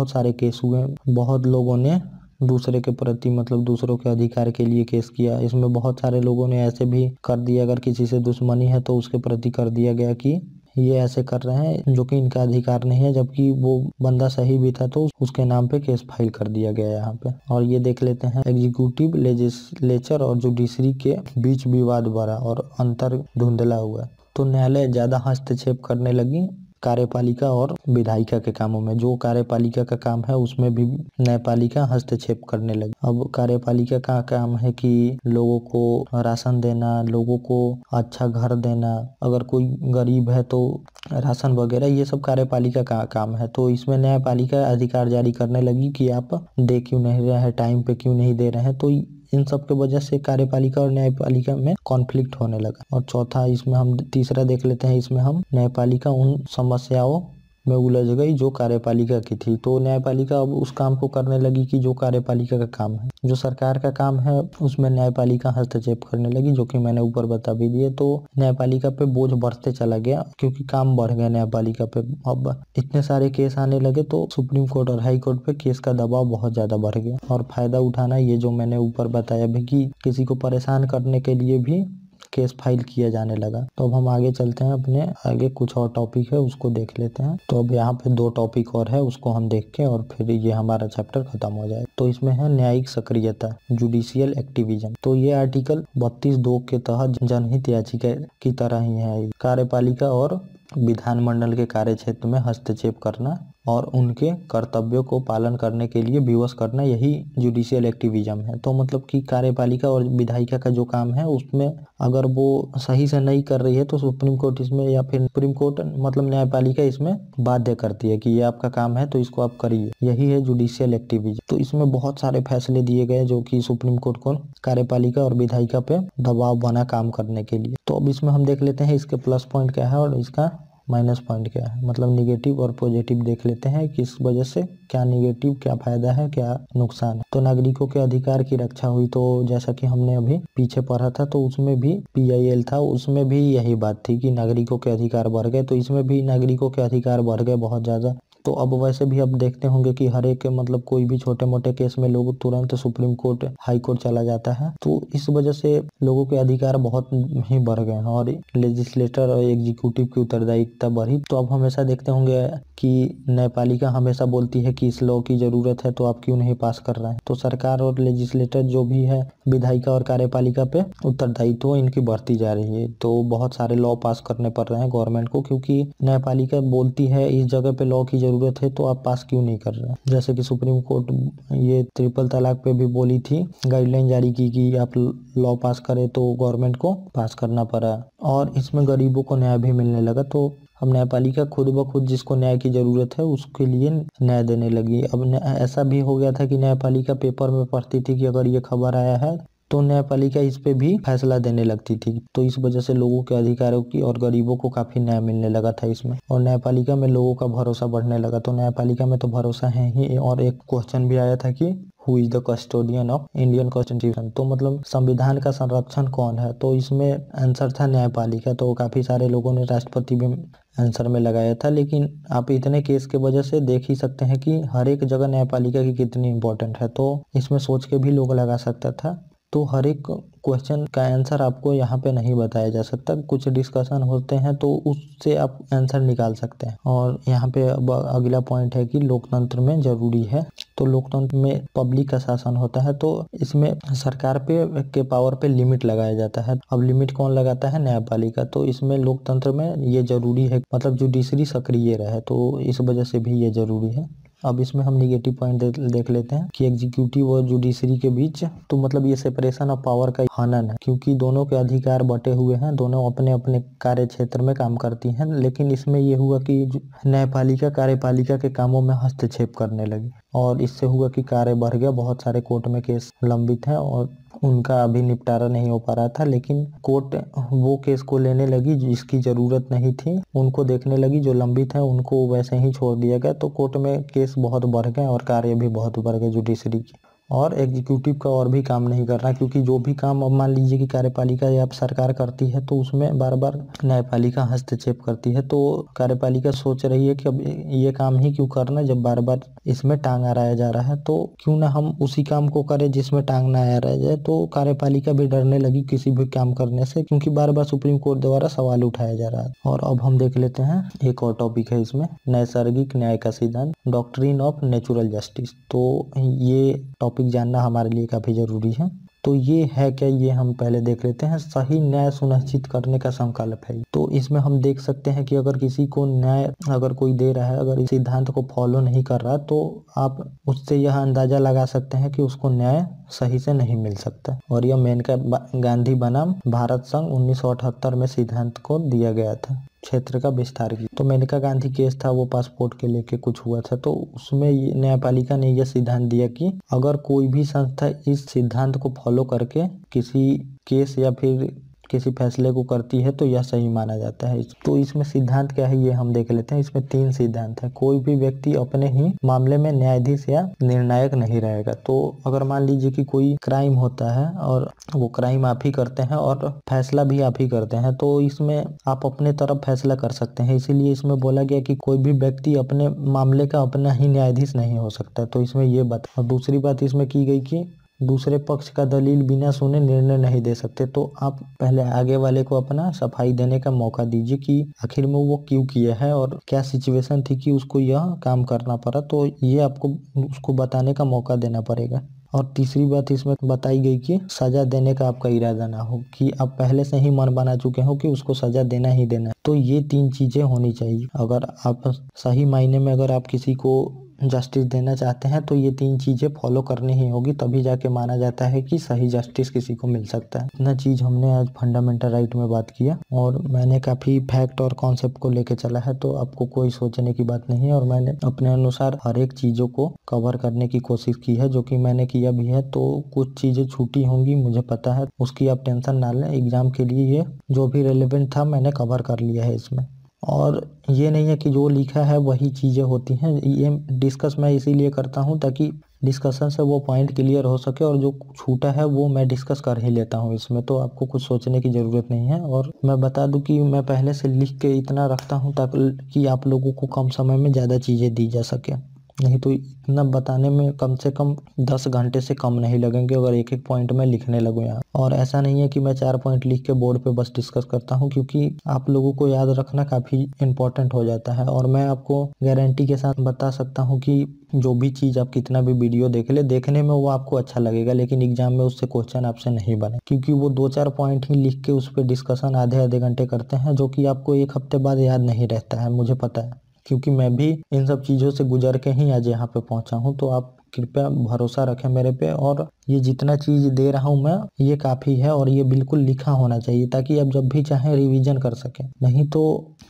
सारे केस हुए। बहुत लोगों ने दूसरे के प्रति मतलब दूसरों के अधिकार के लिए केस किया। इसमें बहुत सारे लोगों ने ऐसे भी कर दिया, अगर किसी से दुश्मनी है तो उसके प्रति कर दिया गया कि ये ऐसे कर रहे हैं जो कि इनका अधिकार नहीं है, जबकि वो बंदा सही भी था तो उसके नाम पे केस फाइल कर दिया गया यहाँ पे। और ये देख लेते हैं, एग्जीक्यूटिव लेजिस्लेचर और जुडिशरी के बीच विवाद बढ़ा और अंतर धुंधला हुआ। तो न्यायालय ज्यादा हस्तक्षेप करने लगी कार्यपालिका और विधायिका के कामों में। जो कार्यपालिका का काम है उसमें भी न्यायपालिका हस्तक्षेप करने लगी। अब कार्यपालिका का काम है कि लोगों को राशन देना, लोगों को अच्छा घर देना, अगर कोई गरीब है तो राशन वगैरह, ये सब कार्यपालिका का काम है। तो इसमें न्यायपालिका अधिकार जारी करने लगी कि आप दे क्यों नहीं रहे हैं, टाइम पे क्यों नहीं दे रहे हैं। तो इन सब के वजह से कार्यपालिका और न्यायपालिका में कॉन्फ्लिक्ट होने लगा। और चौथा इसमें हम तीसरा देख लेते हैं, इसमें हम न्यायपालिका उन समस्याओं में उलझ गई जो कार्यपालिका की थी। तो न्यायपालिका अब उस काम को करने लगी कि जो कार्यपालिका का काम है, जो सरकार का काम है उसमें न्यायपालिका हस्तक्षेप करने लगी, जो कि मैंने ऊपर बता भी दिए। तो न्यायपालिका पे बोझ बढ़ते चला गया, क्योंकि काम बढ़ गया न्यायपालिका पे। अब इतने सारे केस आने लगे तो सुप्रीम कोर्ट और हाई कोर्ट पे केस का दबाव बहुत ज्यादा बढ़ गया। और फायदा उठाना, ये जो मैंने ऊपर बताया भी कि किसी को परेशान करने के लिए भी केस फाइल किया जाने लगा। तो अब हम आगे चलते हैं, अपने आगे कुछ और टॉपिक है उसको देख लेते हैं। तो अब यहाँ पे 2 टॉपिक और है, उसको हम देख के और फिर ये हमारा चैप्टर खत्म हो जाए। तो इसमें है न्यायिक सक्रियता, जुडिशियल एक्टिविज्म। तो ये आर्टिकल 32(2) के तहत जनहित याचिका की तरह ही है। कार्यपालिका और विधानमंडल के कार्य क्षेत्र में हस्तक्षेप करना और उनके कर्तव्यों को पालन करने के लिए विवश करना, यही जुडिशियल एक्टिविज्म है। तो मतलब कि कार्यपालिका और विधायिका का जो काम है उसमें अगर वो सही से नहीं कर रही है तो सुप्रीम कोर्ट इसमें, या फिर सुप्रीम कोर्ट मतलब न्यायपालिका इसमें बाध्य करती है कि ये आपका काम है तो इसको आप करिए। यही है जुडिशियल एक्टिविज्म। तो इसमें बहुत सारे फैसले दिए गए जो कि सुप्रीम कोर्ट को कार्यपालिका और विधायिका पे दबाव बना काम करने के लिए। तो अब इसमें हम देख लेते हैं इसके प्लस पॉइंट क्या है और इसका माइनस पॉइंट क्या है, मतलब निगेटिव और पॉजिटिव देख लेते हैं कि इस वजह से क्या निगेटिव, क्या फायदा है, क्या नुकसान है। तो नागरिकों के अधिकार की रक्षा हुई, तो जैसा कि हमने अभी पीछे पढ़ा था तो उसमें भी PIL था, उसमें भी यही बात थी कि नागरिकों के अधिकार बढ़ गए। तो इसमें भी नागरिकों के अधिकार बढ़ गए बहुत ज़्यादा। तो अब वैसे भी अब देखते होंगे कि हर एक मतलब कोई भी छोटे मोटे केस में लोग तुरंत सुप्रीम कोर्ट, हाई कोर्ट चला जाता है। तो इस वजह से लोगों के अधिकार बहुत ही बढ़ गए हैं और लेजिस्लेटर और एग्जीक्यूटिव की उत्तरदायित्व बढ़ी। तो अब हमेशा देखते होंगे कि न्यायपालिका हमेशा बोलती है कि इस लॉ की जरूरत है तो आप क्यों नहीं पास कर रहे हैं। तो सरकार और लेजिस्लेटर जो भी है, विधायिका और कार्यपालिका पे उत्तरदायित्व इनकी बढ़ती जा रही है। तो बहुत सारे लॉ पास करने पड़ रहे हैं गवर्नमेंट को, क्योंकि न्यायपालिका बोलती है इस जगह पे लॉ की जरूरत है तो आप पास क्यों नहीं कर रहे हैं। जैसे कि सुप्रीम कोर्ट ये ट्रिपल तलाक पे भी बोली थी, गाइडलाइन जारी की कि आप लॉ पास करें, तो गवर्नमेंट को पास करना पड़ा और इसमें गरीबों को न्याय भी मिलने लगा। तो अब न्यायपालिका खुद ब खुद जिसको न्याय की जरूरत है उसके लिए न्याय देने लगी। अब ऐसा भी हो गया था कि न्यायपालिका पेपर में पढ़ती थी कि अगर ये खबर आया है तो न्यायपालिका इस पे भी फैसला देने लगती थी। तो इस वजह से लोगों के अधिकारों की और गरीबों को काफी न्याय मिलने लगा था इसमें, और न्यायपालिका में लोगों का भरोसा बढ़ने लगा। तो न्यायपालिका में तो भरोसा है ही। और एक क्वेश्चन भी आया था कि who is the custodian of Indian constitution, तो मतलब संविधान का संरक्षण कौन है। तो इसमें आंसर था न्यायपालिका। तो काफी सारे लोगों ने राष्ट्रपति भी आंसर में लगाया था। लेकिन आप इतने केस के वजह से देख ही सकते हैं कि हर एक जगह न्यायपालिका की कितनी इंपॉर्टेंट है। तो इसमें सोच के भी लोग लगा सकता था। तो हर एक क्वेश्चन का आंसर आपको यहाँ पे नहीं बताया जा सकता, कुछ डिस्कशन होते हैं तो उससे आप आंसर निकाल सकते हैं। और यहाँ पे अगला पॉइंट है कि लोकतंत्र में जरूरी है। तो लोकतंत्र में पब्लिक का शासन होता है, तो इसमें सरकार पे के पावर पे लिमिट लगाया जाता है। अब लिमिट कौन लगाता है? न्यायपालिका। तो इसमें लोकतंत्र में ये जरूरी है, मतलब जुडिशरी सक्रिय रहे, तो इस वजह से भी ये जरूरी है। अब इसमें हम निगेटिव पॉइंट देख लेते हैं कि एग्जीक्यूटिव और जुडिशरी के बीच तो मतलब ये सेपरेशन ऑफ पावर का हनन है, क्योंकि दोनों के अधिकार बटे हुए हैं, दोनों अपने अपने कार्य क्षेत्र में काम करती हैं। लेकिन इसमें ये हुआ कि न्यायपालिका कार्यपालिका के कामों में हस्तक्षेप करने लगी और इससे हुआ कि कार्य बढ़ गया। बहुत सारे कोर्ट में केस लंबित हैं और उनका अभी निपटारा नहीं हो पा रहा था, लेकिन कोर्ट वो केस को लेने लगी जिसकी जरूरत नहीं थी, उनको देखने लगी। जो लंबित है उनको वैसे ही छोड़ दिया गया। तो कोर्ट में केस बहुत बढ़ गए और कार्य भी बहुत बढ़ गए जुडिशरी की। और एग्जीक्यूटिव का और भी काम नहीं कर रहा, क्योंकि जो भी काम अब मान लीजिए कि कार्यपालिका या सरकार करती है तो उसमें बार बार न्यायपालिका हस्तक्षेप करती है। तो कार्यपालिका सोच रही है कि अब ये काम ही क्यों करना, जब बार बार इसमें टांग अड़ाया जा रहा है, तो क्यों ना हम उसी काम को करें जिसमें टांग ना अड़ाया जाए। तो कार्यपालिका भी डरने लगी किसी भी काम करने से, क्योंकि बार बार सुप्रीम कोर्ट द्वारा सवाल उठाया जा रहा है। और अब हम देख लेते हैं एक और टॉपिक है इसमें, नैसर्गिक न्याय का सिद्धांत, डॉक्ट्रिन ऑफ नेचुरल जस्टिस। तो ये टॉपिक जानना हमारे लिए काफी जरूरी है। तो ये है क्या, ये हम पहले देख लेते हैं। सही न्याय सुनिश्चित करने का संकल्प है। तो इसमें हम देख सकते हैं कि अगर किसी को न्याय अगर कोई दे रहा है, अगर इस सिद्धांत को फॉलो नहीं कर रहा, तो आप उससे यह अंदाजा लगा सकते हैं कि उसको न्याय सही से नहीं मिल सकता। और यह मेनका गांधी बनाम भारत संघ 1978 में सिद्धांत को दिया गया था, क्षेत्र का विस्तार की। तो मेनका गांधी केस था, वो पासपोर्ट के लेके कुछ हुआ था। तो उसमें न्यायपालिका ने यह सिद्धांत दिया कि अगर कोई भी संस्था इस सिद्धांत को फॉलो करके किसी केस या फिर किसी फैसले को करती है तो यह सही माना जाता है। तो इसमें सिद्धांत क्या है ये हम देख लेते हैं। इसमें 3 सिद्धांत है। कोई भी व्यक्ति अपने ही मामले में न्यायाधीश या निर्णायक नहीं रहेगा। तो अगर मान लीजिए कि कोई क्राइम होता है और वो क्राइम आप ही करते हैं और फैसला भी आप ही करते हैं, तो इसमें आप अपने तरफ फैसला कर सकते हैं। इसीलिए इसमें बोला गया कि कोई भी व्यक्ति अपने मामले का अपना ही न्यायाधीश नहीं हो सकता। तो इसमें ये बात। और दूसरी बात इसमें की गई कि दूसरे पक्ष का दलील बिना सुने निर्णय नहीं दे सकते। तो आप पहले आगे वाले को अपना सफाई देने का मौका दीजिए कि आखिर में वो क्यों किया है और क्या सिचुएशन थी कि उसको यह काम करना पड़ा। तो ये आपको उसको बताने का मौका देना पड़ेगा। और तीसरी बात इसमें बताई गई कि सजा देने का आपका इरादा ना हो, कि आप पहले से ही मन बना चुके हो कि उसको सजा देना ही देना है। तो ये 3 चीजें होनी चाहिए। अगर आप सही मायने में अगर आप किसी को जस्टिस देना चाहते हैं तो ये 3 चीजें फॉलो करनी ही होगी, तभी जाके माना जाता है कि सही जस्टिस किसी को मिल सकता है। इतना चीज हमने आज फंडामेंटल राइट में बात किया और मैंने काफी फैक्ट और कॉन्सेप्ट को लेके चला है, तो आपको कोई सोचने की बात नहीं है। और मैंने अपने अनुसार हर एक चीजों को कवर करने की कोशिश की है, जो कि मैंने किया भी है। तो कुछ चीजें छूटी होंगी, मुझे पता है, उसकी आप टेंशन ना लें। एग्जाम के लिए ये जो भी रेलेवेंट था मैंने कवर कर लिया है इसमें। और ये नहीं है कि जो लिखा है वही चीज़ें होती हैं। ये डिस्कस मैं इसीलिए करता हूँ ताकि डिस्कशन से वो पॉइंट क्लियर हो सके, और जो छूटा है वो मैं डिस्कस कर ही लेता हूँ इसमें। तो आपको कुछ सोचने की ज़रूरत नहीं है। और मैं बता दूं कि मैं पहले से लिख के इतना रखता हूँ ताकि कि आप लोगों को कम समय में ज़्यादा चीज़ें दी जा सके। नहीं तो इतना बताने में कम से कम 10 घंटे से कम नहीं लगेंगे अगर एक एक पॉइंट में लिखने लगूँ यहाँ। और ऐसा नहीं है कि मैं 4 पॉइंट लिख के बोर्ड पे बस डिस्कस करता हूँ, क्योंकि आप लोगों को याद रखना काफ़ी इम्पोर्टेंट हो जाता है। और मैं आपको गारंटी के साथ बता सकता हूँ कि जो भी चीज़ आप कितना भी वीडियो देख ले, देखने में वो आपको अच्छा लगेगा, लेकिन एग्जाम में उससे क्वेश्चन आपसे नहीं बने, क्योंकि वो 2-4 पॉइंट ही लिख के उस पर डिस्कशन आधे आधे घंटे करते हैं, जो कि आपको एक हफ्ते बाद याद नहीं रहता है, मुझे पता है, क्योंकि मैं भी इन सब चीज़ों से गुजर के ही आज यहाँ पे पहुँचा हूँ। तो आप कृपया भरोसा रखें मेरे पे, और ये जितना चीज़ दे रहा हूँ मैं ये काफ़ी है, और ये बिल्कुल लिखा होना चाहिए ताकि आप जब भी चाहें रिवीजन कर सकें। नहीं तो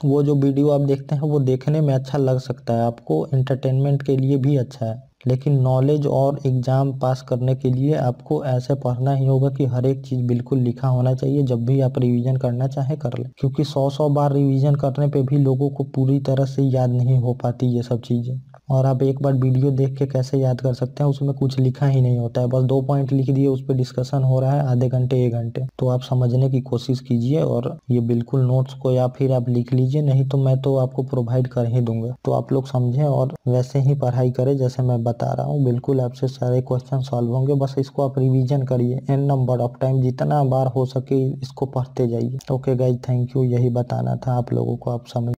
वो जो वीडियो आप देखते हैं वो देखने में अच्छा लग सकता है, आपको एंटरटेनमेंट के लिए भी अच्छा है, लेकिन नॉलेज और एग्जाम पास करने के लिए आपको ऐसे पढ़ना ही होगा कि हर एक चीज़ बिल्कुल लिखा होना चाहिए। जब भी आप रिवीजन करना चाहे कर ले, क्योंकि 100 बार रिवीजन करने पे भी लोगों को पूरी तरह से याद नहीं हो पाती ये सब चीज़ें। और आप एक बार वीडियो देख के कैसे याद कर सकते हैं, उसमें कुछ लिखा ही नहीं होता है, बस 2 पॉइंट लिख दिए, उस पर डिस्कशन हो रहा है आधे घंटे 1 घंटे। तो आप समझने की कोशिश कीजिए, और ये बिल्कुल नोट्स को या फिर आप लिख लीजिए, नहीं तो मैं तो आपको प्रोवाइड कर ही दूंगा। तो आप लोग समझें और वैसे ही पढ़ाई करें जैसे मैं बता रहा हूँ। बिल्कुल आपसे सारे क्वेश्चन सॉल्व होंगे, बस इसको आप रिवीजन करिए n नंबर ऑफ टाइम, जितना बार हो सके इसको पढ़ते जाइए। ओके गाइज, थैंक यू, यही बताना था आप लोगों को, आप समझ